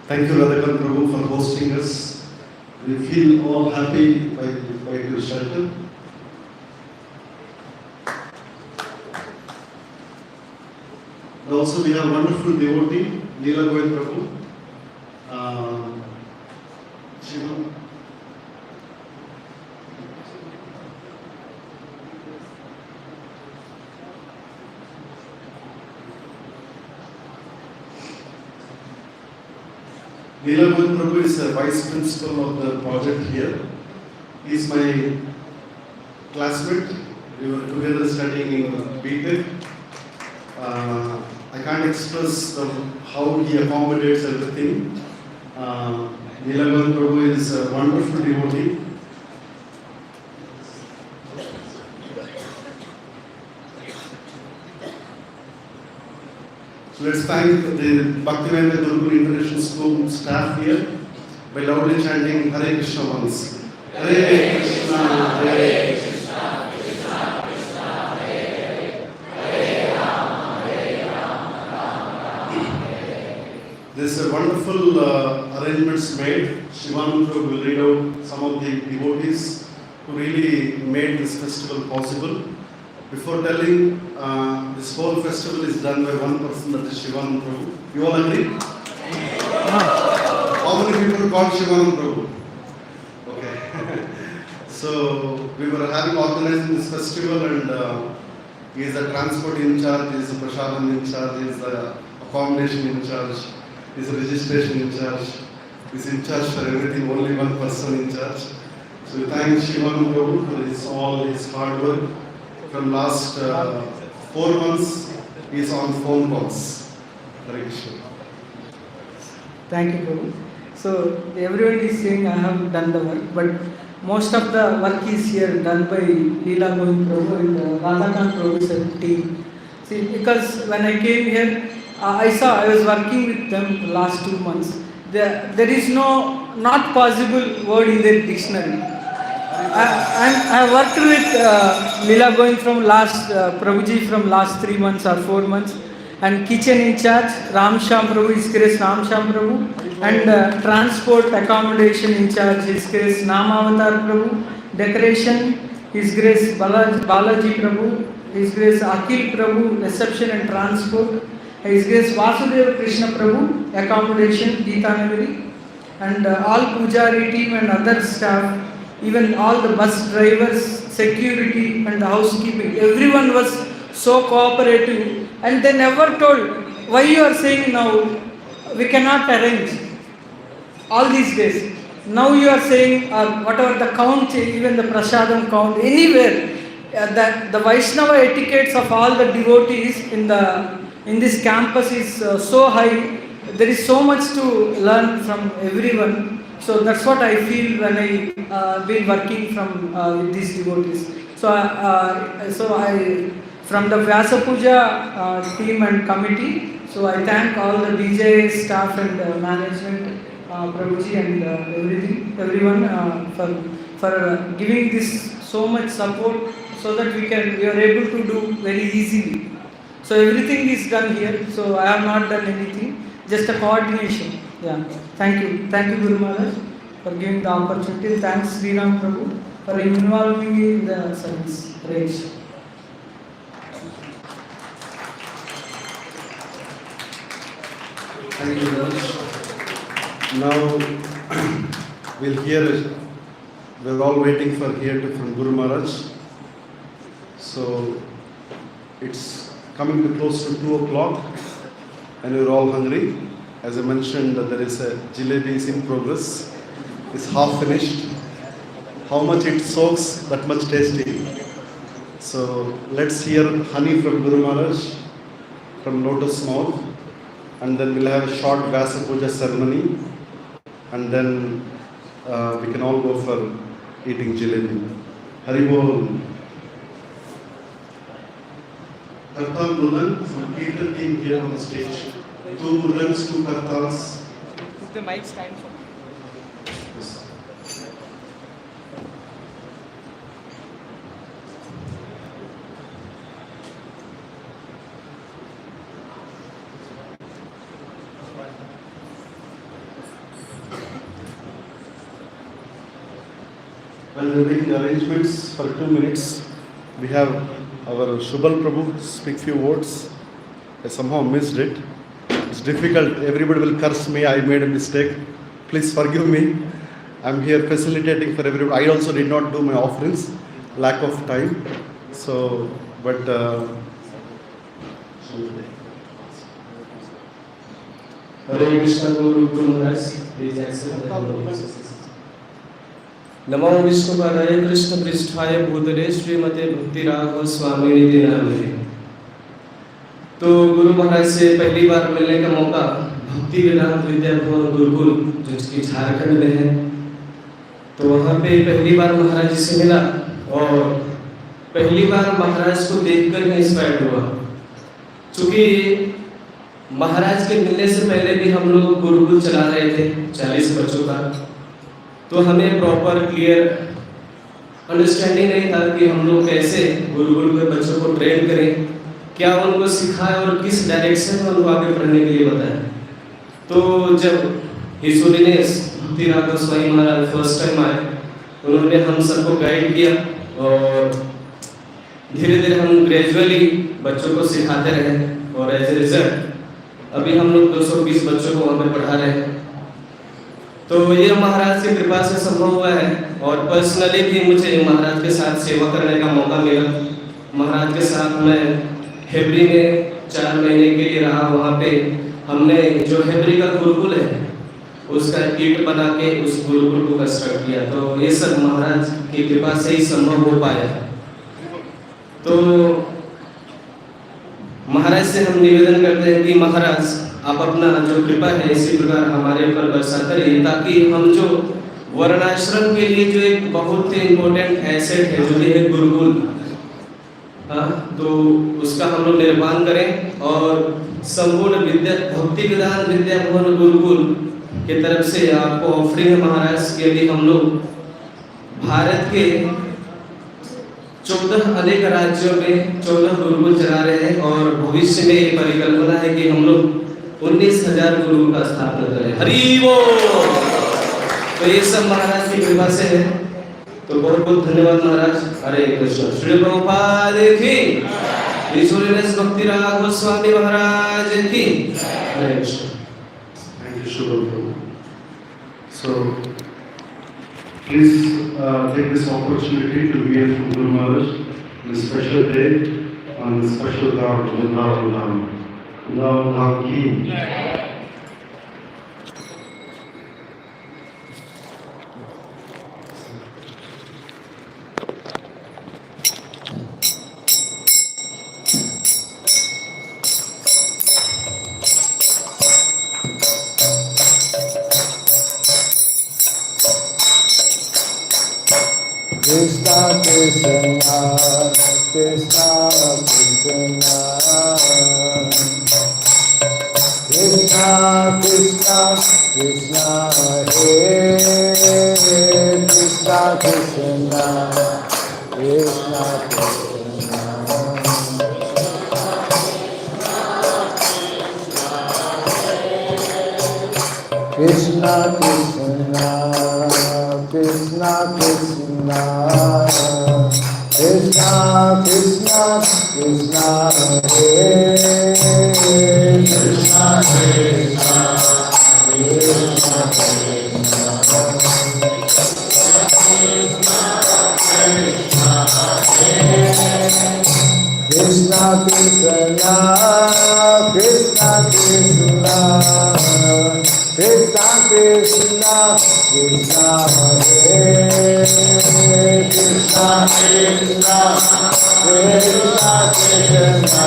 Thank you, Radhakan Prabhu, for hosting us. We feel all happy by your shelter. And also, we have wonderful devotee, Leela Govind Prabhu. Shiva. Leela Govind Prabhu is a vice principal of the project here. He is my classmate. We were together studying in BTech. I can't express how he accommodates everything. Leela Govind Prabhu is a wonderful devotee. So let's thank the Bhakti Raghava Swami International School staff here by loudly chanting Hare Krishna once. Hare Krishna, Hare Krishna, Krishna Krishna, Hare Hare, Hare Rama, Hare Rama, Rama Rama, Hare. There's a wonderful arrangements made. Shivanand will read out some of the devotees who really made this festival possible. Before telling, this whole festival is done by one person, that is Shivanand Prabhu. You all agree? How many people called Shivanand Prabhu? Okay. So, we were having organizing this festival, and he is the transport in charge, he is the prasadam in charge, he is the accommodation in charge, he is the registration in charge, he is in charge for everything, only one person in charge. So, we thank Shivanand Prabhu for all his hard work. From last 4 months, he is on phone calls. Hare Krishna. Thank you, Prabhu. So, everyone is saying I have done the work, but most of the work is here done by Leela Govind Prabhu and Radhakan Prabhu's team. See, because when I came here, I was working with them the last 2 months. There is not possible word in their dictionary. I worked with Leela Govind from Prabhuji from last 3 months or 4 months, and kitchen in charge, Ram Sham Prabhu, His Grace Ram Sham Prabhu, and transport accommodation in charge, His Grace Namavatar Prabhu, decoration, His Grace Balaji Prabhu, His Grace Akil Prabhu, reception and transport, His Grace Vasudeva Krishna Prabhu, accommodation, Geeta Nagari, and all Pujari team and other staff, even all the bus drivers, security and housekeeping, everyone was so cooperative, and they never told, why you are saying now, we cannot arrange all these days. Now you are saying whatever the count, even the prasadam count, anywhere, that the Vaishnava etiquettes of all the devotees in this campus is so high. There is so much to learn from everyone. So that's what I feel when I been working with these devotees. So I from the Vyasapuja team and committee. So I thank all the DJ staff and management, Prabhuji and everyone for giving this so much support, so that we are able to do very easily. So everything is done here. So I have not done anything, just a coordination. Yeah. Thank you Guru Maharaj for giving the opportunity. Thanks Sri Ram Prabhu for involving me in the service. Praise. Thank you very much. Now we'll hear. We're all waiting for from Guru Maharaj. So it's coming to close to 2 o'clock, and we're all hungry. As I mentioned, there is a jalebi in progress. is half finished. How much it soaks, that much tasty. So let's hear honey from Guru Maharaj, from lotus mouth, and then we'll have a short Vyasapuja ceremony, and then we can all go for eating jalebi. Hari Bol. Kirtan Mulan from Kirtan team here on the stage. 2 Mulans, 2 Kirtans. Is the mic stand for? While we're making arrangements for 2 minutes, we have our Shubal Prabhu speak few words. I somehow missed it. It's difficult. Everybody will curse me. I made a mistake. Please forgive me. I'm here facilitating for everybody. I also did not do my offerings, lack of time. So, but Hare Krishna Guru Maharaj, please accept the glorious. नमो विष्णुपदाय कृष्ण पृष्ठाय भूतले श्रीमते भक्ति राघव स्वामी निधि नामे। तो गुरु महाराज से पहली बार मिलने का मौका भक्ति वेदांत विद्या भवन गुरुकुल जो कि झारखंड में है, तो वहाँ पे पहली बार महाराज जी से मिला और पहली बार महाराज को देखकर मैं इंस्पायर्ड हुआ। चूँकि महाराज के मिलने से पहले भी हम लोग गुरुकुल चला रहे थे 40 बच्चों का, तो हमें प्रॉपर क्लियर अंडरस्टैंडिंग नहीं था कि हम लोग कैसे गुरुकुल के बच्चों को ट्रेन करें, क्या उनको सिखाएं और किस डायरेक्शन में उनको आगे बढ़ने के लिए बताएं। तो जब हिज होलीनेस भक्ति राघव स्वामी महाराज फर्स्ट टाइम आए, उन्होंने हम सबको गाइड किया और धीरे धीरे हम ग्रेजुअली बच्चों को सिखाते रहे और एज ए रिजल्ट अभी हम लोग 220 बच्चों को वहाँ पे पढ़ा रहे हैं। तो ये महाराज की कृपा से संभव हुआ है और पर्सनली भी मुझे महाराज के साथ सेवा करने का मौका मिला। महाराज के साथ मैं हेबरी में 4 महीने के लिए रहा। वहाँ पे हमने जो हेबरी का गुरुकुल है उसका किट बना के उस गुरुकुल को कंस्ट्रक्ट किया। तो ये सब महाराज की कृपा से ही संभव हो पाया। तो महाराज से हम निवेदन करते हैं कि महाराज आप अपना जो कृपा है इसी प्रकार हमारे ऊपर बरसाते रहिए, ताकि हम जो वर्णाश्रम के लिए जो एक बहुत ही इम्पोर्टेंट एसेट है जो है गुरुकुल, तो उसका हम लोग निर्माण करें और संपूर्ण विद्या भक्ति वेदांत विद्या भवन गुरुकुल की तरफ से आपको ऑफरिंग है महाराज के लिए। हम लोग भारत के 14 अनेक राज्यों में 14 गुरुकुल चला रहे हैं और भविष्य में ये परिकल्पना है कि हम लोग 19,000 गुरुकुल का स्थापना करें। हरि बोल। तो ये सब महाराज की कृपा से है। तो बहुत बहुत धन्यवाद महाराज। हरे कृष्ण। श्री प्रभुपाद की, हिज होलीनेस भक्ति राघव स्वामी महाराज की। हरे Krishna. Thank you, Shubham. So, please take this opportunity to hear from Guru Maharaj on this special day, on this special Dham, Vrindavan Dham. Vrindavan Dham ki. Krishna Krishna Krishna Krishna Krishna Krishna Krishna Hare Krishna Krishna Krishna Krishna Krishna Krishna Krishna Krishna Krishna Krishna Hare Krishna Krishna Krishna Krishna Krishna Krishna Krishna Krishna Krishna Krishna Hare Krishna Krishna Krishna Krishna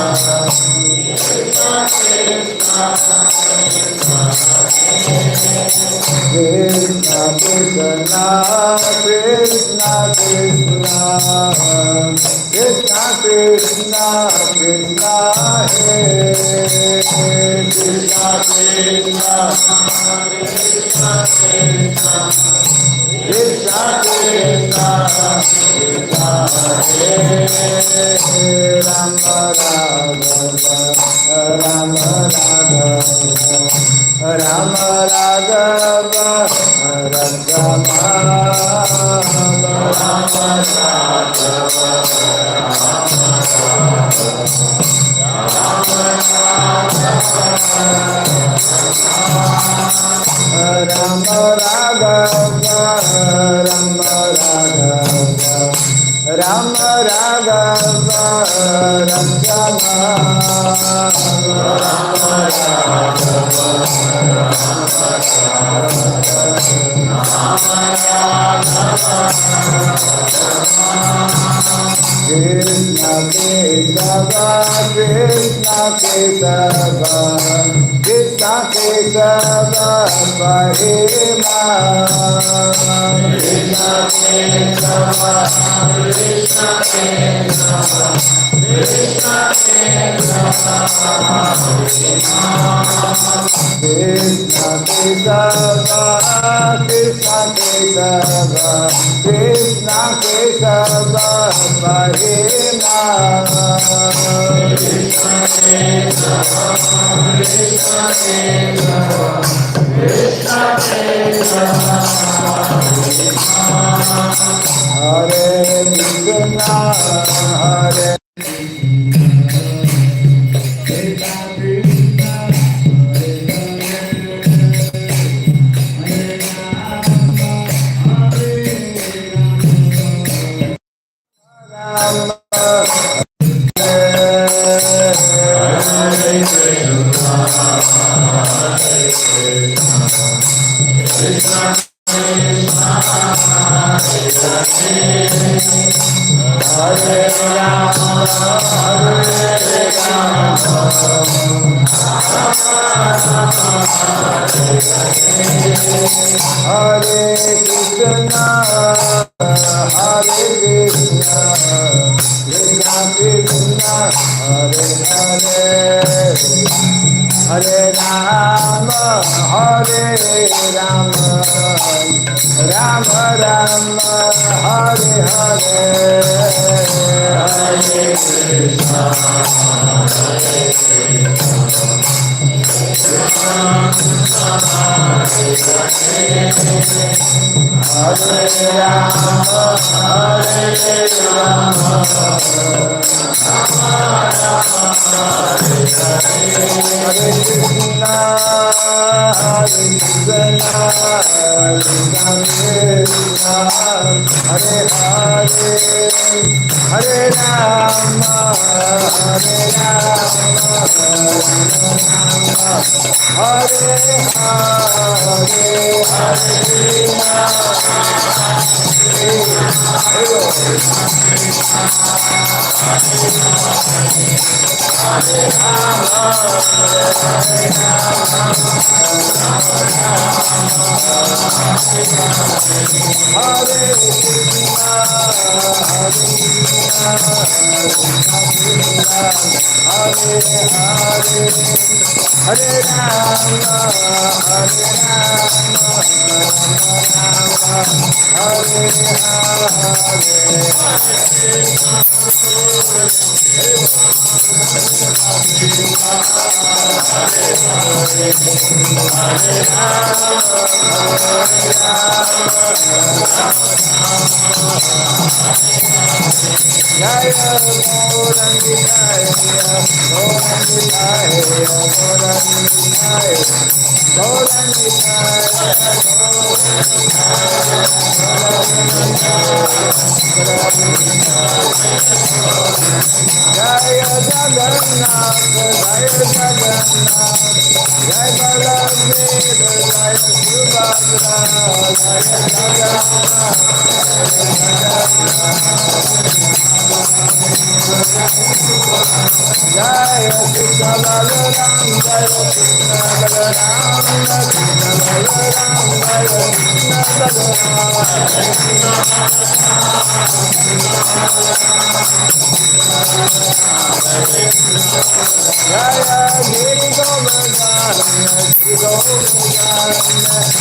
Krishna Krishna Krishna Krishna Krishna Krishna Krishna Krishna Krishna Hare Krishna Krishna Krishna Krishna Krishna Krishna Krishna Hare Rama Rama Rama Rama Rama Raghava Rama Krishna Kesava, Krishna Kesava, Krishna Kesava, Parima. Krishna Kesava, Krishna Kesava, Krishna Kesava, Parima. Krishna Kesava, Krishna Kesava, Krishna Kesava, Parima. Krishna Kesava, Krishna Kesava, Krishna Kesava, Hare Krishna, Hare Hare Rama, Hare Rama, Rama Rama, Hare Hare, Hare Krishna, Hare Krishna, Krishna Krishna, Hare Rama, Hare Rama, Rama Rama, Hare Hare Krishna, Hare Krishna, Krishna Krishna, Hare Hare, Hare Rama, Hare Rama, Hare Hare, Hare Krishna, Jaya Jagannath, Jaya Jagannath, Jaya Baladev, Jaya Subhadra, Jaya Jagannath, Jaya Krishna Balaram, Jaya Krishna Balaram, Krishna Balaram, Jaya Krishna Jaya Giri Govardhan, Giri Govardhan,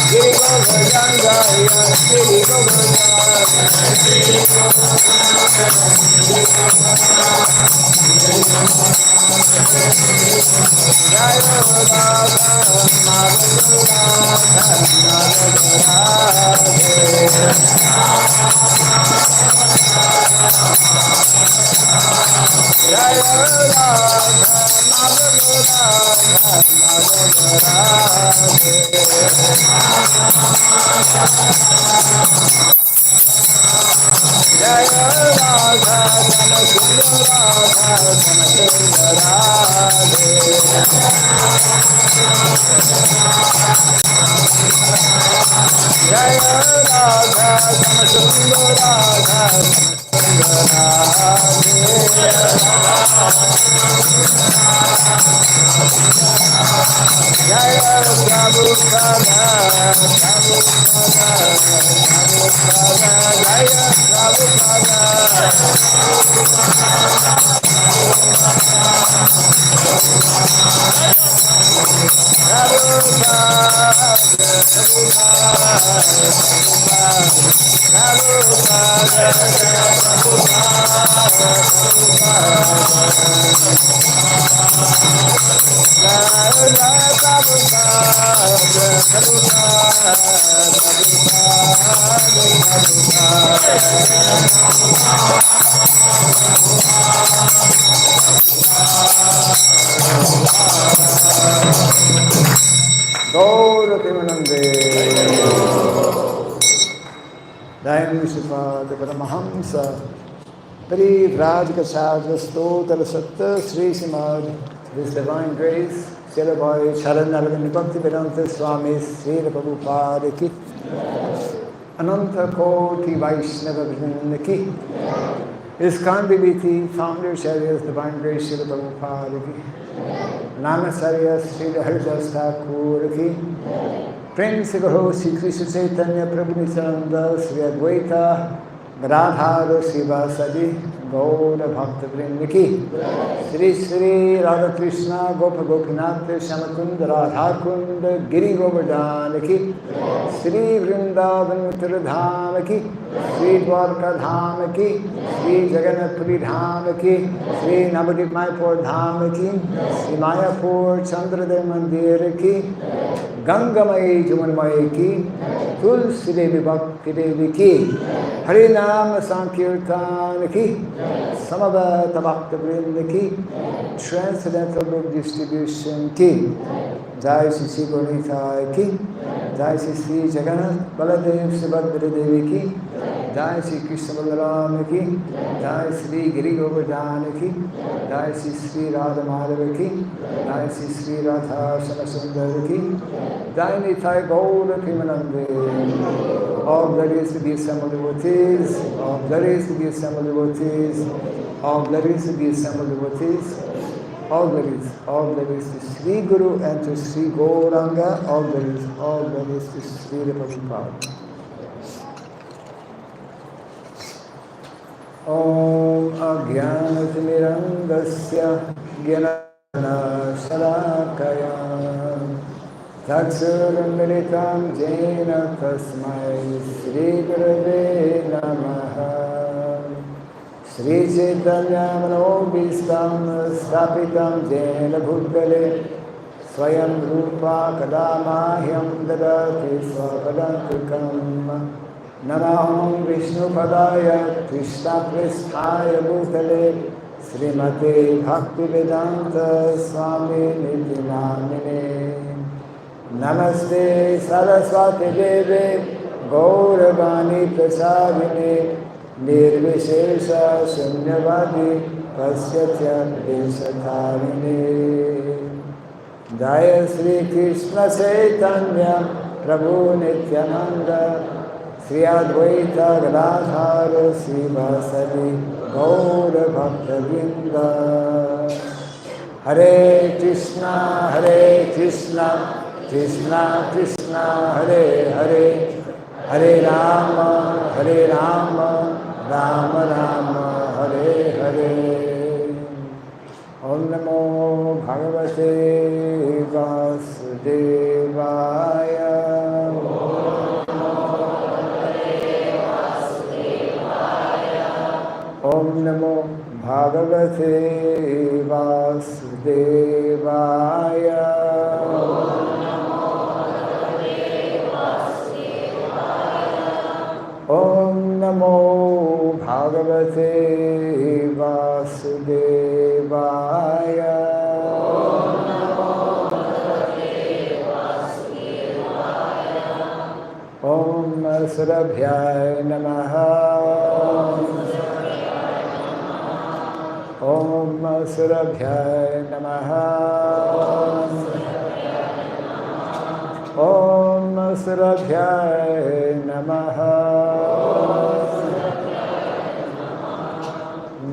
Giri Govardhan, Jaya Giri Govardhan, Jaya Radha, Madhava Jaya Radha, Jaya Radha, Gaura Premanande Daim Vishnupada Paramahamsa Pari Vrajka Sadhya Stotra Satta Sri Simad This Divine Grace Srila Bhai Charan Nalagani Bhakti Vedanta Swami Srila Prabhupada Ki Ananta Koti Vaishnava Vrinda Ki ISKCON BBT Founder Charya's Divine Grace Srila Prabhupada Ki Namasarya Srila Haridas Thakur Ki Prince Gaho Sri Krishna Chaitanya Prabhu Nityananda Sri Advaita Gadadhara Srivasadi Gaura Bhakta Vrinda Ki Sri Sri Radha Krishna Gopa Gopinath Shamakunda Radhakunda Giri Govardhan Ki Sri Vrindavan Uttaradham Ki Sri Dwarka Dham Ki Sri Jagannath Puri Dham Ki Sri Navadip Mayapur Dham Ki Sri Mayapur Chandradev Mandir Ki Gangamayi Jumanmayi Ki Tulsi Devi Bhakti Devi Ki Harinam Sankirtan Ki Samavata Bhakta Vrinda Ki Transcendental Book Distribution Ki Jai Shri Shri Gauranitai Ki Jai Shri Shri Jagannath Baladev Subhadra Devi Ki Jai Shri Krishna Balaram Ki Jai Shri Giri Govardhan Ki Jai Shri Shri Radha Madhava Ki Jai Shri Shri Radha Shanasundar Ki Jai Nitai Gaura Premanande All glories to the assembled devotees, all glories to the assembled devotees, all glories to the assembled devotees, all glories to Sri Guru and to Sri Gauranga, all glories to Sri Prabhupada. Om Ajnanatimirandasya Jnanashalakaya Tatsurandalitam Jena Tasmai Sri Gurave Namaha Sri Chaitanya Manobhistam Stapitam Jena Bhutale Swayam Rupa Kadamahyam Dadati Swapadantikam Namaham Vishnu Padaya Krishna Pristhaya Bhutale Srimate Bhakti Vedanta Swami Niti Namine Namaste Saraswati Deve Gauravani Prasadine निर्विशेषा शून्यवादी पश्यत्य देशधारिणे जय श्री कृष्ण चैतन्य प्रभु नित्यानंद श्री अद्वैत गदाधर श्रीवासदि गौर भक्तवृंद हरे कृष्णा कृष्णा कृष्णा हरे हरे हरे राम राम राम हरे हरे ओम नमो भगवते वासुदेवाय ओम नमो भगवते वासुदेवाय ओम नमो भगवते वासुदेवाय ओम सुरभ्याय नमः ओम सुरभ्याय नमः ओम सुरभ्याय नमः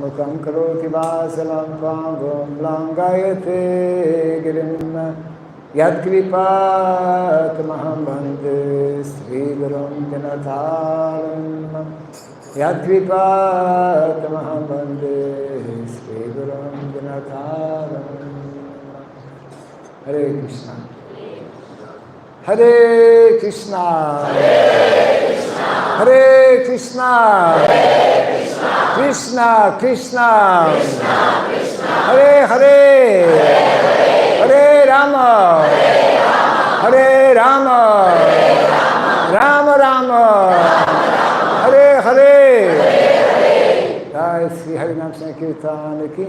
मुखं करोति वासलं पांगुं लंघयते गिरिं यत्कृपातमहं वन्दे श्रीगुरुं दिनतारं यत्कृपातमहं वन्दे श्रीगुरुं दिनतारं हरे कृष्णा हरे कृष्णा हरे कृष्णा कृष्णा कृष्णा हरे हरे हरे राम राम राम हरे हरे जय श्री हरिनाम संकीर्तन की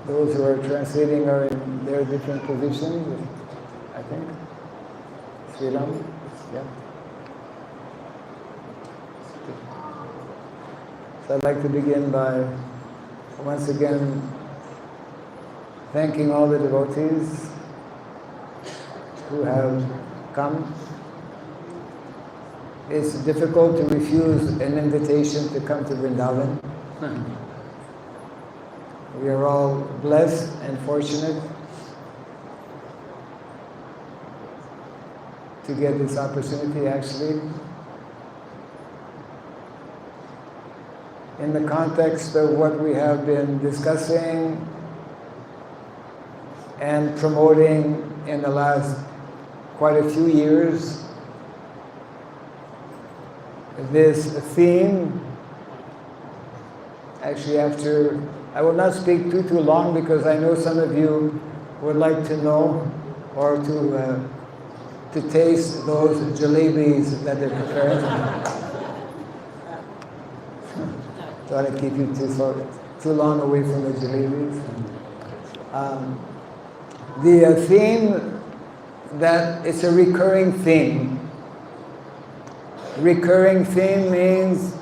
Those who are translating are in their different positions, I think. Sri Ram, yeah. So I'd like to begin by once again thanking all the devotees who have come. It's difficult to refuse an invitation to come to Vrindavan. We are all blessed and fortunate to get this opportunity actually. In the context of what we have been discussing and promoting in the last quite a few years, this theme, actually after I will not speak too long because I know some of you would like to know or to taste those jalebis that they're preparing. Try to keep you too long away from the jalebis. The theme that it's a recurring theme. Recurring theme means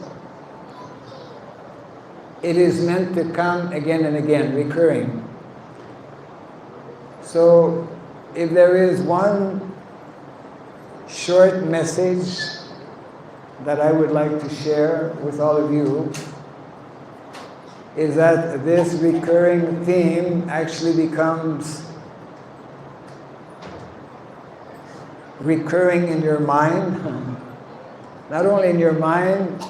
it is meant to come again and again, recurring. So, if there is one short message that I would like to share with all of you, is that this recurring theme actually becomes recurring in your mind, not only in your mind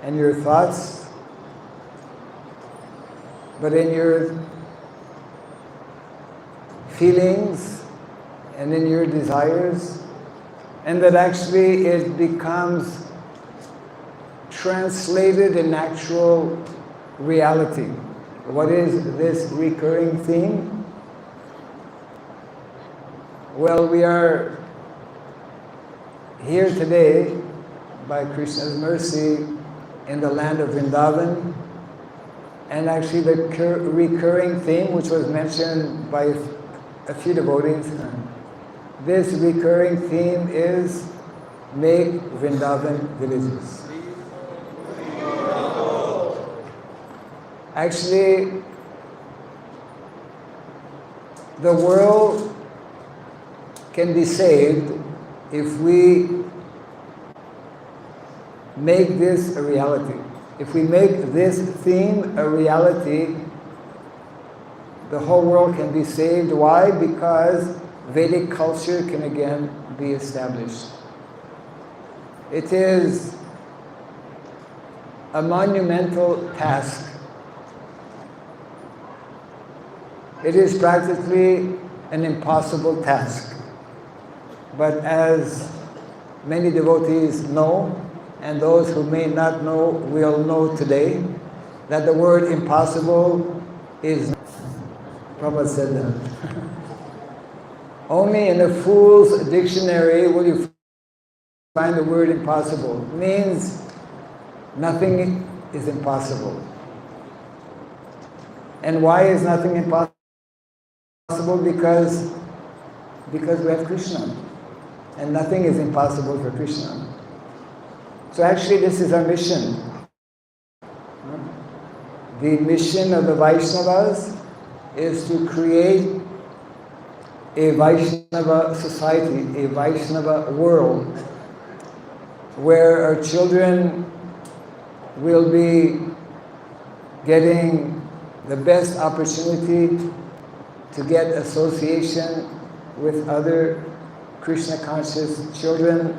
and your thoughts, but in your feelings and in your desires, and that actually it becomes translated in actual reality. What is this recurring theme? Well, we are here today, by Krishna's mercy, in the land of Vrindavan. And actually the recurring theme, which was mentioned by a few devotees, this recurring theme is make Vrindavan villages. Actually, the world can be saved if we make this a reality. If we make this theme a reality, the whole world can be saved. Why? Because Vedic culture can again be established. It is a monumental task. It is practically an impossible task. But as many devotees know, and those who may not know will know today, that the word impossible is, Prabhupada said that. Only in a fool's dictionary will you find the word impossible. It means nothing is impossible. And why is nothing impossible? Because we have Krishna. And nothing is impossible for Krishna. So actually this is our mission. The mission of the Vaishnavas is to create a Vaishnava society, a Vaishnava world, where our children will be getting the best opportunity to get association with other Krishna conscious children,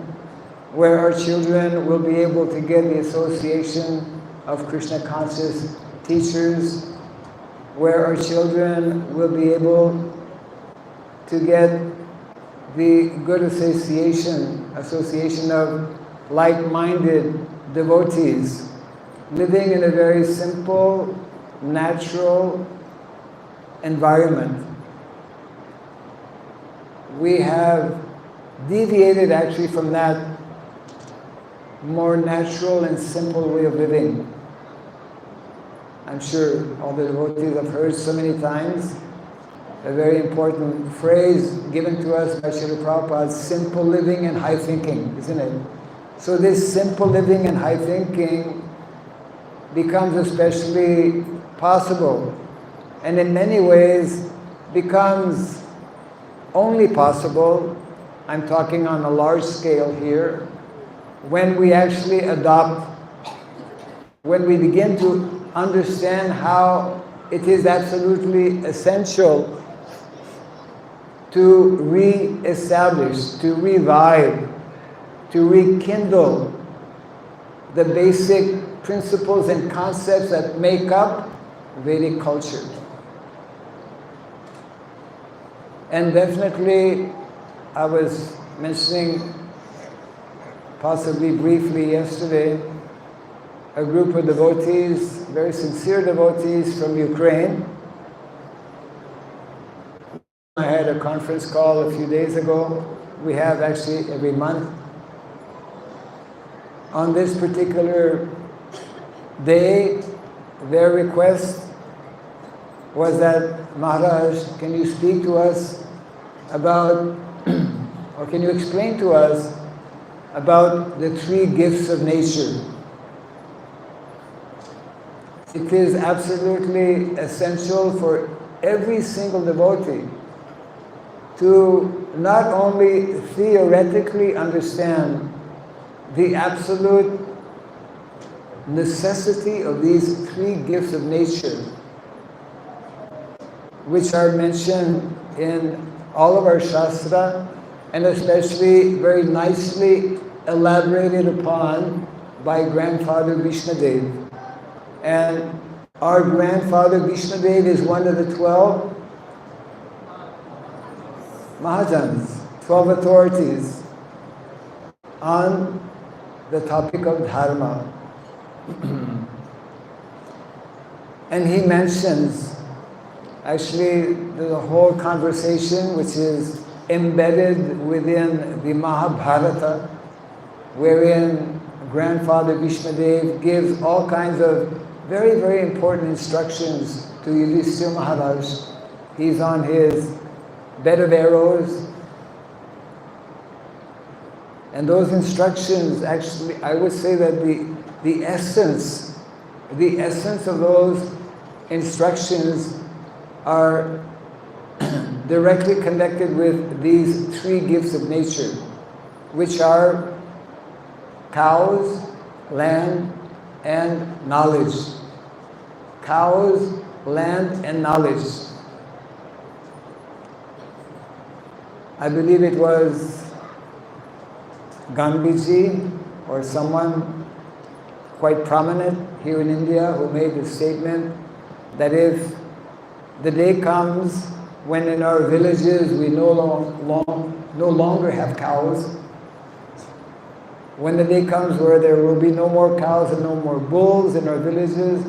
where our children will be able to get the association of Krishna conscious teachers, where our children will be able to get the good association of like-minded devotees, living in a very simple, natural environment. We have deviated actually from that more natural and simple way of living. I'm sure all the devotees have heard so many times a very important phrase given to us by Srila Prabhupada, simple living and high thinking, isn't it? So this simple living and high thinking becomes especially possible, and in many ways becomes only possible, I'm talking on a large scale here, when we actually adopt, when we begin to understand how it is absolutely essential to re-establish, to revive, to rekindle the basic principles and concepts that make up Vedic culture. And definitely, I was mentioning possibly briefly yesterday, a group of devotees, very sincere devotees from Ukraine. I had a conference call a few days ago. We have actually every month. On this particular day, their request was that, Maharaj, can you speak to us about, or can you explain to us about the three gifts of nature? It is absolutely essential for every single devotee to not only theoretically understand the absolute necessity of these three gifts of nature, which are mentioned in all of our Shastra, and especially very nicely elaborated upon by Grandfather Vishnadev. And our grandfather Vishnadev is one of the 12 Mahajans, 12 authorities on the topic of Dharma. And he mentions, actually, there's a whole conversation which is embedded within the Mahabharata, wherein grandfather Vishnudev gives all kinds of very, very important instructions to Yudhishthira Maharaj. He's on his bed of arrows. And those instructions, actually, I would say that the essence of those instructions are directly connected with these three gifts of nature, which are cows, land, and knowledge. Cows, land, and knowledge. I believe it was Gandhiji or someone quite prominent here in India who made the statement that if the day comes when in our villages we no longer have cows, when the day comes where there will be no more cows and no more bulls in our villages,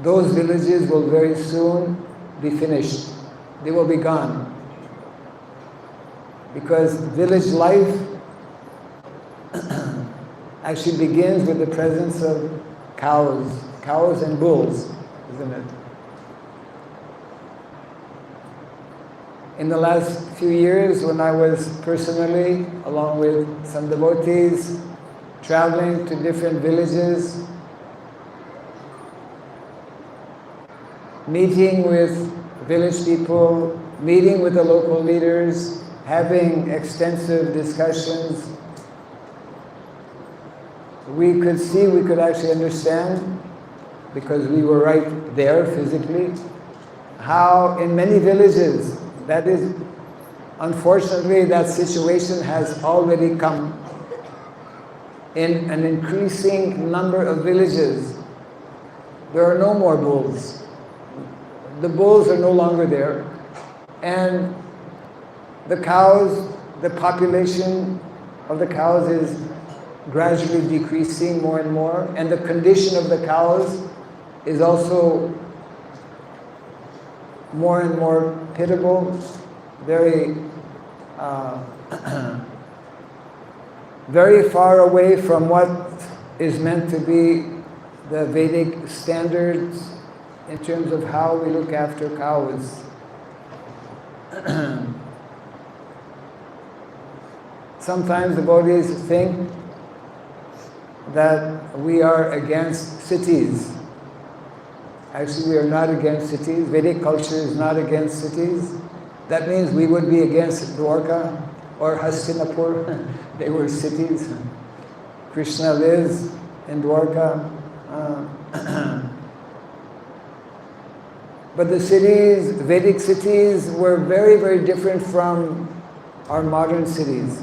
those villages will very soon be finished. They will be gone. Because village life actually begins with the presence of cows and bulls, isn't it? In the last few years, when I was personally, along with some devotees, traveling to different villages, meeting with village people, meeting with the local leaders, having extensive discussions, we could actually understand, because we were right there physically, how in many villages, that is, unfortunately, that situation has already come. In an increasing number of villages, there are no more bulls. The bulls are no longer there. And the cows, the population of the cows is gradually decreasing more and more. And the condition of the cows is also more and more pitiable, very very far away from what is meant to be the Vedic standards in terms of how we look after cows. Sometimes devotees think that we are against cities. Actually, we are not against cities. Vedic culture is not against cities. That means we would be against Dwarka or Hastinapur. They were cities. Krishna lives in Dwarka. But the cities, Vedic cities, were very, very different from our modern cities.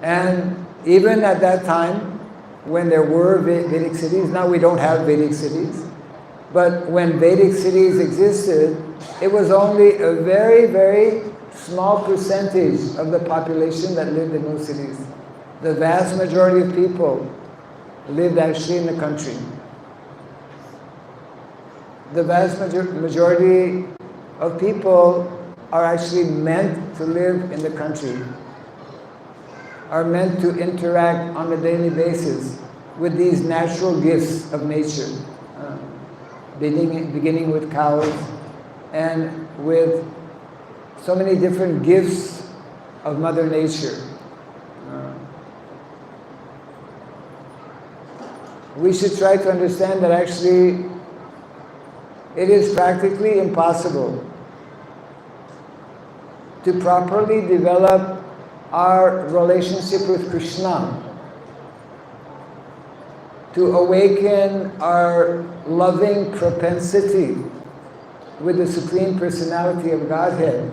And even at that time, when there were Vedic cities, now we don't have Vedic cities, but when Vedic cities existed, it was only a very, very small percentage of the population that lived in those cities. The vast majority of people lived actually in the country. The vast majority of people are actually meant to live in the country, are meant to interact on a daily basis with these natural gifts of nature, beginning with cows and with so many different gifts of Mother Nature. We should try to understand that actually it is practically impossible to properly develop our relationship with Krishna, to awaken our loving propensity with the Supreme Personality of Godhead,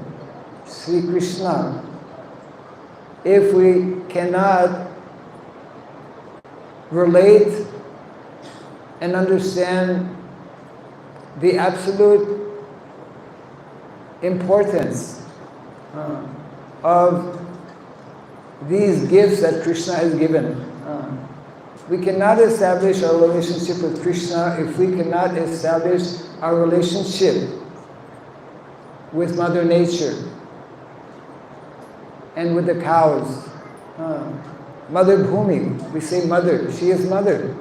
Sri Krishna, if we cannot relate and understand the absolute importance of these gifts that Krishna has given. We cannot establish our relationship with Krishna if we cannot establish our relationship with Mother Nature and with the cows Mother Bhumi, we say mother, she is mother.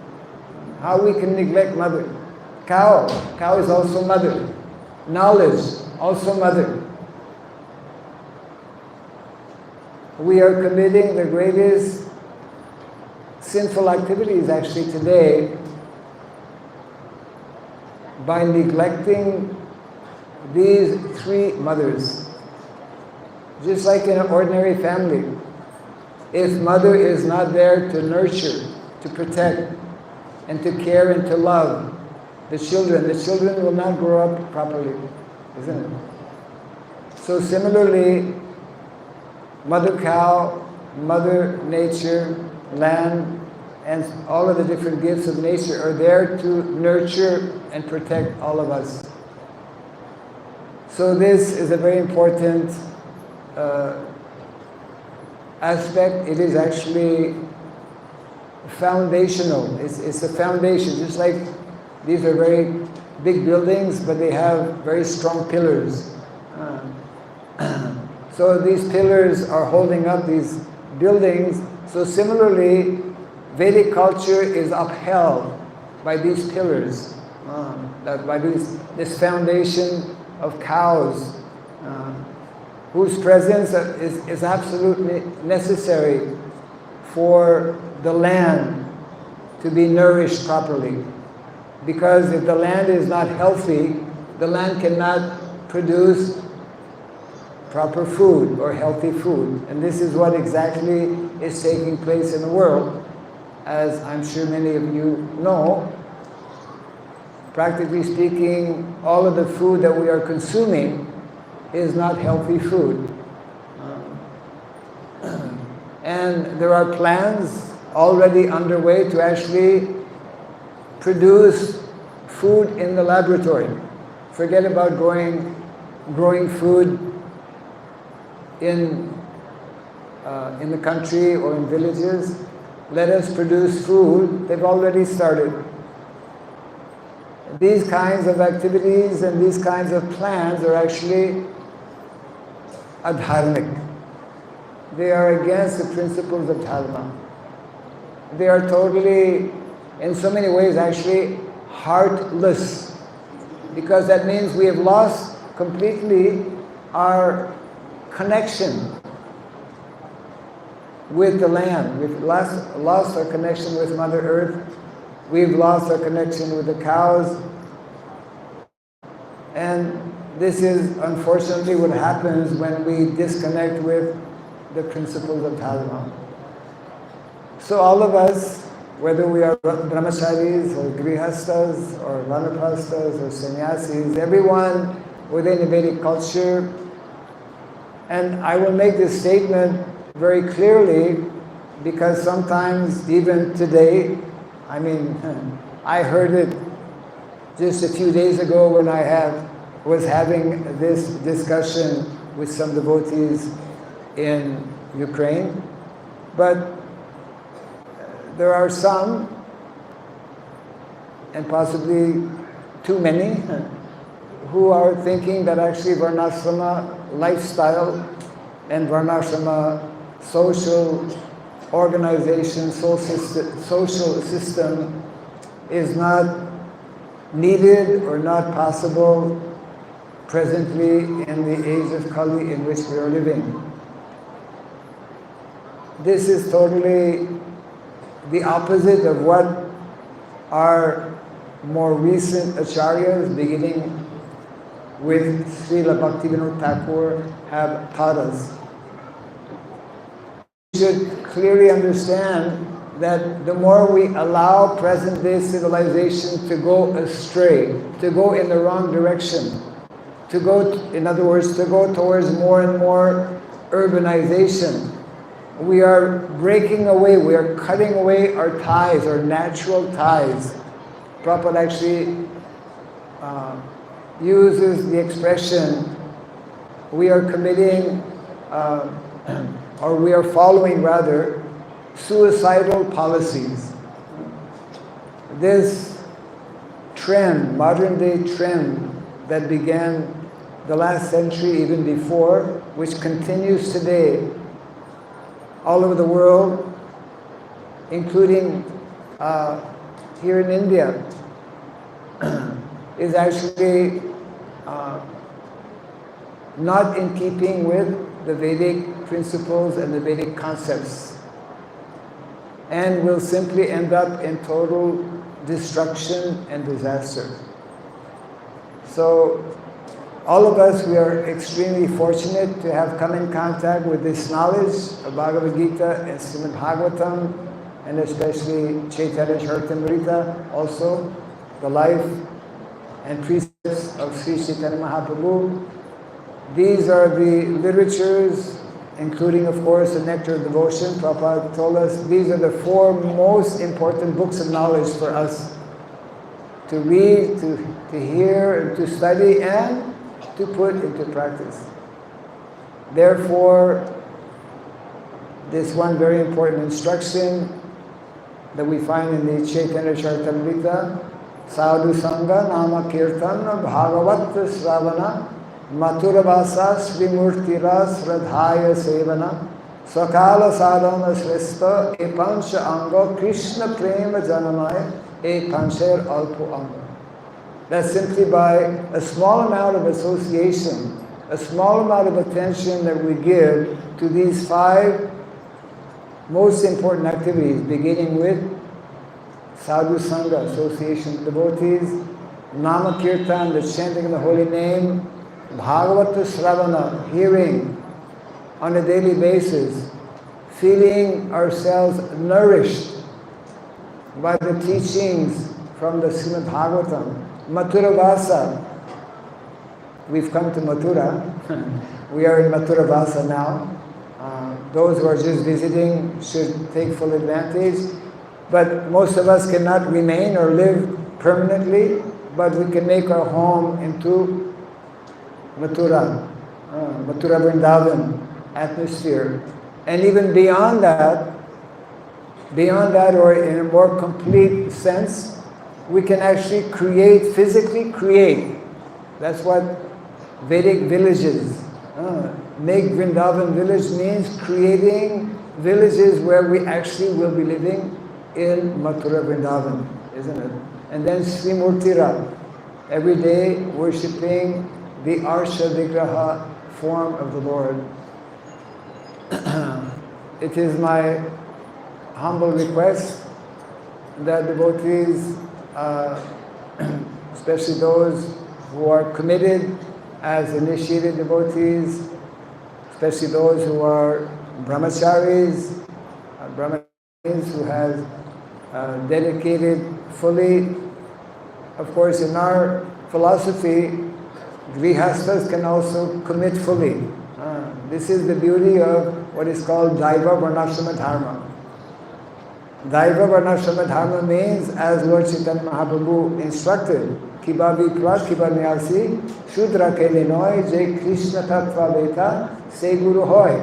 How we can neglect mother? Cow is also mother. Knowledge, also mother. We are committing the greatest sinful activities actually today by neglecting these three mothers. Just like in an ordinary family, if mother is not there to nurture, to protect, and to care and to love the children will not grow up properly, isn't it? So similarly, Mother Cow, Mother Nature, land, and all of the different gifts of nature are there to nurture and protect all of us. So this is a very important aspect. It is actually foundational. It's a foundation, just like these are very big buildings, but they have very strong pillars. So these pillars are holding up these buildings. So similarly, Vedic culture is upheld by these pillars, by this foundation of cows, whose presence is absolutely necessary for the land to be nourished properly. Because if the land is not healthy, the land cannot produce proper food or healthy food. And this is what exactly is taking place in the world. As I'm sure many of you know, practically speaking, all of the food that we are consuming is not healthy food. And there are plans already underway to actually produce food in the laboratory. Forget about growing food in the country or in villages. Let us produce food. They've already started. These kinds of activities and these kinds of plans are actually adharmic. They are against the principles of dharma. They are totally, in so many ways, actually heartless. Because that means we have lost completely our connection with the land. We've lost our connection with Mother Earth. We've lost our connection with the cows. And this is unfortunately what happens when we disconnect with the principles of dharma. So all of us, whether we are brahmacharis or grihastas or vanaprasthas or sannyasis, everyone within the Vedic culture, and I will make this statement very clearly because sometimes even today, I heard it just a few days ago when I was having this discussion with some devotees in Ukraine, but there are some, and possibly too many, who are thinking that actually Varnashrama lifestyle and Varnashrama social organization, social system is not needed or not possible presently in the age of Kali in which we are living. This is totally the opposite of what our more recent acharyas, beginning with Srila Bhaktivinoda Thakur, have taught us. We should clearly understand that the more we allow present-day civilization to go astray, to go in the wrong direction, in other words, to go towards more and more urbanization, we are breaking away, we are cutting away our ties, our natural ties. Prabhupada actually uses the expression, we are committing, or we are following rather, suicidal policies. This trend, modern day trend that began the last century, even before, which continues today, all over the world, including here in India, is actually not in keeping with the Vedic principles and the Vedic concepts, and will simply end up in total destruction and disaster. So all of us, we are extremely fortunate to have come in contact with this knowledge of Bhagavad Gita and Srimad Bhagavatam, and especially Chaitanya Charitamrita, also the life and precepts of Sri Chaitanya Mahaprabhu. These are the literatures, including, of course, the Nectar of Devotion. Prabhupada told us these are the 4 most important books of knowledge for us to read, to hear, and to study, and to put into practice. Therefore, this one very important instruction that we find in the Chaitanya Charitamrita, Sadhu Sangha Nama Kirtan Bhagavat Sravana Mathurabhasa Srimurtira Sradhaya Sevana Sakala Sadhana Shrestha Epancha Anga Krishna Prema Janamaya Epancher Alpo Anga. That's simply by a small amount of association, a small amount of attention that we give to these 5 most important activities, beginning with Sadhu Sangha, association with devotees, Nama Kirtan, the chanting of the holy name, Bhagavata Sravana, hearing on a daily basis, feeling ourselves nourished by the teachings from the Srimad Bhagavatam, Mathura Vasa. We've come to Mathura. We are in Mathura Vasa now. Those who are just visiting should take full advantage. But most of us cannot remain or live permanently, but we can make our home into Mathura, Mathura Vrindavan atmosphere. And even beyond that, or in a more complete sense, we can actually physically create. That's what Vedic villages, make Vrindavan village means creating villages where we actually will be living in Mathura Vrindavan, isn't it? And then Sri Murtira, every day worshipping the Arsha Vigraha form of the Lord. It is my humble request that devotees, especially those who are committed as initiated devotees, especially those who are brahmacharis, who have dedicated fully. Of course, in our philosophy, grihasthas can also commit fully. This is the beauty of what is called Daiva Varnashrama Dharma. Daiva Varnashrama Dharma means, as Lord Chaitanya Mahaprabhu instructed, Kiba Vipra, Kiba Nyasi, Shudra Kelinoi, Jai Krishna Tattva Veta, Se Guru Hoy.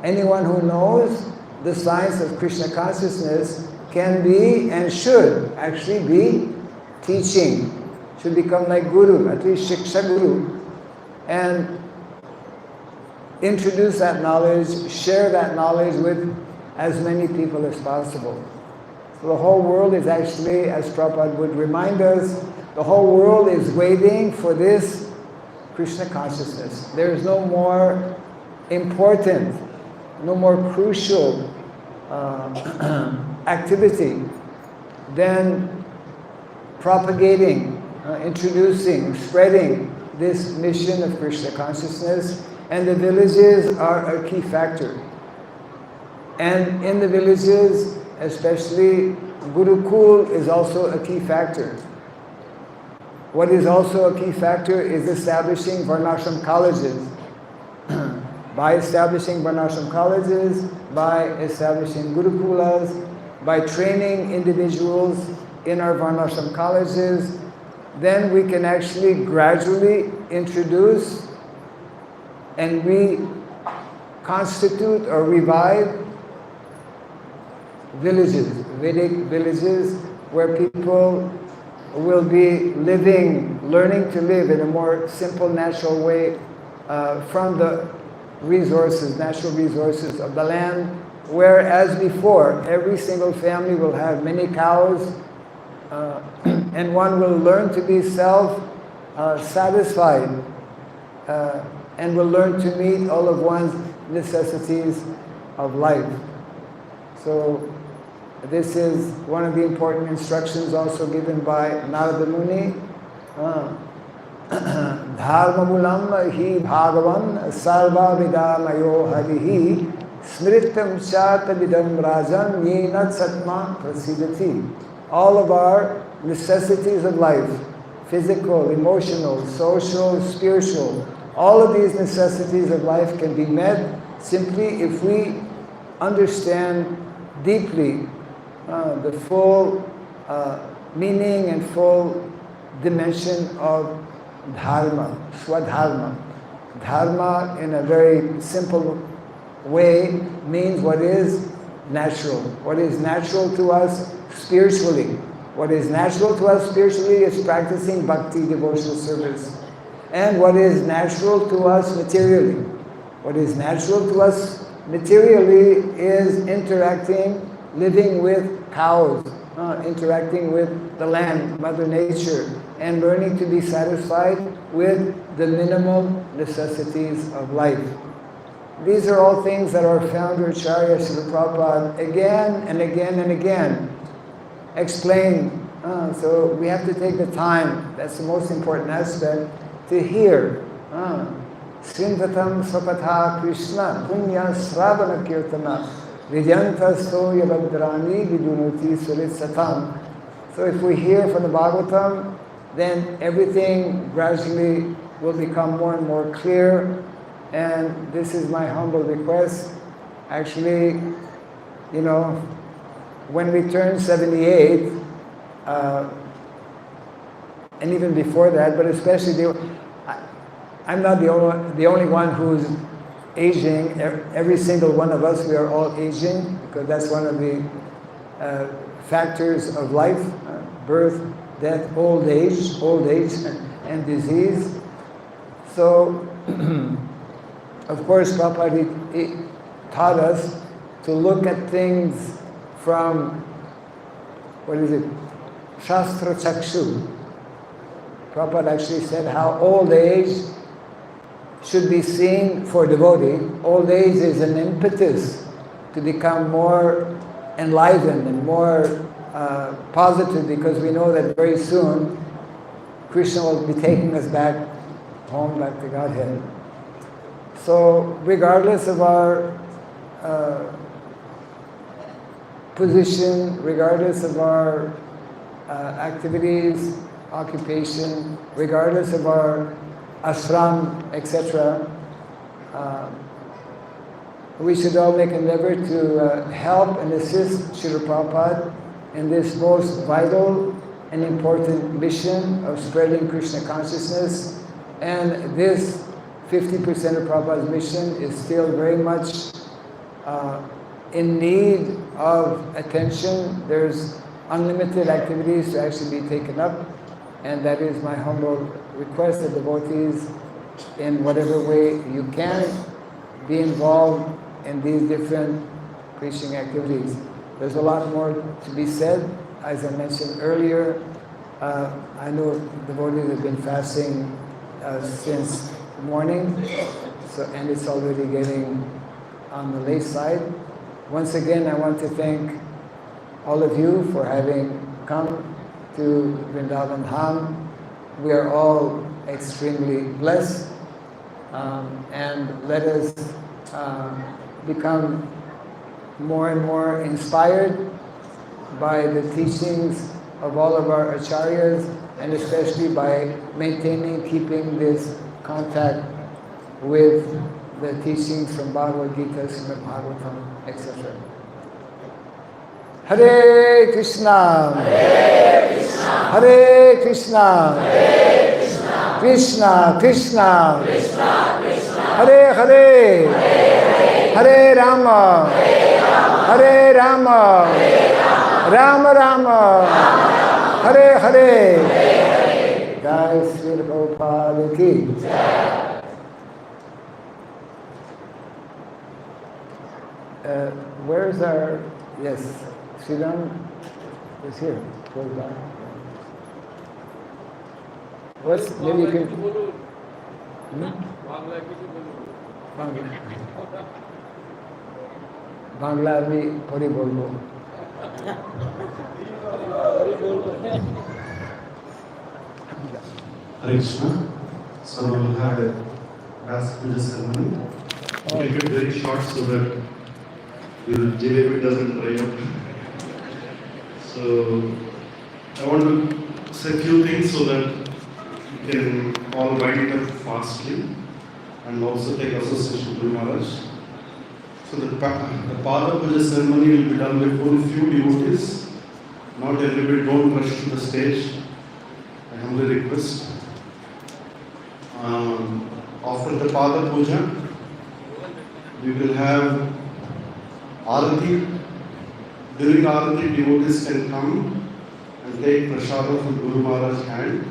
Anyone who knows the science of Krishna consciousness can be and should actually be teaching, should become like Guru, at least Shiksha Guru, and introduce that knowledge, share that knowledge with as many people as possible. So the whole world is actually, as Prabhupada would remind us, the whole world is waiting for this Krishna consciousness. There is no more important, no more crucial activity than propagating, introducing, spreading this mission of Krishna consciousness, and the villages are a key factor. And in the villages, especially, Gurukul is also a key factor. What is also a key factor is establishing Varnashram colleges. By establishing Varnashram colleges, by establishing Gurukulas, by training individuals in our Varnashram colleges, then we can actually gradually introduce and reconstitute or revive villages, Vedic villages, where people will be living, learning to live in a more simple, natural way from the resources, natural resources of the land whereas before, every single family will have many cows, and one will learn to be self-satisfied, and will learn to meet all of one's necessities of life. So this is one of the important instructions also given by Narada Muni. Dharma mulam hi bhagavan sarva vidamayo harihi smritam chata vidam rajan yena satma prasidati. All of our necessities of life, physical, emotional, social, spiritual, all of these necessities of life can be met simply if we understand deeply the full meaning and full dimension of dharma, swadharma. Dharma, in a very simple way, means what is natural. What is natural to us spiritually. What is natural to us spiritually is practicing bhakti, devotional service. And what is natural to us materially. What is natural to us materially is interacting, living with cows, interacting with the land, Mother Nature, and learning to be satisfied with the minimal necessities of life. These are all things that our founder, Acharya Srila Prabhupada, again and again and again explained. So we have to take the time, that's the most important aspect, to hear. Srinvatam Svapatha Krishna Punya Sravana Kirtana Vidyantasto Yavadrani Vidunoti Surit Satam. So if we hear from the Bhagavatam, then everything gradually will become more and more clear. And this is my humble request. Actually, you know, when we turn 78, and even before that, but especially I'm not the only one who's aging. Every single one of us, we are all aging, because that's one of the factors of life, birth, death, old age and disease. So, of course, Prabhupada he taught us to look at things from, Shastra Chakshu. Prabhupada actually said how old age should be seen for a devotee. Old age is an impetus to become more enlightened and more positive, because we know that very soon Krishna will be taking us back home, back to Godhead. So regardless of our position, regardless of our activities, occupation, regardless of our ashram, etc., we should all make an endeavor to help and assist Srila Prabhupada in this most vital and important mission of spreading Krishna consciousness. And this 50% of Prabhupada's mission is still very much in need of attention. There's unlimited activities to actually be taken up, and that is my humble request that devotees, in whatever way you can, be involved in these different preaching activities. There's a lot more to be said. As I mentioned earlier, I know devotees have been fasting since morning, and it's already getting on the late side. Once again, I want to thank all of you for having come to Vrindavan Dham. We are all extremely blessed, and let us become more and more inspired by the teachings of all of our acharyas, and especially by keeping this contact with the teachings from Bhagavad Gita, Srimad Bhagavatam, etc. Hare Krishna, Hare Krishna, Krishna Krishna, Hare Hare, Hare Rama, Hare Rama, Rama Rama, Hare Hare. Jai Sri Prabhupada ki. Where's our, yes, Sriram is here. Close by. What's, maybe you can, Bangla में थोड़ी बोल दो Hare Krishna. So we'll have a Vyasapuja ceremony. Make it very short so that your jalebi doesn't dry up. So I want to say a few things so that you can all write it up fastly and also take association with Guru Maharaj. So the Pada Puja ceremony will be done by full few devotees. Not everybody, don't rush to the stage. I humbly request. After the Pada Puja, we will have Arati. During Arati, devotees can come and take prasada from Guru Maharaj's hand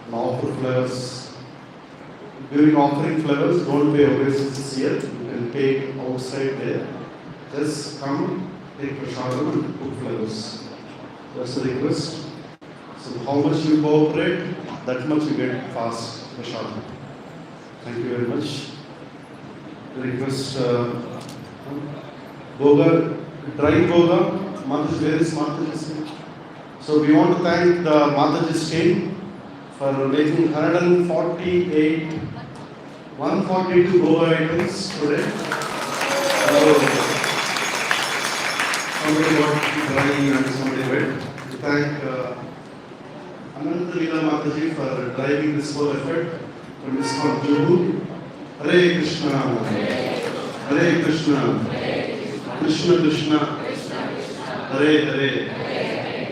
and offer flowers. During offering flowers, don't pay obeisances here. You can take outside there. Just come, take prasada and put flowers. That's the request. So how much you cooperate, that much you get fast prasada. Thank you very much. The request, Boga, dry Boga, Mataji, where is Mataji's team? So we want to thank the Mataji's team for making 142 Boga items today. Somebody got dry and somebody wet. We thank Ananta Leela Mataji for driving this whole effort. From this called Juhu. Hare Krishna. Hare Krishna. Krishna Krishna. Hare Hare.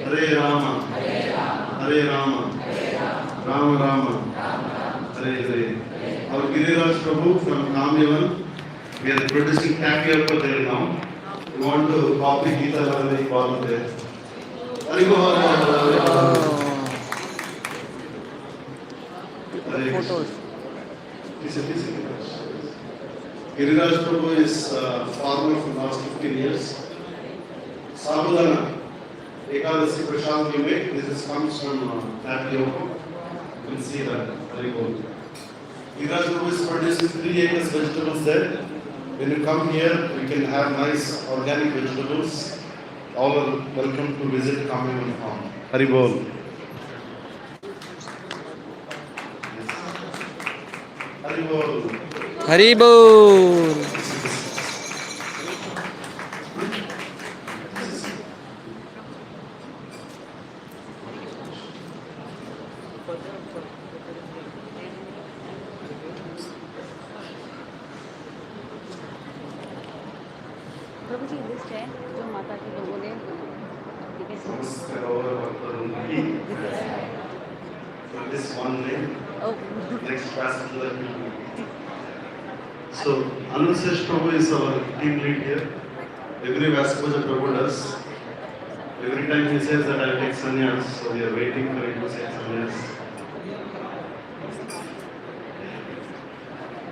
Hare Rama. Hare Rama. Rama Rama. Hare Hare. Our Giriraj Prabhu from Kamyavan. We are producing tapioca there now. We want to copy Gita Lavani Bala there. Hare Photos. Giriraj Prabhu is a farmer for the last 15 years. Sabudana, Ekadasi Prashad we make, this comes from tapioca. You can see that, very good. Giriraj Prabhu is producing 3 acres vegetables there. When you come here, we can have nice organic vegetables. All are welcome to visit Kamyavan farm. Hari Bol. Hari Bol. Hari Bol. Prabhu ji list है जो माता के लोगों ने This one name. Next passenger. So Anusesh Prabhu is our team lead here. Every Vyasapuja Prabhu does. Every time he says that I'll take sannyas, so we are waiting for him to say sannyas.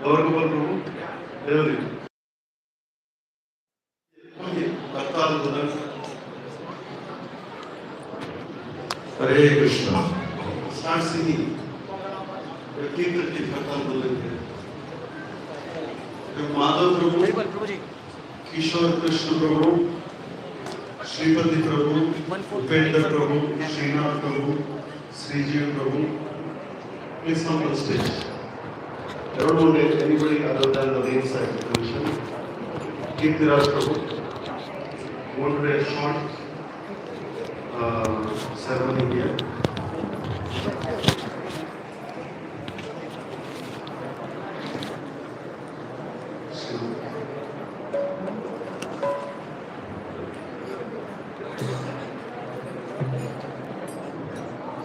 Gaur Gopal Prabhu, Devari. Hare Krishna. Start singing. Kirtan ki Kirtan बोलेंगे. Madhav Prabhu, Kishore Krishna Prabhu, Sripati Prabhu, Upendra Prabhu, Srinath Prabhu, Srijiv Prabhu. Please come to the stage. I don't want anybody other than the names I mentioned. Kirtiraj Prabhu. We want to do a short ceremony here.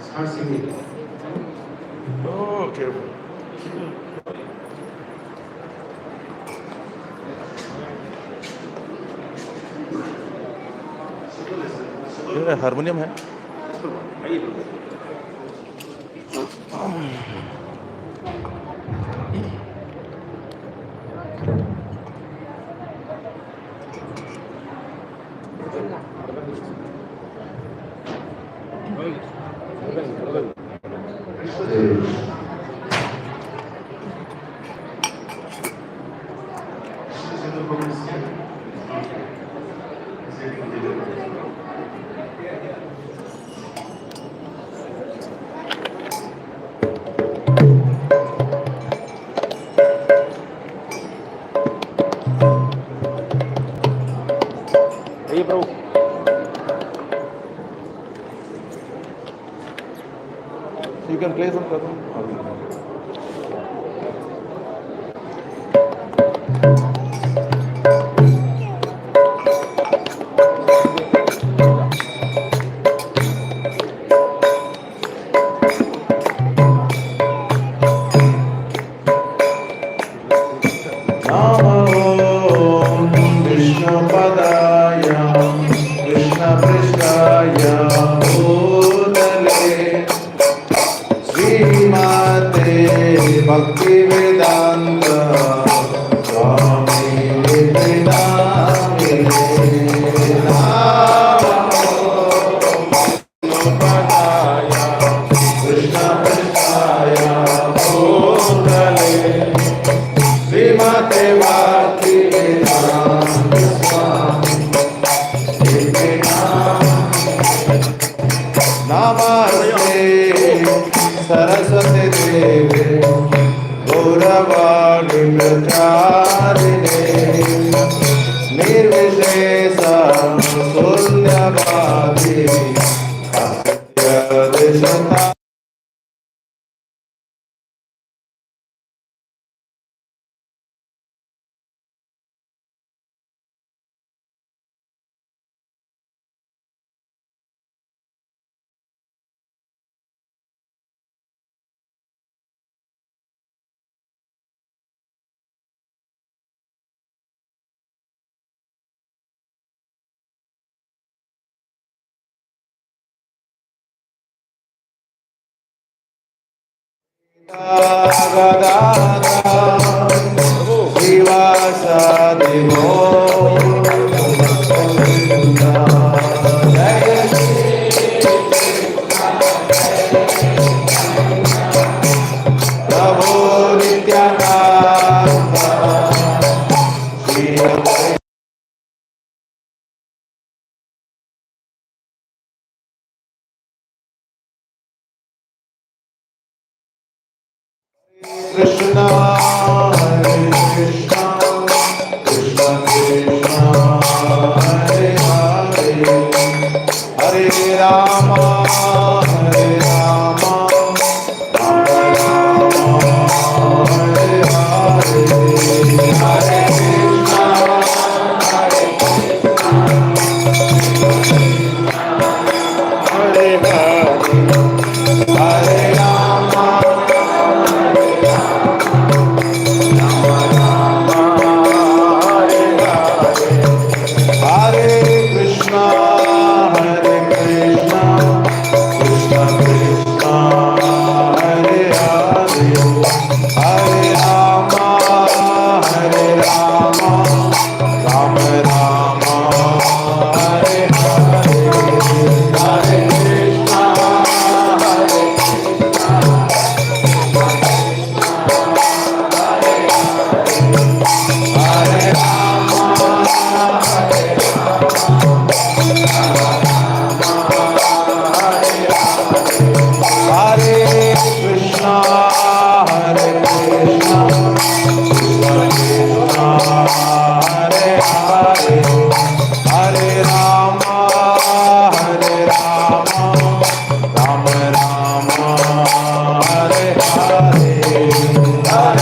Start singing. Oh, careful. ये harmonium है आइए प्रभु। You can play some Kirtan. Bhakti Vedanta Swami Nidhinamine Padaya Krishna Prasthaya Bhutale Srimate Bhakti Vedanta Swami Nidhinamine Namaste Saraswati Devi Gauravani Pracharine Nirvishesa Sunyavadi Asyadeshata Krishna Hare Krishna Krishna Krishna Hare Hare Hare Rama Hare Rama Rama Rama Hare Hare Hare Krishna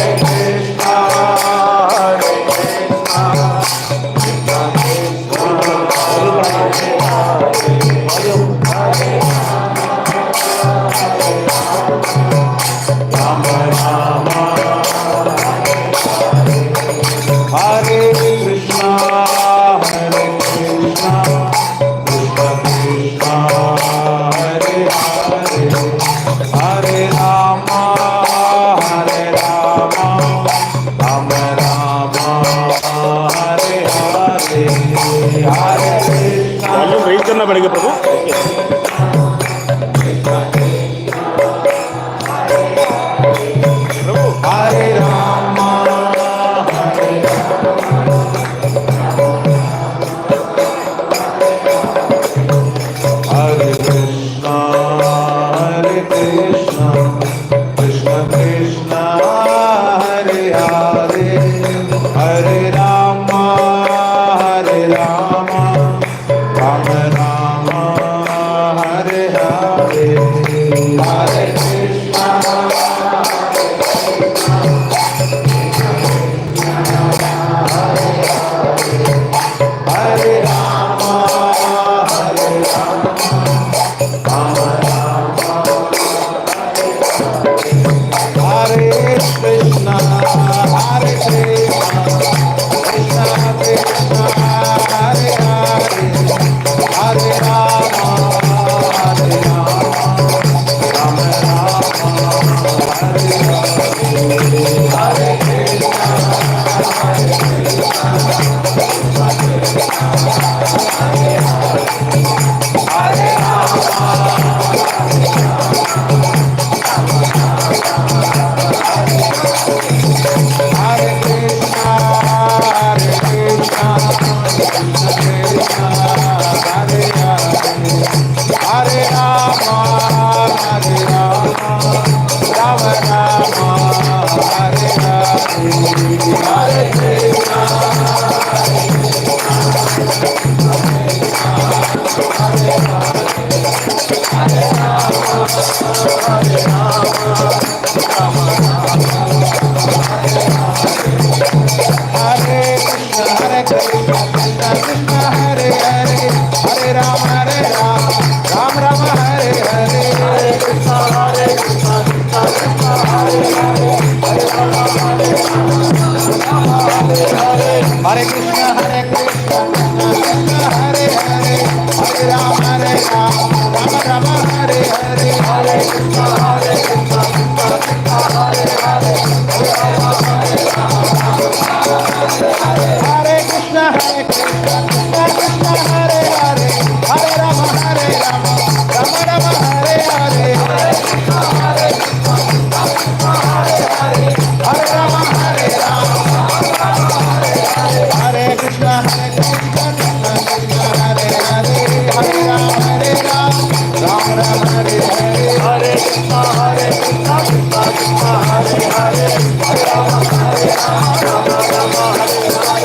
Hare Krishna Hare Hare Hare Rama volume raise करना पड़ेगा प्रभु। Hare Rama Hare Hare Krishna Hare Krishna Krishna Krishna Hare Hare Hare Rama Rama Rama Rama, Hare Hare, Hare Krishna, Hare Rama, Hare Rama, Rama Rama, Hare Krishna, Hare Krishna, Krishna Krishna, Hare Hare, Hare Rama, Hare Rama, Rama Rama, Hare Hare, Hare Krishna, Hare Krishna, Krishna Krishna, Hare Hare, Hare Rama, Hare Krishna, Hare Krishna, Krishna Krishna, Hare Hare, Hare Rama, Hare Rama, Rama Rama, Hare Hare, Hare Krishna, Hare Rama, Hare Rama, Rama Hare Krishna, Hare Krishna, Krishna Krishna, Hare Hare, Hare Rama, Rama Rama, Hare Hare, Hare Krishna, Krishna Krishna, Hare Hare, Hare Rama, Rama Hare Hare, Hare Krishna, Krishna Krishna, Hare Hare, Hare Rama, Rama Rama, Hare Hare, Hare Krishna, Krishna Krishna, Hare Hare, Hare Rama, Hare Krishna, Krishna Krishna, Hare Hare, Hare Rama, Rama Rama, Hare Hare, Hare Krishna, Hare Rama, Hare Krishna, Krishna Krishna, Hare Hare, Hare Rama, Rama Rama, Hare Hare, Hare Krishna, Krishna Krishna, Hare Hare, Hare Rama, Rama Rama,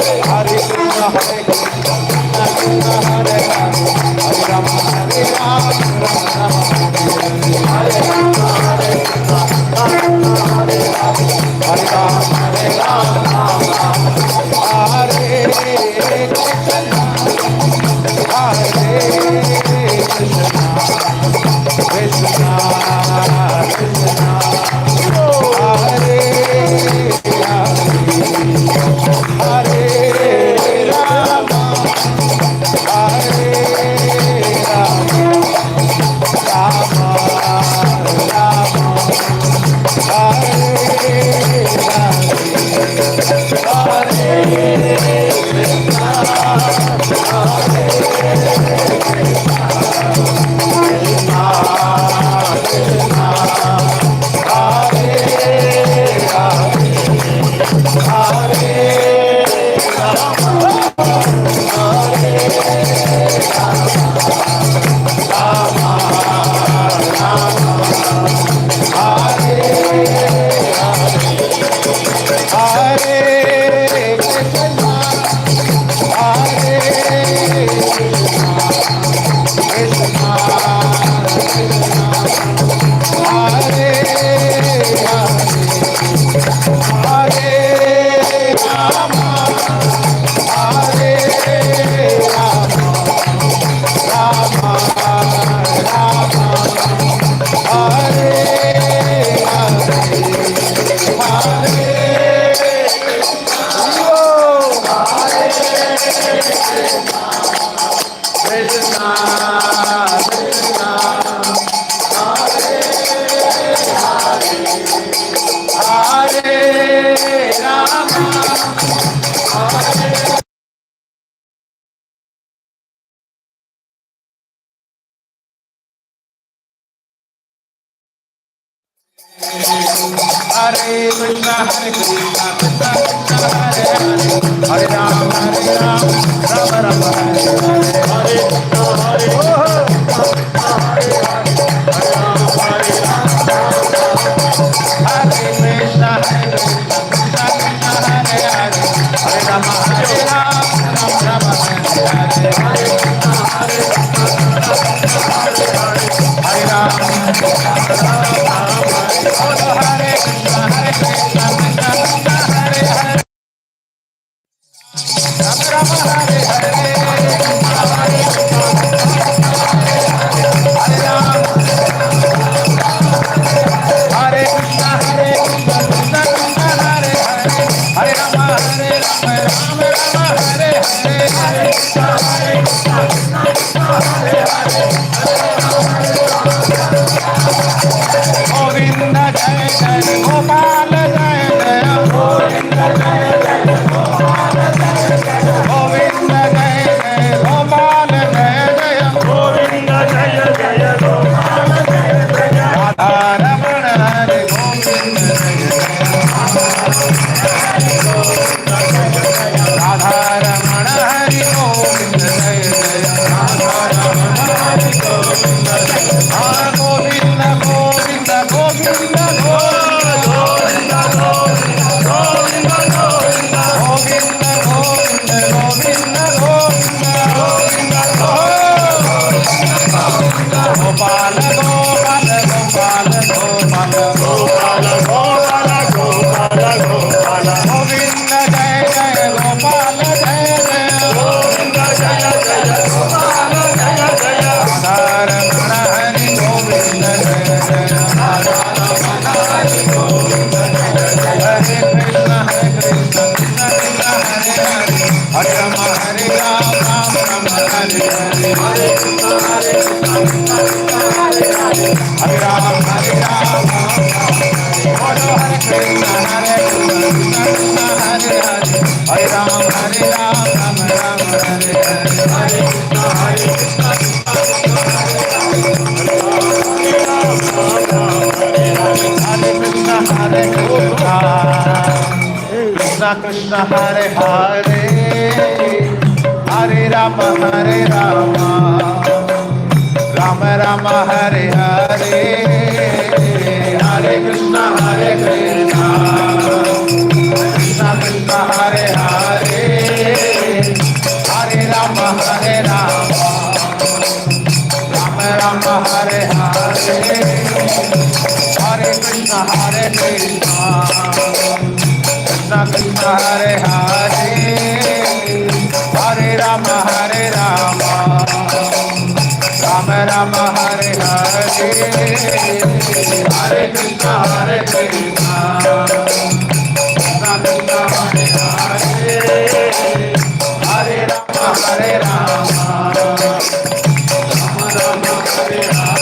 Hare Hare, Hare Krishna, Krishna Krishna, Hare Hare, Hare Rama, Rama Rama, Hare Hare, Hare Krishna, Hare Hare, Hare Rama, Hare Krishna, Hare Krishna, Krishna Krishna, Hare Hare, Hare Rama, Hare Rama, Rama Rama, Hare Hare Krishna, Hare Krishna, Krishna Krishna, Hare Hare, Hare Rama, Rama Rama, Hare Hare, Hare Krishna, Hare Krishna, Hare Rama, Hare Krishna, Krishna Krishna, Hare Hare, Hare Rama, Rama Rama, Hare Hare, Hare Krishna, Hare Govind जय जय गोपाल जय जय गोविंद जय जय गोपाल जय जय गोविंद जय जय गोपाल जय जय गोविंद जय जय गोपाल जय जय राधा रमण हरे गोविंद जय जय राधा रमण हरि गोविंद जय जय राधा रमण हरि गोविंद जय गोविंद गोविंद गोविंद गोविंद गोविंद गोविंद गोविंद गोविंद गोविंद गोविंद गोपाल गोपाल गोपाल गोपाल गोपाल गोपाल गोपाल गोपाल गोविंद जय जय गोपाल जय जय गोविंद जय जय गोपाल जय जय राधा रमण हरि गोविंद जय जय राधा रमण हरि गोविंद जय जय हरे कृष्ण कृष्ण कृष्ण हरे हरे हरे राम राम राम हरे हरे हरे कृष्ण हरे हरे हरे राम बोलो हरे कृष्ण कृष्ण हरे हरे हरे राम राम राम हरे हरे हरे कृष्ण हरे कृष्ण कृष्ण कृष्ण हरे हरे हरे राम राम राम हरे हरे हरे कृष्ण कृष्ण कृष्ण हरे हरे हरे राम राम राम हरे हरे हरे कृष्ण कृष्ण कृष्ण हरे हरे हरे राम राम राम हरे हरे हरे कृष्ण कृष्ण कृष्ण हरे हरे हरे राम राम हरे हरे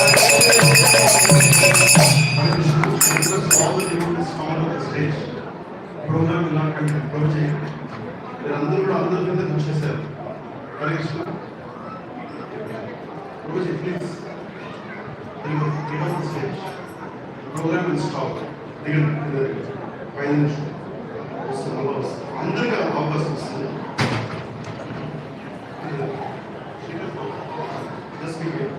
ప్రోగ్రామ్ ఇలా కంట్రోల్ చేయండి. మీరందరూ కూడా అందరి కింద వచ్చేసారు. హరే కృష్ణ. రోజు please stage program will stop. దిగండి 5 నిమిషాలు వస్తుంది. మళ్ళీ వస్తుంది. అందరికీ అవకాశం వస్తుంది. Just be here.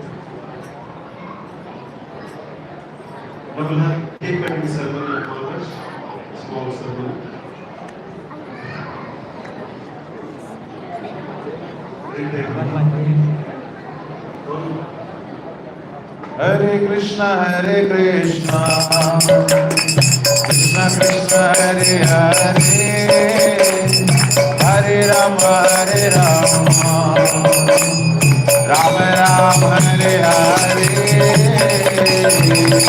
But we'll have cake cutting ceremony at Maharaj. Small ceremony. Hare Krishna Krishna Krishna Hare Hare Hare Rama Rama Rama Hare Hare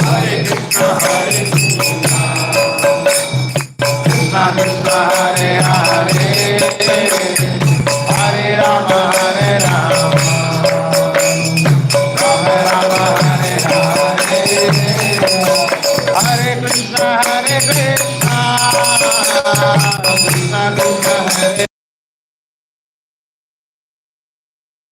Hare Krishna Krishna Krishna Hare Hare Hare Rama Rama Rama Hare Hare Hare Krishna Krishna Krishna Hare Hare Hare Krishna Krishna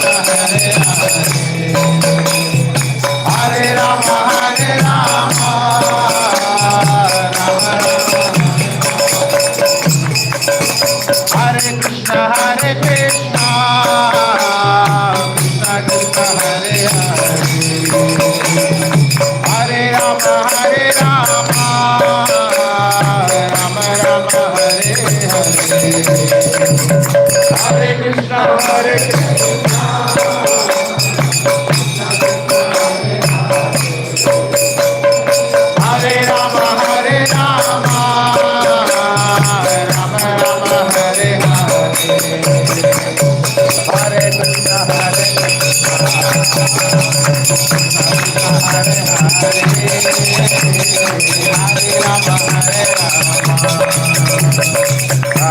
Krishna Hare Hare Rama Rama Hare Krishna Krishna Krishna Krishna Hare Hare Rama Rama Rama Rama Hare Hare Krishna Krishna Bhakti Raghava Swami Maharaj ki jai.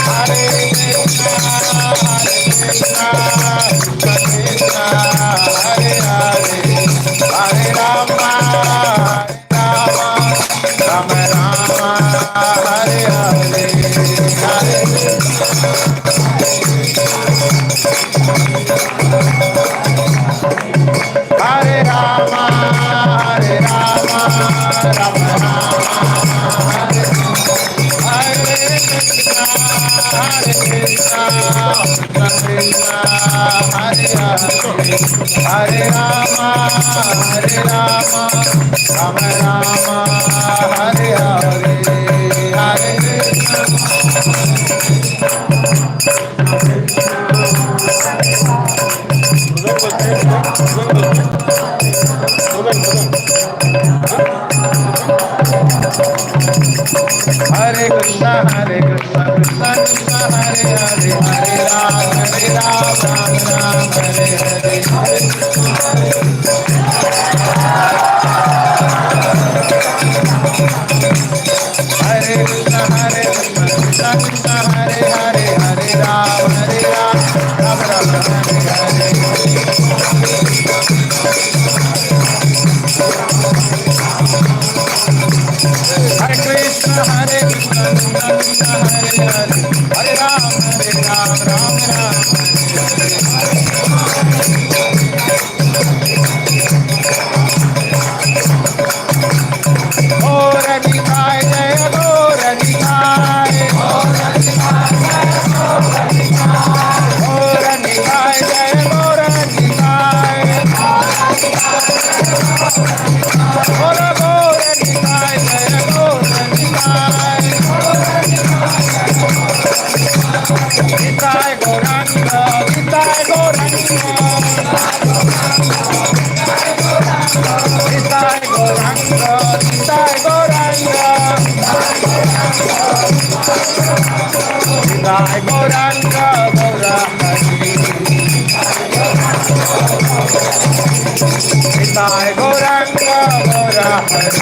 Hare Krishna, Krishna, Hare Hare, Hare Rama, Rama Rama, Hare Hare, Hare Hare Rama, Hare Rama, Rama Rama, Hare Krishna, Krishna, Hare Hare, Hare Rama, Rama Rama, Hare Hare, Hare Krishna. Hare Krishna, Krishna Krishna, Hare Hare, Hare Ram, Ram Ram, Hare Hare, Hare Krishna, Krishna, Krishna Krishna, Hare Hare, Hare Ram, Ram Ram, Hare Hare. Hare Krishna, Krishna Krishna, Hare Hare, Hare Ram, Ram Ram, Hare Nitai, Jaya Gora Nitai, Gora Nitai, Jaya Gora Nitai, Gora Nitai, Jaya Gora Nitai, Gora Gora Nitai, Jaya Gora Nitai, Nitai Gauranga, Nitai Gauranga, Nitai Gauranga, Nitai Gauranga, Nitai Gauranga, Gaura Hari, Nitai Gauranga, Gaura Hari.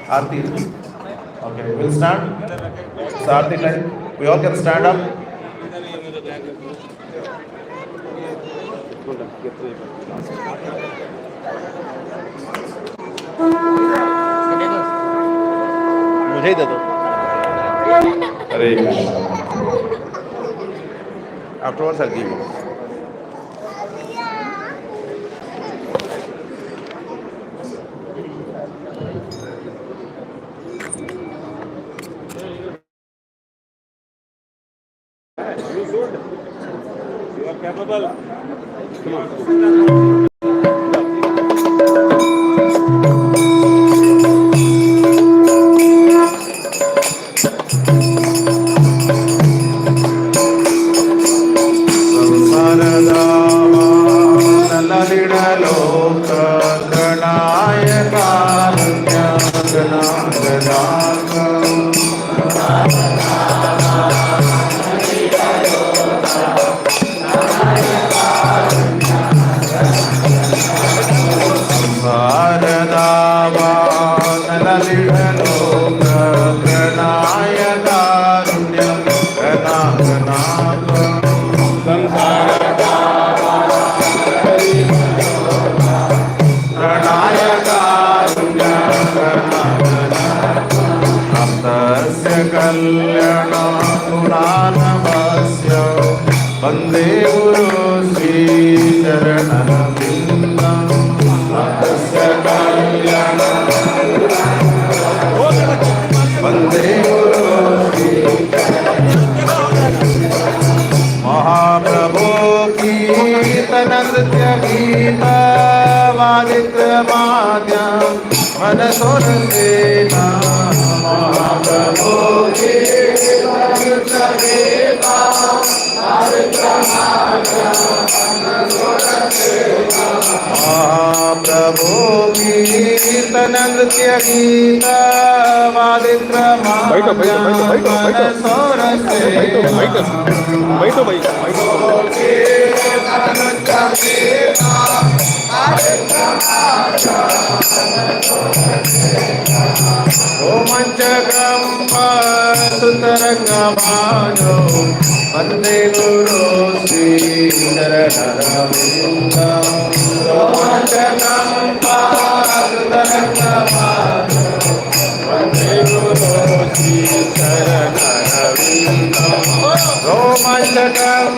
Aarti. Okay, we'll stand. It's Aarti time. We all can stand up. मुझे ही दे दो. Hare Krishna. Afterwards I'll give you. You should. You are capable. Come on. वंदे गुरु श्री चरणरविंदं वंदे गुरु श्री महाप्रभो कीर्तनृत्य गीत वादित्रमाद्यं मनसोरसेना महाप्रभो कीर्तनृत्य गीत महाप्रभो कीर्तन नृत्य गीत सुतरंगमानो वंदे गुरु श्री चरणरविंदं वंदे गुरु श्री चरणरविंदं रोमांचकं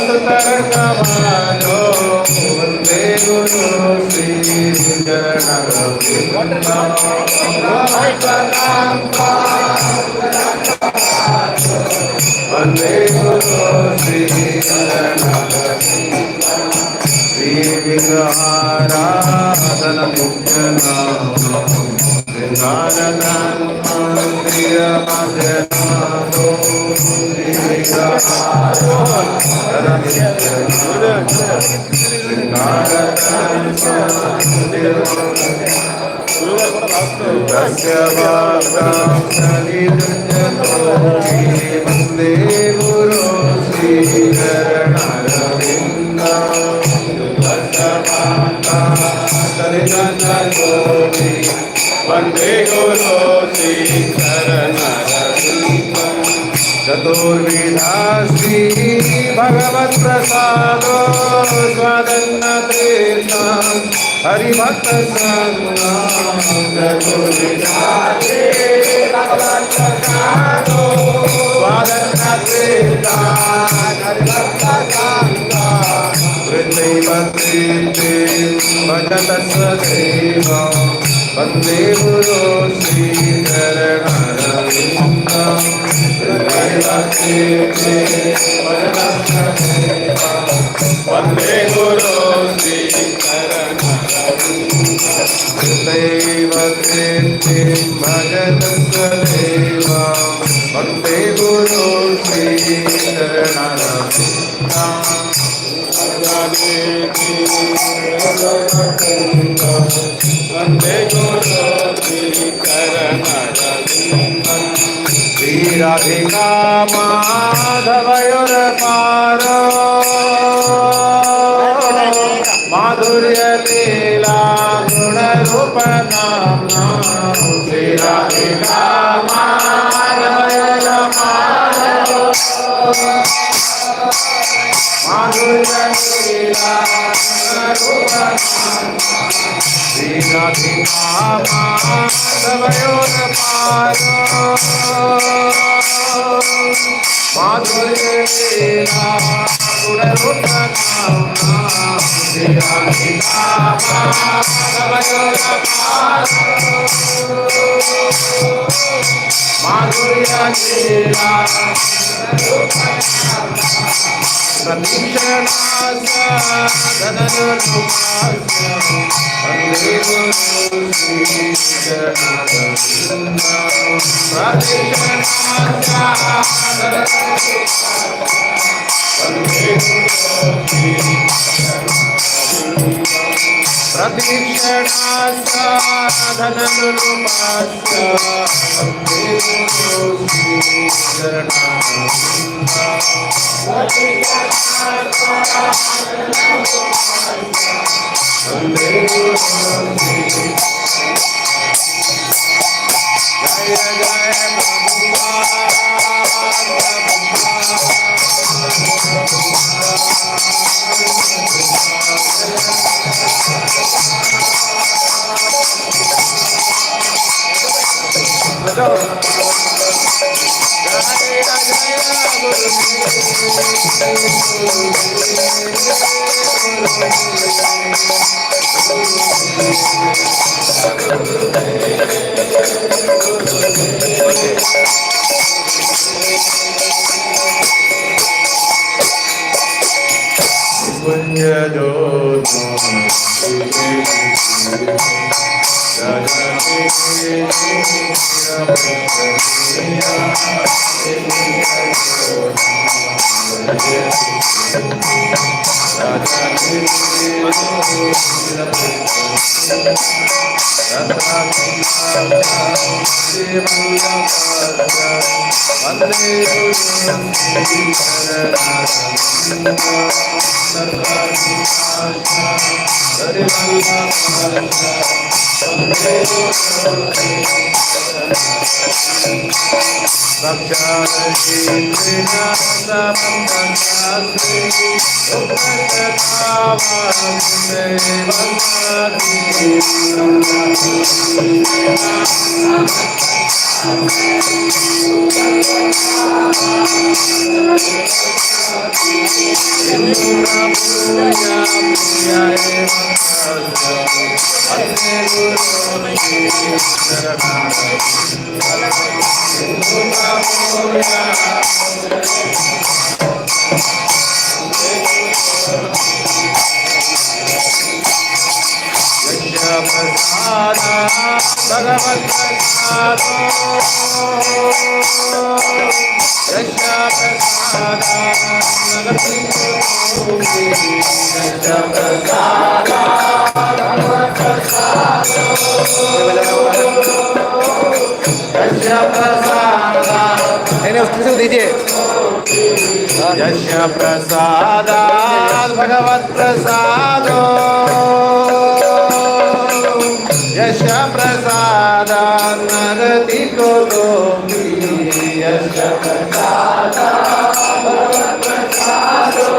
सुतरंगमानो वंदे गुरु श्री चरणरविंदं वंदे गुरु श्री श्री विग्रहाराधन मुख्य नाम श्रृंगारदान मंदिर मध्य नामो श्री विग्रहाराधन मुख्य नाम श्रृंगारदान मंदिर वंदे गुरु श्री चरणरविंदं वंदे गुरु श्री चरणरविंदं चतुर्विधा श्री भगवत् प्रसादो स्वादन्न तीर्थं हरिभक्त संगम चतुर्विधा श्री भगवत् प्रसादो स्वादन्न तीर्थं हरिभक्त संगम वृत्तिपत्ति भजत सदैव वंदे गुरु श्री चरणरविंदं वंदे गुरु श्री दैव कीर्तिं भजत सदैव वंदे गुरु श्री चरणरविंदं वंदे गुरु श्री चरणरविंदं श्री राधिका माधवयोर पारो माधुर्य लीला गुण रूप नाम श्री राधिका माधवयोर पारो माधुर्य लीला गुण रूप नाम श्री यस्य प्रसादात् भगवत् प्रसादो यस्य प्रसादात् नरति को लोकी यस्य प्रसादात् भगवत् प्रसादो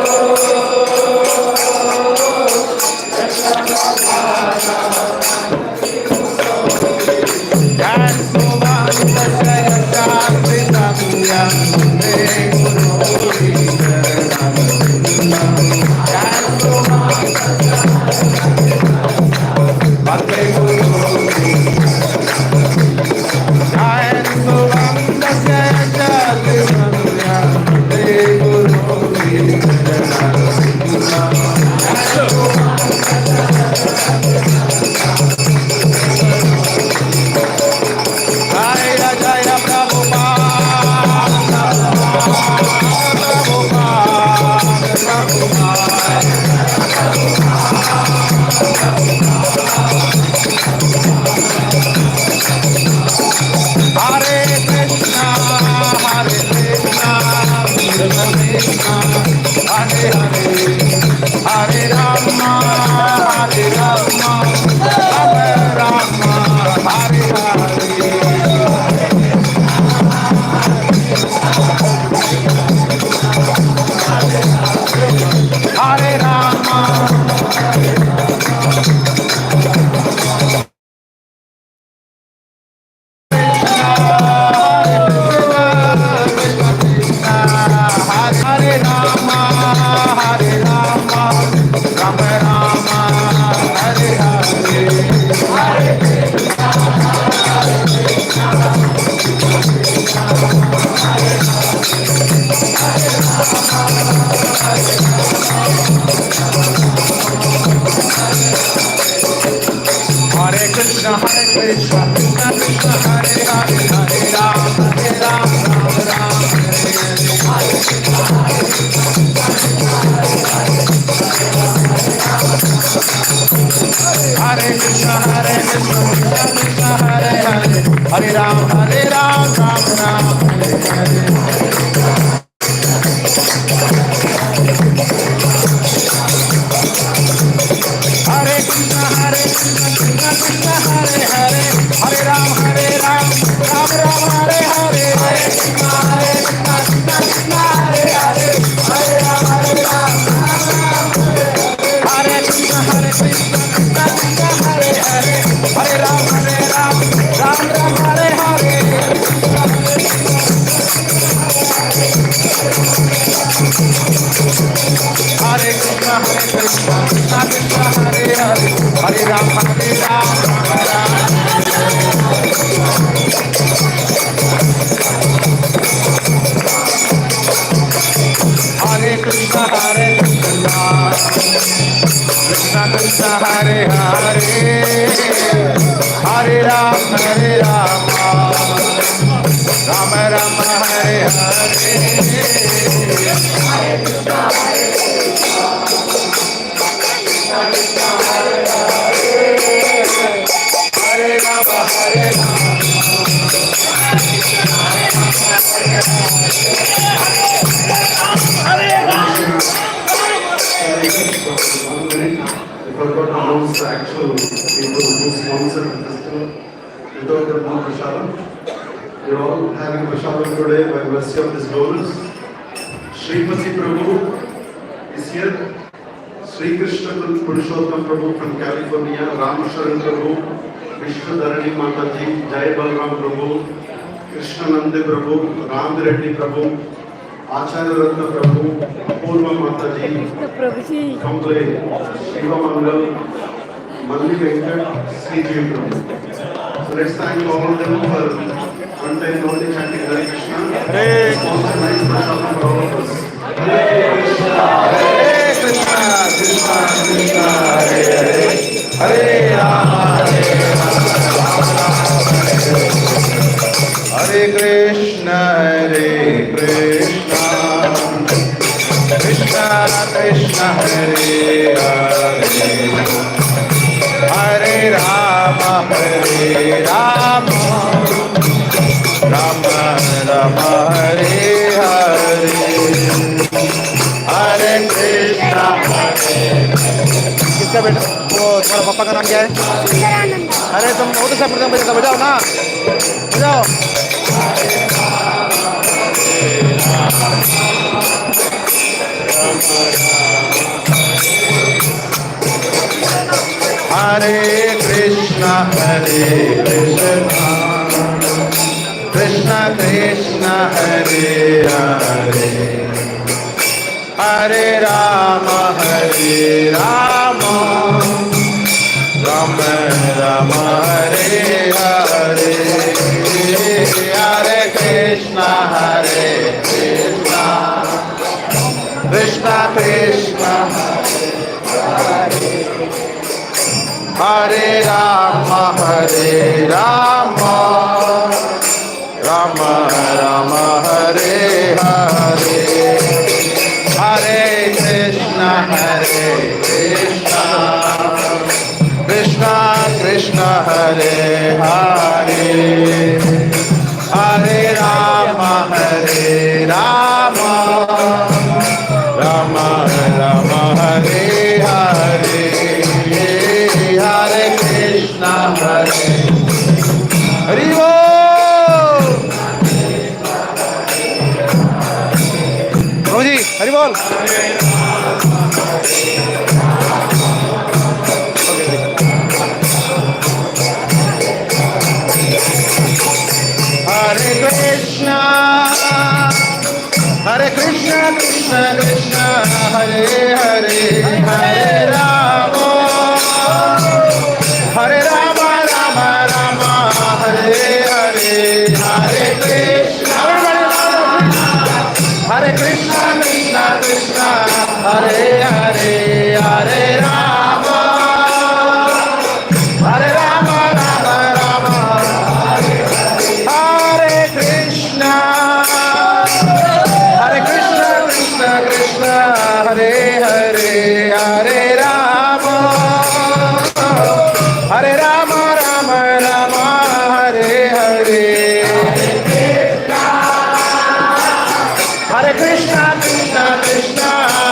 You're all having prashadam today by mercy of His glories. Srimati Prabhu is here. Sri Krishna Purushottam Prabhu from California. Ram Sharan Prabhu, Vishnu Dharani Mataji, Jai Balram Prabhu, Krishna Nande Prabhu, Ram Reddy Prabhu, Acharya Ratna Prabhu, Apurva Mataji, Kamble, Shiva Mangal, Malli Venkat, Sri Jiv Prabhu. So let's thank all of them for one time only chanting Hare Krishna. Hare Krishna. Nice prashadam for all of us. Hare Krishna. Hare Krishna. Krishna Krishna. Hare Hare. Hare Rama. Hare Rama. Hare Krishna. Hare Krishna. Krishna Krishna. Hare Hare. Hare Rama. Hare Rama. Rama Rama Hare Hare. Hare Krishna. किसका बेटा वो तुम्हारा पापा का नाम क्या है? अरे तुम वो तो सब प्रथम बजाओ ना, बजाओ। Hare Krishna. Hare Krishna. Krishna Krishna Hare Hare. Hare Rama Hare Rama. Rama Rama Hare Hare. Hare Krishna Hare Krishna. Krishna Krishna Hare Hare. Hare Rama Hare Rama. Rama Rama Hare Hare. Hare Krishna Hare Krishna. Krishna Krishna Hare Hare. Hare Rama Hare Rama. Rama Rama Hare Hare. Hare Krishna Hare Hare. जी हरि बोल। Hare Krishna, Hare Krishna, Krishna Krishna, Hare Hare, Hare Rama, Hare Rama, Rama Rama, Hare Hare, Hare Krishna, Hare Krishna, Krishna Krishna, Hare Hare, Hare Rama, Hare Rama, Rama Rama. Hare Hare, Hare Rama, Hare Rama, Rama Rama, Hare Hare. Hare Krishna, Krishna Krishna,